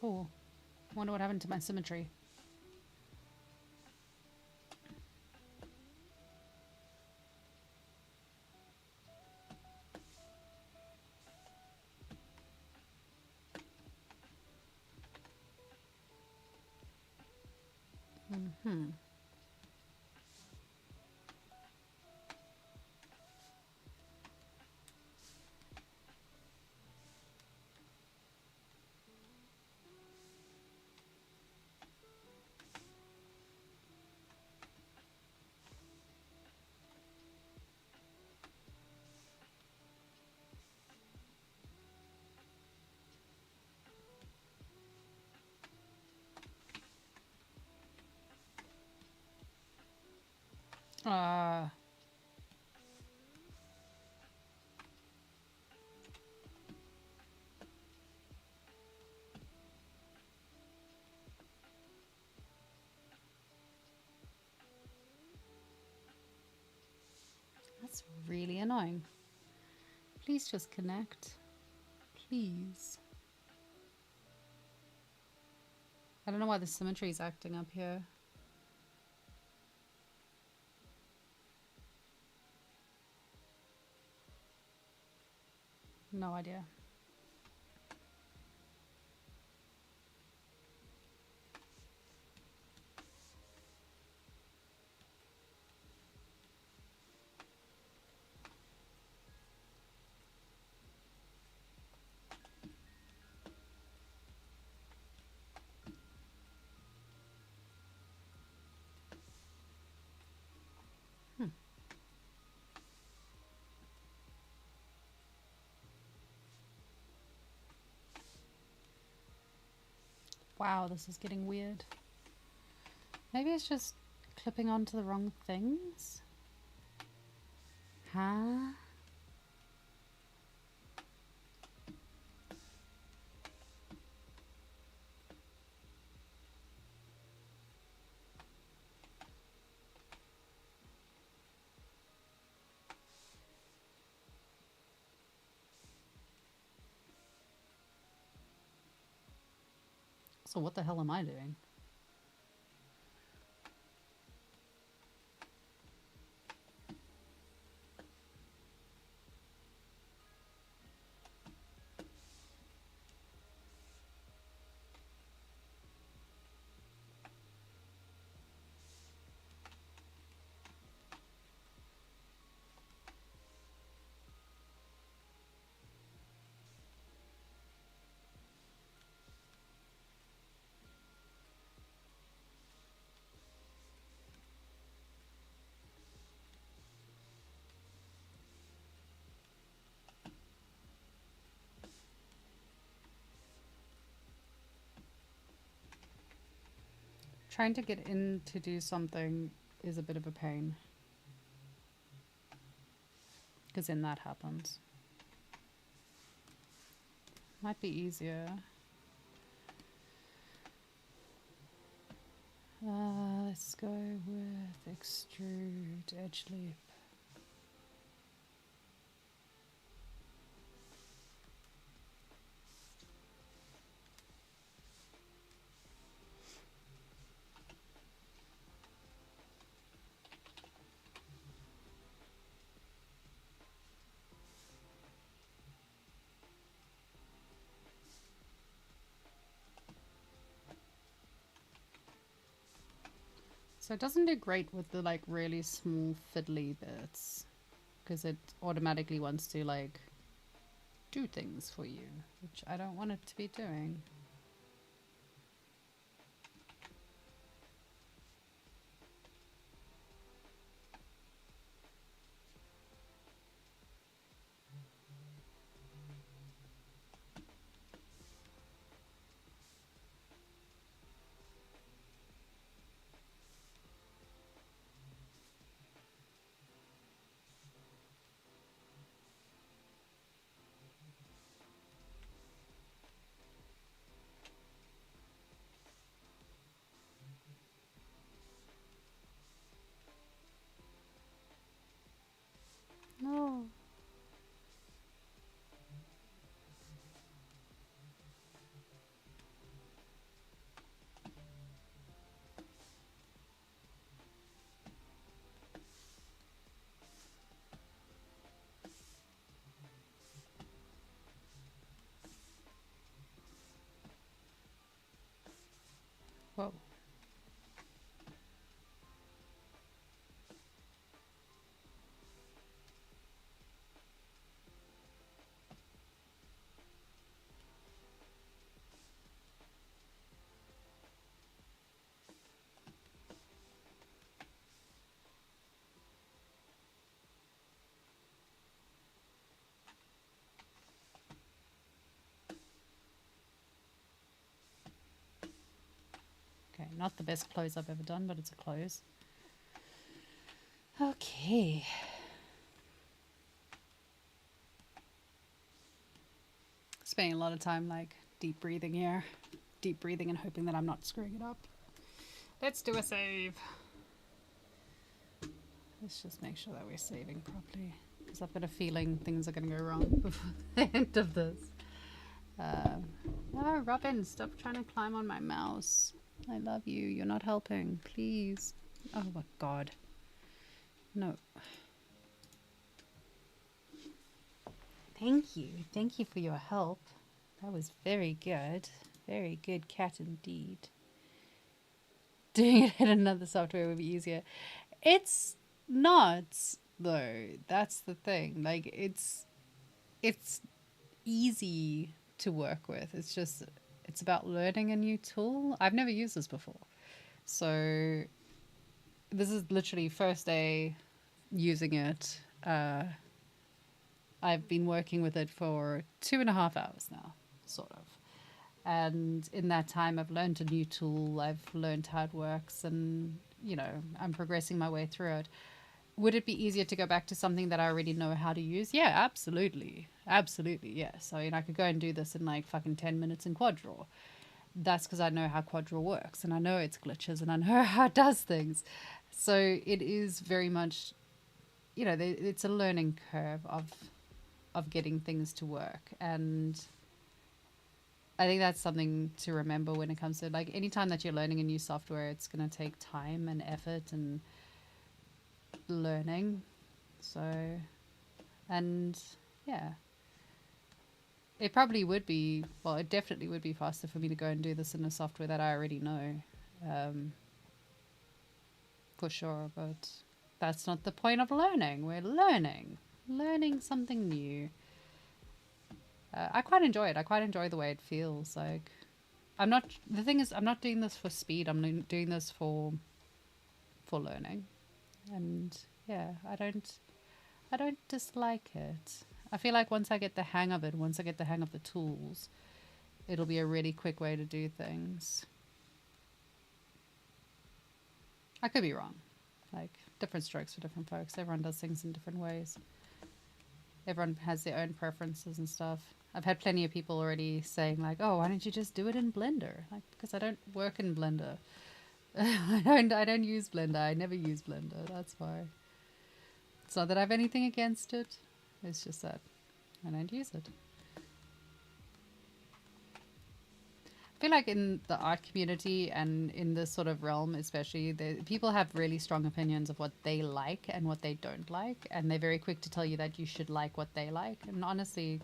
Oh, wonder what happened to my symmetry. Mm-hmm. That's really annoying. Please just connect. Please. I don't know why the symmetry is acting up here. No idea. Wow, this is getting weird. Maybe it's just clipping onto the wrong things? Huh? So what the hell am I doing? Trying to get in to do something is a bit of a pain. Because then that happens. Might be easier. Let's go with extrude edge loop. So it doesn't do great with the like really small fiddly bits because it automatically wants to like do things for you, which I don't want it to be doing. No. Whoa. Okay, not the best close I've ever done, but it's a close. Okay. Spending a lot of time like deep breathing here. Deep breathing and hoping that I'm not screwing it up. Let's do a save. Let's just make sure that we're saving properly because I've got a feeling things are going to go wrong before the end of this. No, Robin, stop trying to climb on my mouse. I love you. You're not helping. Please. Oh my god. No. Thank you. Thank you for your help. That was very good. Very good cat indeed. Doing it in another software would be easier. It's not, though. That's the thing. Like, it's easy to work with. It's about learning a new tool. I've never used this before. So this is literally first day using it. I've been working with it for 2.5 hours now, sort of. And in that time, I've learned a new tool. I've learned how it works and, you know, I'm progressing my way through it. Would it be easier to go back to something that I already know how to use? Yeah, absolutely. Absolutely, yes. I mean, I could go and do this in like fucking 10 minutes in QuadRaw. That's because I know how QuadRaw works and I know its glitches and I know how it does things. So it is very much, you know, it's a learning curve of getting things to work. And I think that's something to remember when it comes to like anytime that you're learning a new software, it's going to take time and effort and learning. So, and yeah, it probably would be, well, it definitely would be faster for me to go and do this in a software that I already know, for sure. But that's not the point of learning. We're learning something new. I quite enjoy it. I quite enjoy the way it feels. Like, the thing is, I'm not doing this for speed. I'm doing this for learning. And yeah, I don't dislike it. I feel like once I get the hang of it, once I get the hang of the tools, it'll be a really quick way to do things. I could be wrong. Like, different strokes for different folks. Everyone does things in different ways. Everyone has their own preferences and stuff. I've had plenty of people already saying like, oh, why don't you just do it in Blender? Like, because I don't work in Blender. I don't use Blender. I never use Blender. That's why. It's not that I have anything against it. It's just that I don't use it. I feel like in the art community and in this sort of realm especially, people have really strong opinions of what they like and what they don't like, and they're very quick to tell you that you should like what they like. And honestly,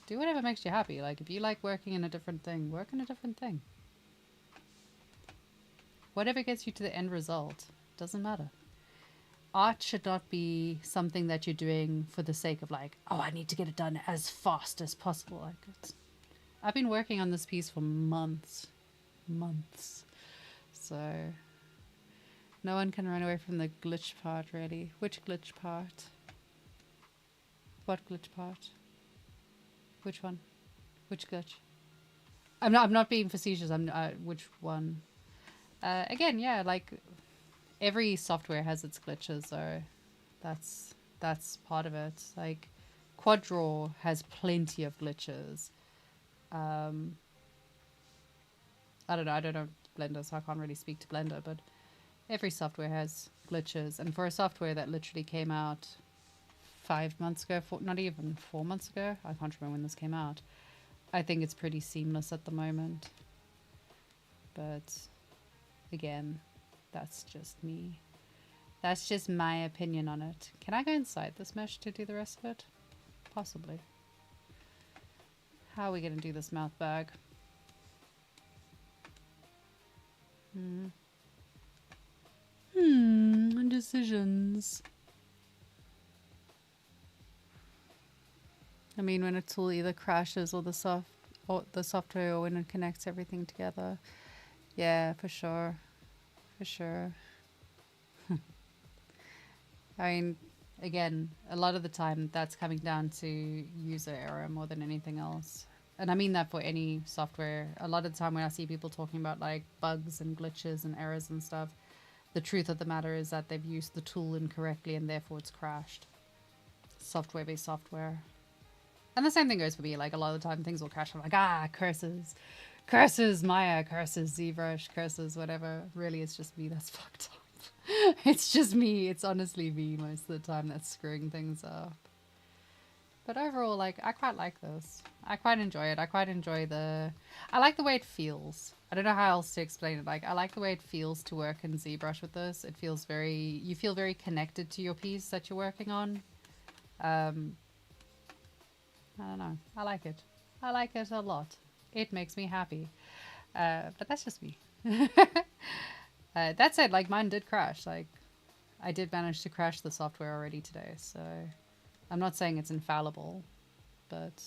do whatever makes you happy. Like, if you like working in a different thing, work in a different thing. Whatever gets you to the end result, doesn't matter. Art should not be something that you're doing for the sake of like, oh, I need to get it done as fast as possible. Like, I've been working on this piece for months. So no one can run away from the glitch part, really. Which glitch part? What glitch part? Which one? Which glitch? I'm not being facetious. Which one? Again, yeah, like every software has its glitches, so that's part of it. Like QuadDraw has plenty of glitches. I don't know Blender, so I can't really speak to Blender, but every software has glitches. And for a software that literally came out 5 months ago, not even 4 months ago, I can't remember when this came out, I think it's pretty seamless at the moment. But again, that's just me. That's just my opinion on it. Can I go inside this mesh to do the rest of it? Possibly. How are we going to do this mouth bag? Decisions. I mean, when a tool either crashes or the software, or when it connects everything together. Yeah, for sure. For sure. I mean, again, a lot of the time that's coming down to user error more than anything else. And I mean that for any software. A lot of the time when I see people talking about like bugs and glitches and errors and stuff, the truth of the matter is that they've used the tool incorrectly and therefore it's crashed. Software-based software. And the same thing goes for me. Like, a lot of the time things will crash. I'm like, curses. Curses Maya, curses Zbrush, curses whatever. Really, it's just me that's fucked up. It's just me. It's honestly me most of the time that's screwing things up. But overall, like, I quite like this. I quite enjoy it. I quite enjoy I like the way it feels. I don't know how else to explain it. Like, I like the way it feels to work in ZBrush with this. It feels you feel very connected to your piece that you're working on. I don't know. I like it. I like it a lot. It makes me happy. But that's just me. That said, like, mine did crash. Like, I did manage to crash the software already today, so I'm not saying it's infallible, but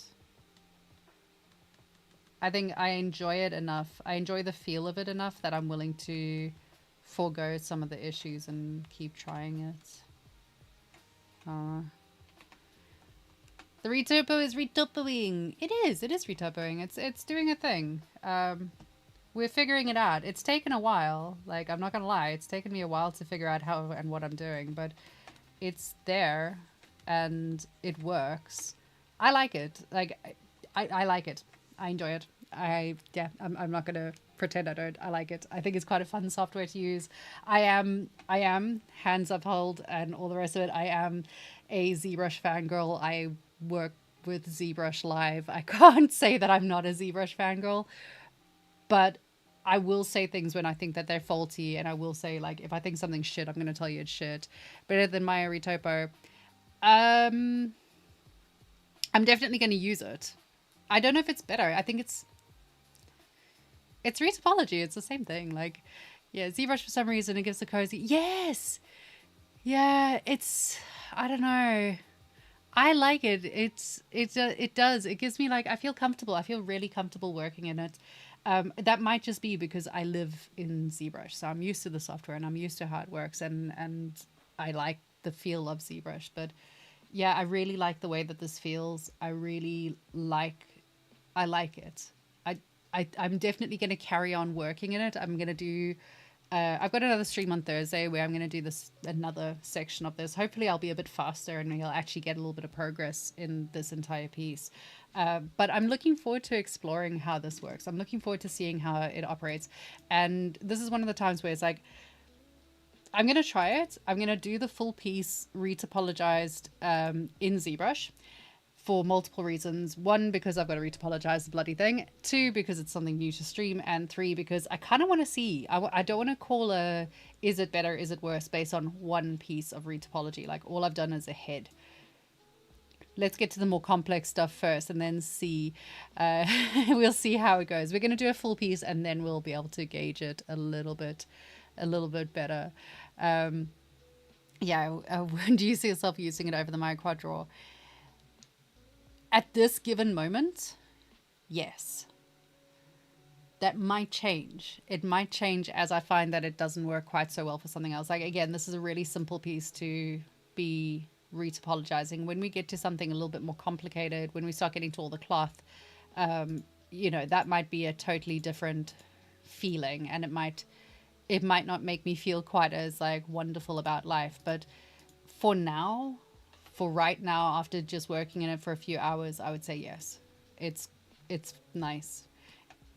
I think I enjoy it enough. I enjoy the feel of it enough that I'm willing to forego some of the issues and keep trying it. The retopo is retopoing. It is retopoing. It's doing a thing. We're figuring it out. It's taken a while. Like, I'm not gonna lie, it's taken me a while to figure out how and what I'm doing, but it's there and it works. I like it. Like, I like it. I enjoy it. I'm not gonna pretend I don't. I like it. I think it's quite a fun software to use. I am hands up hold and all the rest of it. I am a ZBrush fangirl. I work with ZBrush live. I can't say that I'm not a ZBrush fangirl, but I will say things when I think that they're faulty, and I will say, like, if I think something's shit, I'm going to tell you it's shit. Better than Maya Retopo. I'm definitely going to use it. I don't know if it's better. I think it's retopology. It's the same thing. Like, yeah, ZBrush for some reason it gives a cozy. Yes. Yeah, I don't know. I like it. It does. It gives me, like, I feel comfortable. I feel really comfortable working in it. That might just be because I live in ZBrush, so I'm used to the software and I'm used to how it works, and I like the feel of ZBrush. But yeah, I really like the way that this feels. I like it. I'm definitely going to carry on working in it. I'm going to do I've got another stream on Thursday where I'm going to do this another section of this. Hopefully, I'll be a bit faster and we'll actually get a little bit of progress in this entire piece. But I'm looking forward to exploring how this works. I'm looking forward to seeing how it operates. And this is one of the times where it's like, I'm going to try it. I'm going to do the full piece retopologized in ZBrush for multiple reasons. One, because I've got to retopologize the bloody thing. Two, because it's something new to stream. And three, because I kind of want to see. I don't want to call a is it better, is it worse based on one piece of retopology. Like all I've done is a head. Let's get to the more complex stuff first and then see. We'll see how it goes. We're going to do a full piece and then we'll be able to gauge it a little bit better. Yeah, do you see yourself using it over the Maya Quad draw? At this given moment, yes. That might change. It might change as I find that it doesn't work quite so well for something else. Like, again, this is a really simple piece to be retopologizing. When we get to something a little bit more complicated, when we start getting to all the cloth, you know, that might be a totally different feeling, and it might not make me feel quite as like wonderful about life. But for now, for right now, after just working in it for a few hours, I would say yes. It's nice.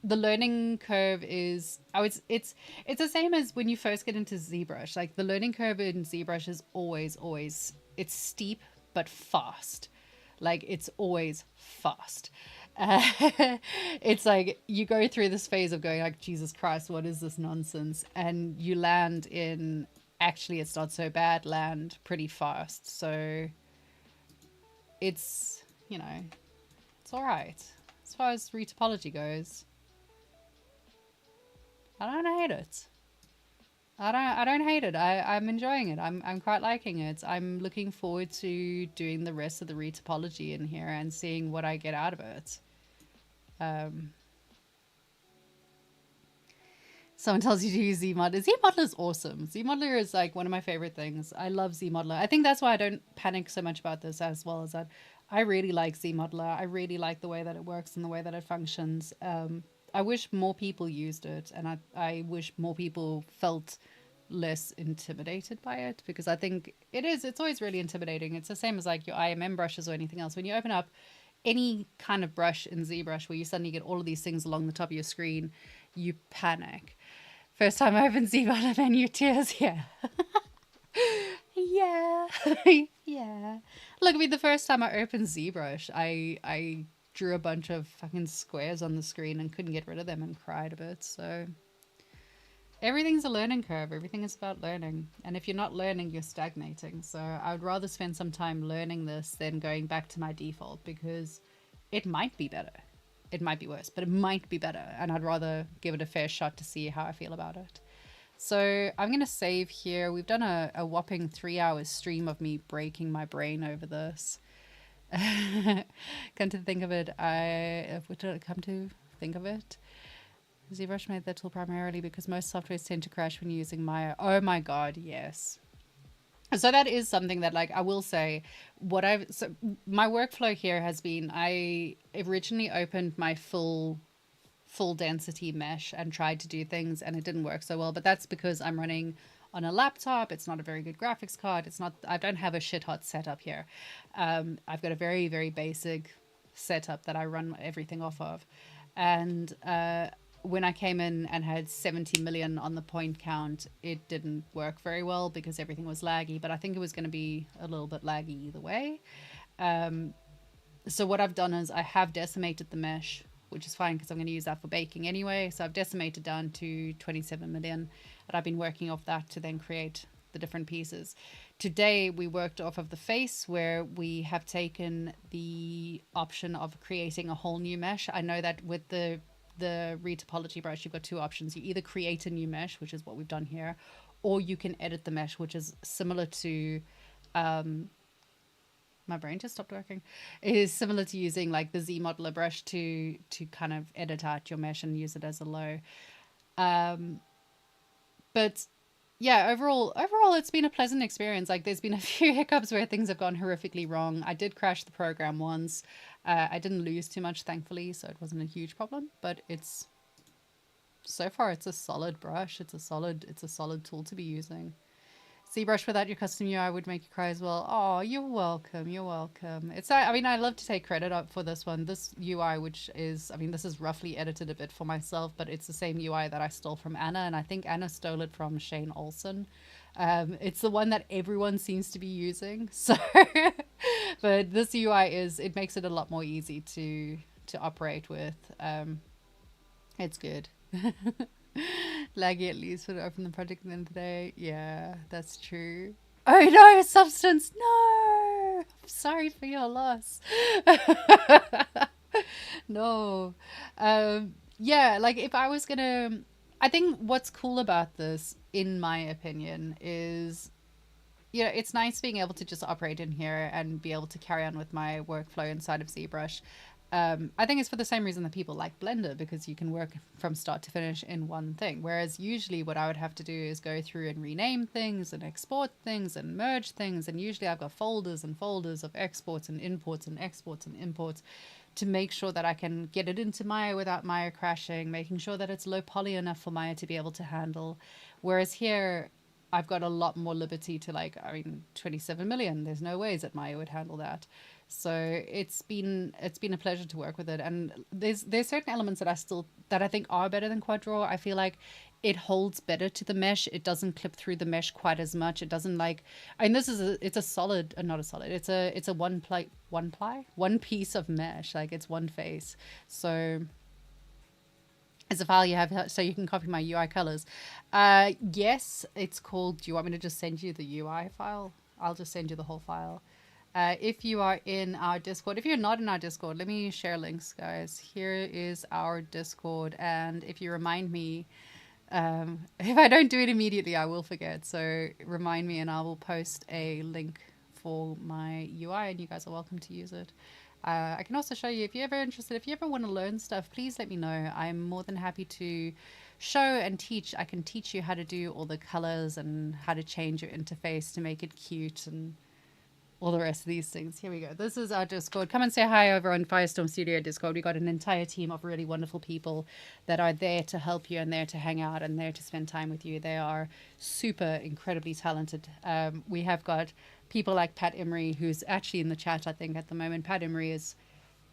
The learning curve is, it's the same as when you first get into ZBrush. Like the learning curve in ZBrush is always, it's steep but fast. Like it's always fast. It's like you go through this phase of going like, Jesus Christ, what is this nonsense? And you land in, actually it's not so bad, land pretty fast. So it's, you know, it's all right as far as retopology goes. I don't hate it. I don't hate it. I'm enjoying it. I'm quite liking it. I'm looking forward to doing the rest of the retopology in here and seeing what I get out of it. Someone tells you to use ZModeler. ZModeler is awesome. ZModeler is like one of my favorite things. I love ZModeler. I think that's why I don't panic so much about this, as well as that I really like ZModeler. I really like the way that it works and the way that it functions. I wish more people used it, and I wish more people felt less intimidated by it, because I think it's always really intimidating. It's the same as like your IMM brushes or anything else. When you open up any kind of brush in ZBrush where you suddenly get all of these things along the top of your screen, you panic. First time I opened ZBrush menu, tears, yeah. Yeah. Yeah. Look, I mean, the first time I opened ZBrush, I drew a bunch of fucking squares on the screen and couldn't get rid of them and cried a bit. So everything's a learning curve. Everything is about learning. And if you're not learning, you're stagnating. So I would rather spend some time learning this than going back to my default, because it might be better. It might be worse, but it might be better. And I'd rather give it a fair shot to see how I feel about it. So I'm going to save here. We've done a whopping 3 hours stream of me breaking my brain over this. Come to think of it, ZBrush made that tool primarily because most softwares tend to crash when using Maya. Oh my god, yes. So that is something that, like, I will say, so my workflow here has been, I originally opened my full density mesh and tried to do things, and it didn't work so well. But that's because I'm running on a laptop. It's not a very good graphics card. I don't have a shit hot setup here. I've got a very, very basic setup that I run everything off of. And when I came in and had 70 million on the point count, it didn't work very well because everything was laggy, but I think it was going to be a little bit laggy either way. So what I've done is I have decimated the mesh, which is fine because I'm going to use that for baking anyway. So I've decimated down to 27 million, and I've been working off that to then create the different pieces. Today we worked off of the face, where we have taken the option of creating a whole new mesh. I know that with the retopology brush, you've got two options. You either create a new mesh, which is what we've done here, or you can edit the mesh, which is similar to my brain just stopped working. It is similar to using like the ZModeler brush to kind of edit out your mesh and use it as a low. But yeah, overall, it's been a pleasant experience. Like, there's been a few hiccups where things have gone horrifically wrong. I did crash the program once. I didn't lose too much, thankfully, so it wasn't a huge problem, but it's so far it's a solid brush. It's a solid tool to be using. ZBrush without your custom UI would make you cry as well. Oh, you're welcome. You're welcome. It's, I mean, I love to take credit up for this one. This UI, which is, I mean, this is roughly edited a bit for myself, but it's the same UI that I stole from Anna, and I think Anna stole it from Shane Olsen. It's the one that everyone seems to be using. So, but this UI is, it makes it a lot more easy to operate with. It's good. Laggy at least would open the project at the end of the day. Yeah, that's true. Oh no, Substance! No! I'm sorry for your loss. No. Yeah, like if I was gonna. I think what's cool about this, in my opinion, is it's nice being able to just operate in here and be able to carry on with my workflow inside of ZBrush. I think it's for the same reason that people like Blender, because you can work from start to finish in one thing. Whereas usually what I would have to do is go through and rename things and export things and merge things. And usually I've got folders and folders of exports and imports and exports and imports to make sure that I can get it into Maya without Maya crashing, making sure that it's low poly enough for Maya to be able to handle. Whereas here, I've got a lot more liberty to, like, I mean, 27 million. There's no ways that Maya would handle that. So it's been a pleasure to work with it. And there's certain elements that I think are better than Quadro. I feel like it holds better to the mesh. It doesn't clip through the mesh quite as much. It doesn't, like, I mean, it's a solid, not a solid. It's a one piece of mesh. Like, it's one face. So it's a file you have, so you can copy my UI colors. Yes, it's called, do you want me to just send you the UI file? I'll just send you the whole file. If you are in our Discord, if you're not in our Discord, let me share links, guys. Here is our Discord, and if you remind me, if I don't do it immediately, I will forget. So remind me, and I will post a link for my UI, and you guys are welcome to use it. I can also show you, if you're ever interested, if you ever want to learn stuff, please let me know. I'm more than happy to show and teach. I can teach you how to do all the colors and how to change your interface to make it cute and all the rest of these things. Here we go. This is our Discord. Come and say hi over on Firestorm Studio Discord. We got an entire team of really wonderful people that are there to help you and there to hang out and there to spend time with you. They are super incredibly talented. We have got people like Pat Emery, who's actually in the chat, I think, at the moment. Pat Emery is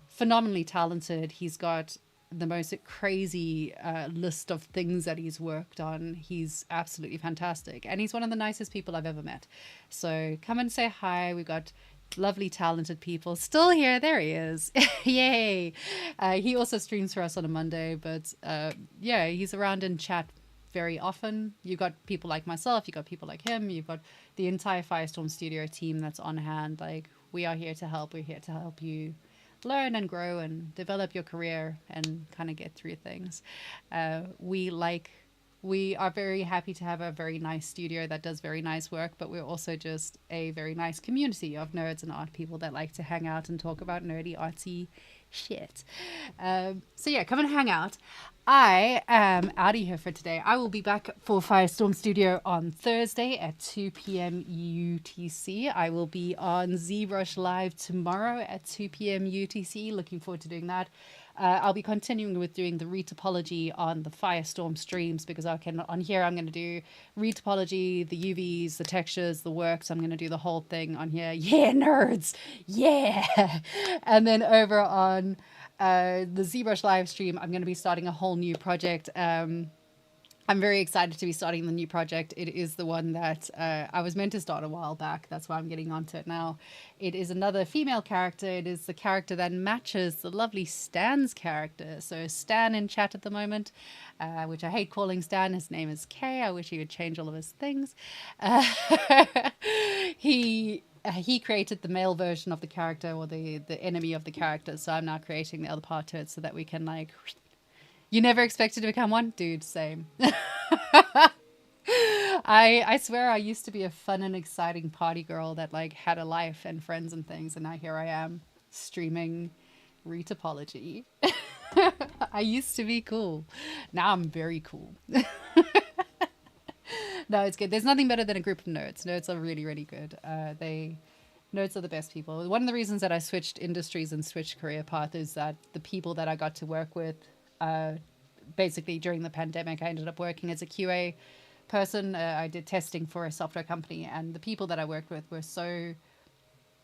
phenomenally talented. He's got the most crazy list of things that he's worked on. He's absolutely fantastic, and he's one of the nicest people I've ever met. So come and say hi. We've got lovely talented people still here. There he is. Yay. He also streams for us on a Monday, but yeah, he's around in chat very often. You've got people like myself, you've got people like him, you've got the entire Firestorm Studio team that's on hand. Like, we are here to help. We're here to help you learn and grow and develop your career and kind of get through things. We are very happy to have a very nice studio that does very nice work, but we're also just a very nice community of nerds and art people that like to hang out and talk about nerdy, artsy shit. So yeah, come and hang out. I am out of here for today. I will be back for Firestorm Studio on Thursday at 2 p.m. UTC. I will be on ZBrush Live tomorrow at 2 p.m. UTC. Looking forward to doing that. I'll be continuing with doing the retopology on the Firestorm streams, because on here I'm going to do retopology, the UVs, the textures, the works. I'm going to do the whole thing on here. Yeah, nerds! Yeah! And then over on the ZBrush live stream, I'm going to be starting a whole new project. I'm very excited to be starting the new project. It is the one that I was meant to start a while back. That's why I'm getting onto it now. It is another female character. It is the character that matches the lovely Stan's character. So Stan in chat at the moment, which I hate calling Stan. His name is Kay. I wish he would change all of his things. He created the male version of the character, or the enemy of the character. So I'm now creating the other part to it so that we can, like... You never expected to become one? Dude, same. I swear I used to be a fun and exciting party girl that, like, had a life and friends and things, and now here I am streaming retopology. I used to be cool. Now I'm very cool. No, it's good. There's nothing better than a group of nerds. Nerds are really, really good. Nerds are the best people. One of the reasons that I switched industries and switched career path is that the people that I got to work with basically during the pandemic, I ended up working as a QA person. I did testing for a software company, and the people that I worked with were so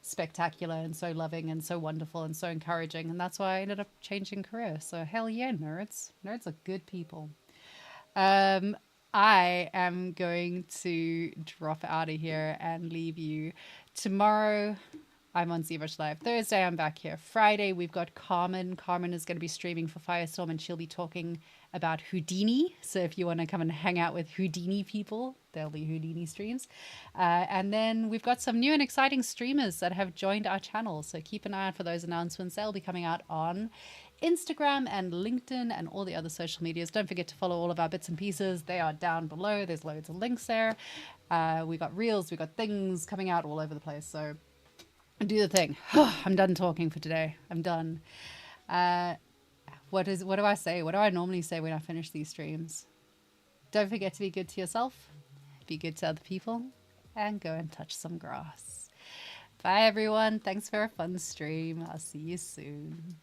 spectacular and so loving and so wonderful and so encouraging, and that's why I ended up changing career. So hell yeah, nerds are good people. um I am going to drop out of here and leave you. Tomorrow I'm on Zbrush Live. Thursday, I'm back here. Friday, we've got Carmen. Carmen is going to be streaming for Firestorm, and she'll be talking about Houdini. So if you want to come and hang out with Houdini people, there'll be Houdini streams. And then we've got some new and exciting streamers that have joined our channel. So keep an eye out for those announcements. They'll be coming out on Instagram and LinkedIn and all the other social medias. Don't forget to follow all of our bits and pieces. They are down below. There's loads of links there. We got reels, we got things coming out all over the place. So do the thing. I'm done talking for today. I'm done. What do I say? What do I normally say when I finish these streams? Don't forget to be good to yourself, be good to other people, and go and touch some grass. Bye everyone. Thanks for a fun stream. I'll see you soon.